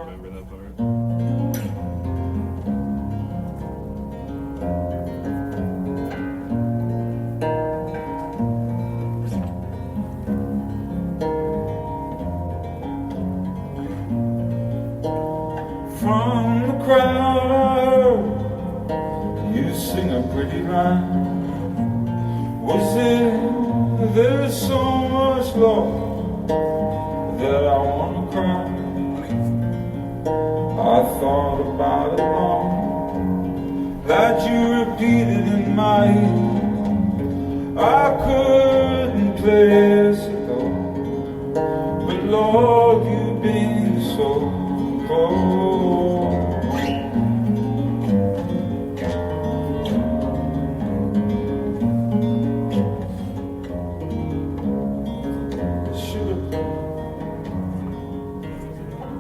Remember that part? From the crowd, you sing a pretty line. Was it there's so much love that I wanna cry? I thought about it long, that you repeated in my ear. I couldn't place it though, but Lord, you've been so close. Should've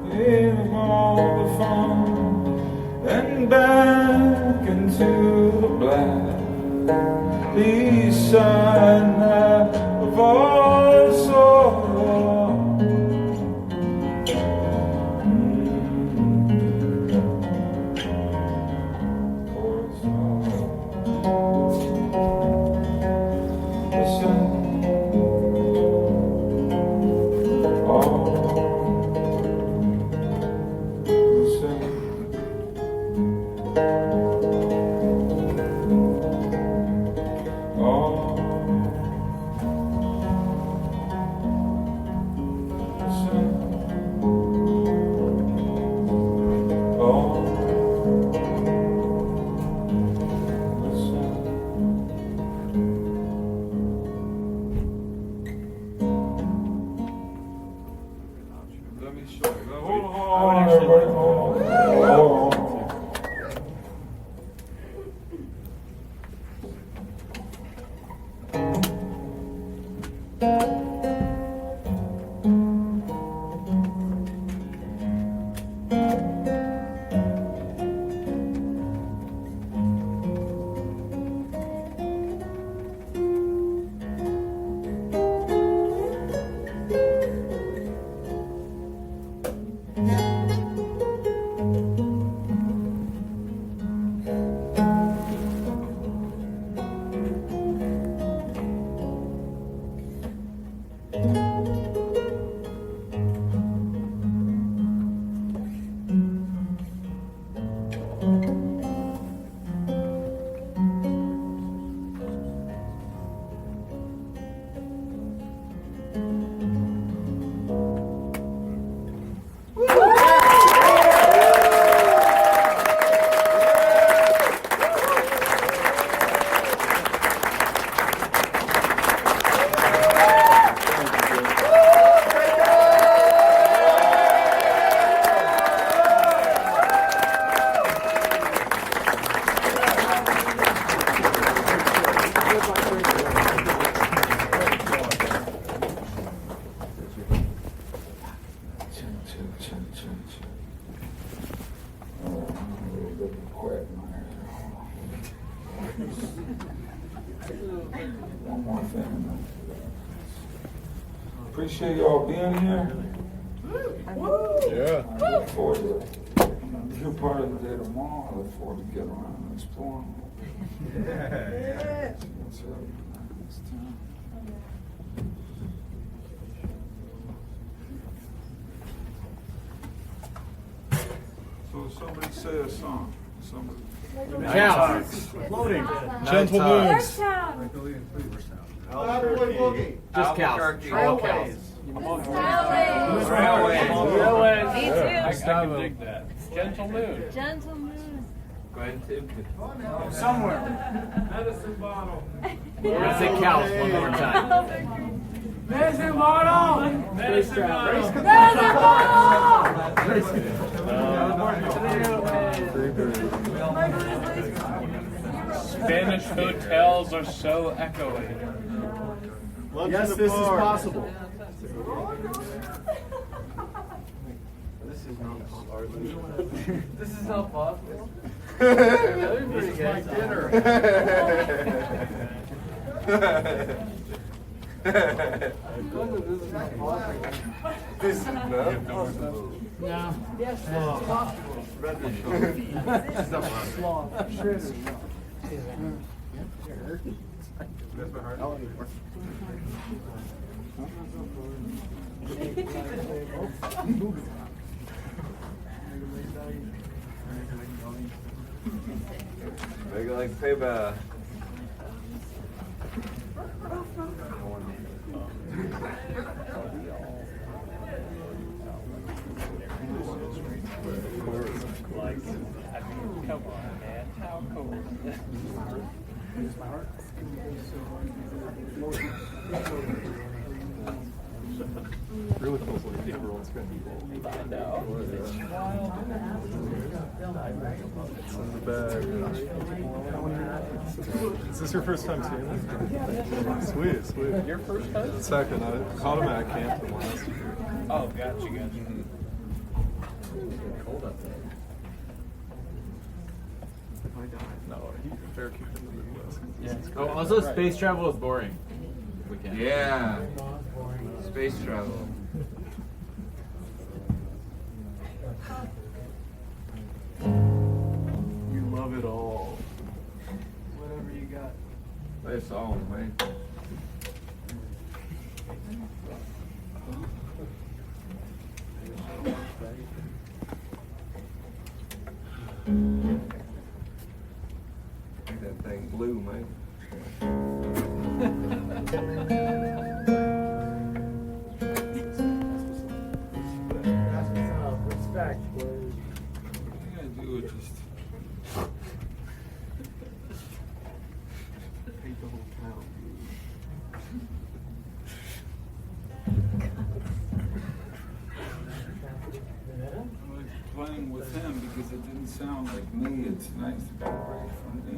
been all the fun and back into the black. East side night of our soul. Let me show you. Hold on, everybody. Hold on. One more thing. Appreciate y'all being here. Yeah. I look forward to you're part of the day tomorrow. I look forward to getting around and exploring. What's up next time? So somebody say a song. Somebody. Cows. Floating. Gentle moons. Just cows. Railways. Railways. Me too. I can dig that. Gentle moon. Somewhere. Medicine bottle. We're gonna say cows one more time. Medicine bottle. Medicine bottle. Spanish hotels are so echoey. Yes, this is possible. This This is not possible. That'd be pretty good. Dinner. This is not possible. No. Yes, this is possible. Make it like payback. Like, I mean, come on, man. How cool. Really feels like everyone's going to be old. I know. It's wild. It's in the bag. Is this your first time seeing it? Sweet, sweet. Your first time? Second, I caught him at Campton last year. Oh, gotcha. Cold up there. No, he's fair keep in the Midwest. Yeah. Oh, also space travel is boring. We can. Yeah. Space travel. You love it all. Whatever you got. That's all, man. That thing blue, man. Respect. What you gotta do is just Paint the whole town. I was playing with him because it didn't sound like me. It's nice to be away from me.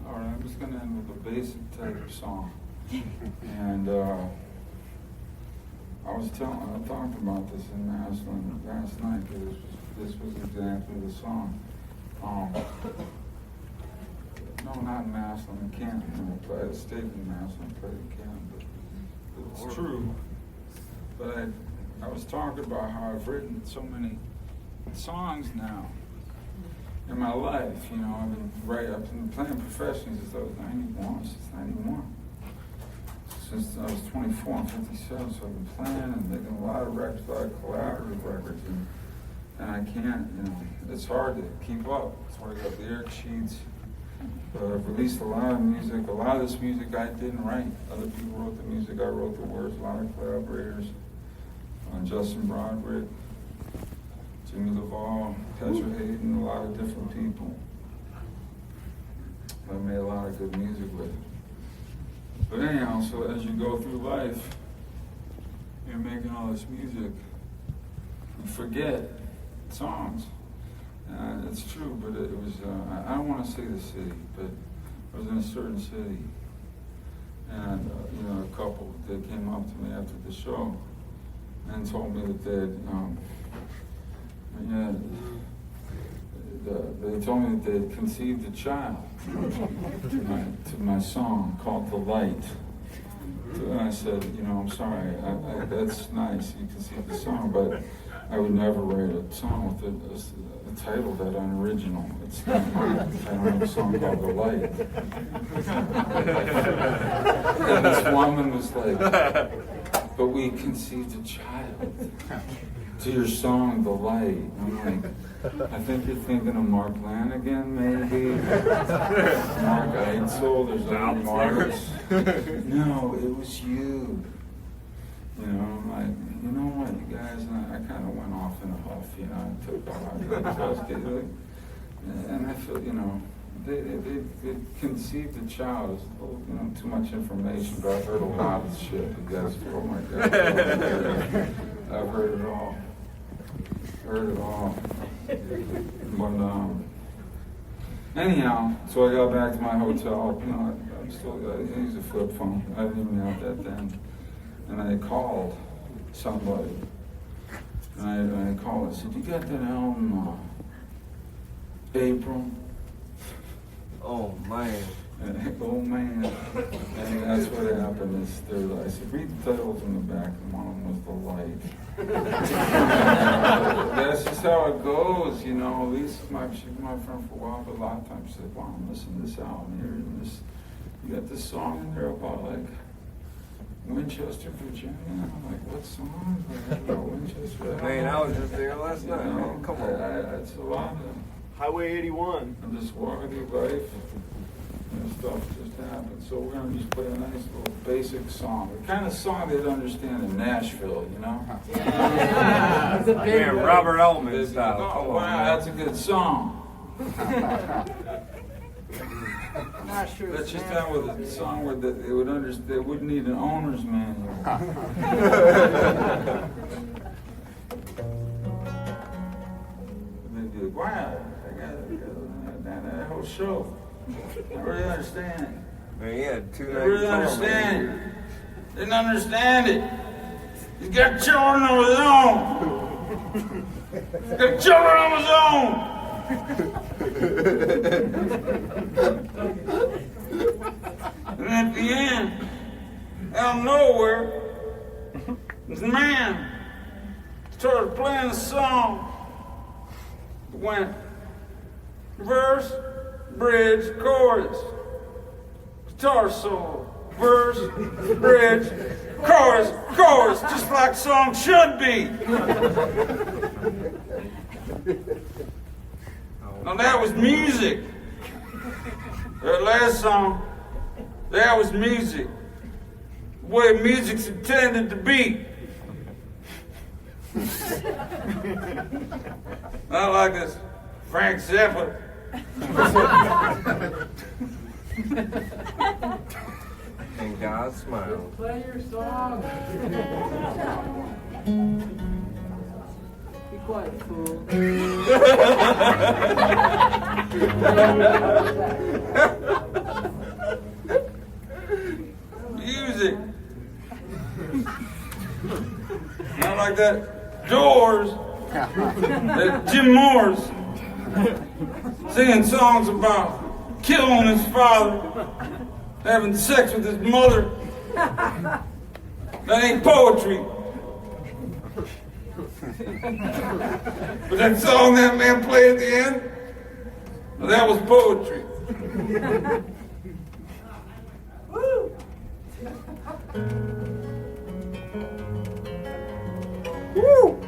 All right, I'm just gonna end with a basic type of song. And I talked about this in Maslin last night, because this was exactly the song. No, not in Maslin, in Canton. I played a state in Maslin, played in Canton, but it's true. But I was talking about how I've written so many songs now in my life. You know, I've been playing professionally since I was 91. Since I was 24 and 57, so I've been playing and making a lot of records, a lot of collaborative records, and I can't, you know, it's hard to keep up. That's why I got lyric sheets. I've released a lot of music. A lot of this music I didn't write. Other people wrote the music, I wrote the words, a lot of collaborators. Justin Broderick, Jimmy LaValle, Petra Hayden, a lot of different people. I made a lot of good music with. But anyhow, so as you go through life, you're making all this music, you forget songs. It's true, but it was, I don't want to say the city, but I was in a certain city. And, you know, a couple, they came up to me after the show and told me that they told me that they had conceived a child to my song called The Light. And I said, you know, I'm sorry, that's nice, you conceived the song, but I would never write a song with a title that unoriginal. It's not mine. I don't have a song called The Light. And this woman was like, but we conceived a child to your song, The Light. I'm like, I think you're thinking of Mark Lanigan, maybe. Mark Eitzel, there's other Marks. No, it was you. You know, I'm like, you know what, you guys, and I kind of went off in a huff, you know, and took all my good. And I feel, you know, they conceived a child. It's a little, you know, too much information, but I've heard a lot of shit. You guys, oh my God. I've heard it all. Heard it all. But, anyhow, so I got back to my hotel. You know, I'm still, I use a flip phone. I didn't even have that then. And I called somebody. And I called and said, you got that album, April? Oh, man. Oh man. And that's what happened. I said, read the titles in the back, and one of them was The Light. That's just how it goes, you know. Lisa's she's my friend for a while, but a lot of times she said, wow, listen to this album here, and this, you got this song in there about like Winchester, Virginia. I'm like, what song? About Winchester. Man, I was just there last night, man. Come on. It's a lot of Highway 81. I'm just walking through life, and stuff just happens. So we're gonna just play a nice little basic song, the kind of song they'd understand in Nashville, you know? Yeah, Robert Altman style. Oh, wow, that's a good song. Let's just have with a song where they would understand. They wouldn't need an owner's manual. They'd be like, wow, I got that whole show. I really understand it. Man, he had two I really nights. understand it. Didn't understand it. He's got children of his own. He's got children of his own. And at the end, out of nowhere, this man started playing a song. It went verse, bridge, chorus, guitar solo, verse, bridge, chorus, chorus, just like songs should be. Now that was music. That last song, that was music. The way music's intended to be. Not like this Frank Zappa. And God smiled. Play your song. Be quiet, fool. Music. Not like that Doors, that Jim Morris, singing songs about killing his father, having sex with his mother. That ain't poetry. But that song that man played at the end, well, that was poetry. Woo! Woo!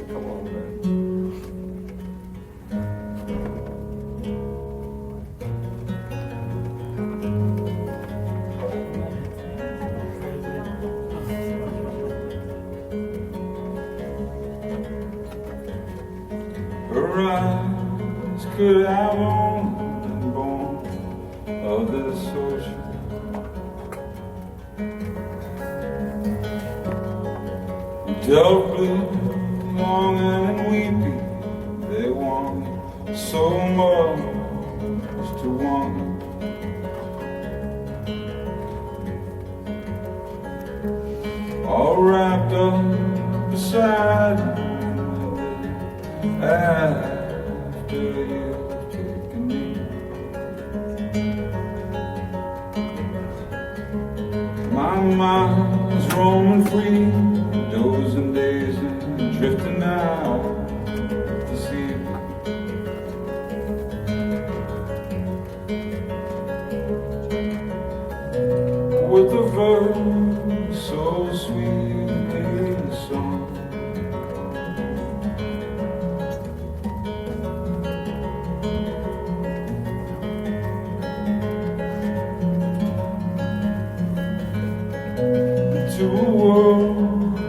Come on, man. Her eyes could have only been born of this ocean. Delve blue, long and weepy, they want so much to want. All wrapped up beside me after you've taken me. roaming free, dozing days and drifting out to sea. With a verse so sweetly sung, to a world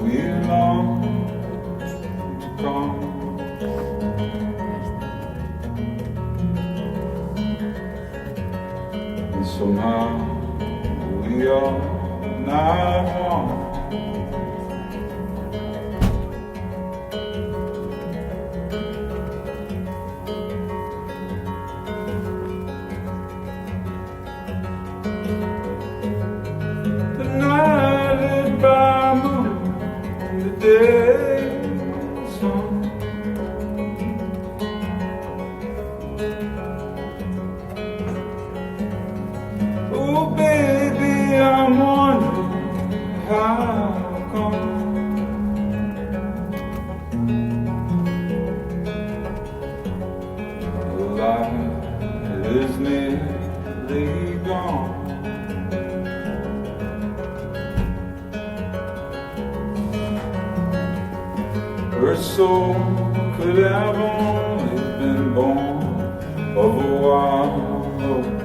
we long to come. And somehow we are not one. The night lit by moon, the day sun. Oh baby, I'm wondering how come the light is nearly gone. Her soul could have only been born of a wild hope,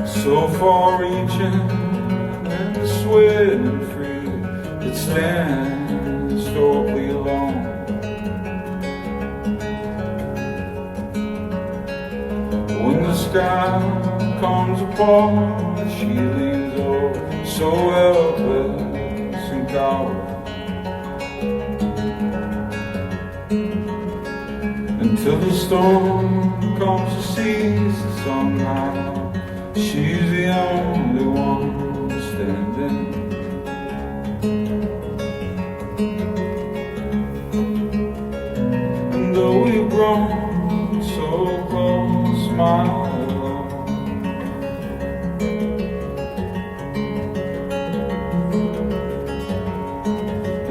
so far-reaching and sweating free, it stands historically alone. When the sky comes apart, she leans over, so helpless and coward, until the storm comes to cease. Somehow she's the only one standing. And though we've grown so close, my love,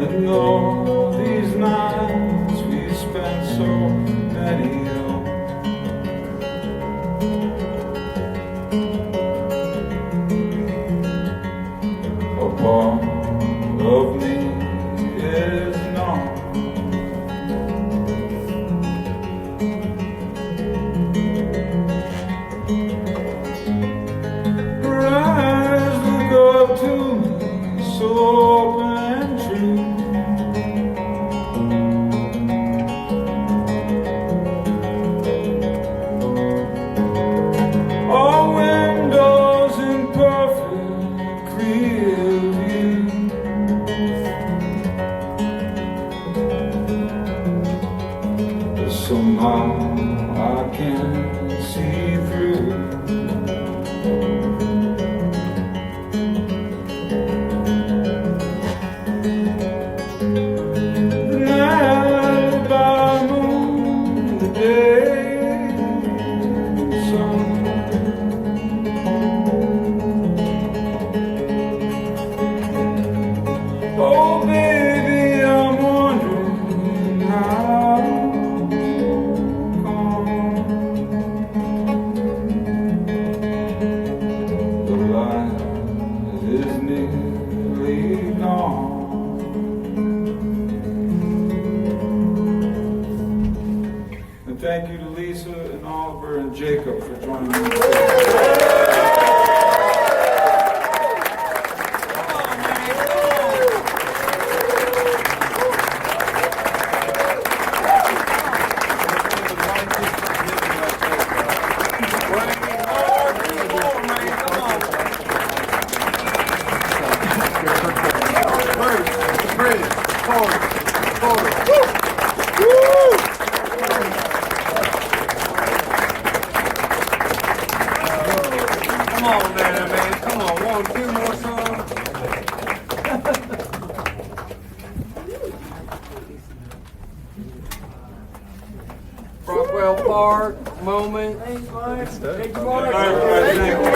and all these nights we spent, so many of, a part of me is not. Her eyes look up to me, so open and true. All windows in perfect clear view. But somehow I can't see through. The night by moon, the day sun. Oh baby, I'm wondering how come the light is nearly gone. And thank you to Lisa and Oliver and Jacob for joining me. Come on, man. Come on, one, two more songs. Rockwell Park, moment. Thanks, Mike. Thank you, Mark. All right, everybody, thank you.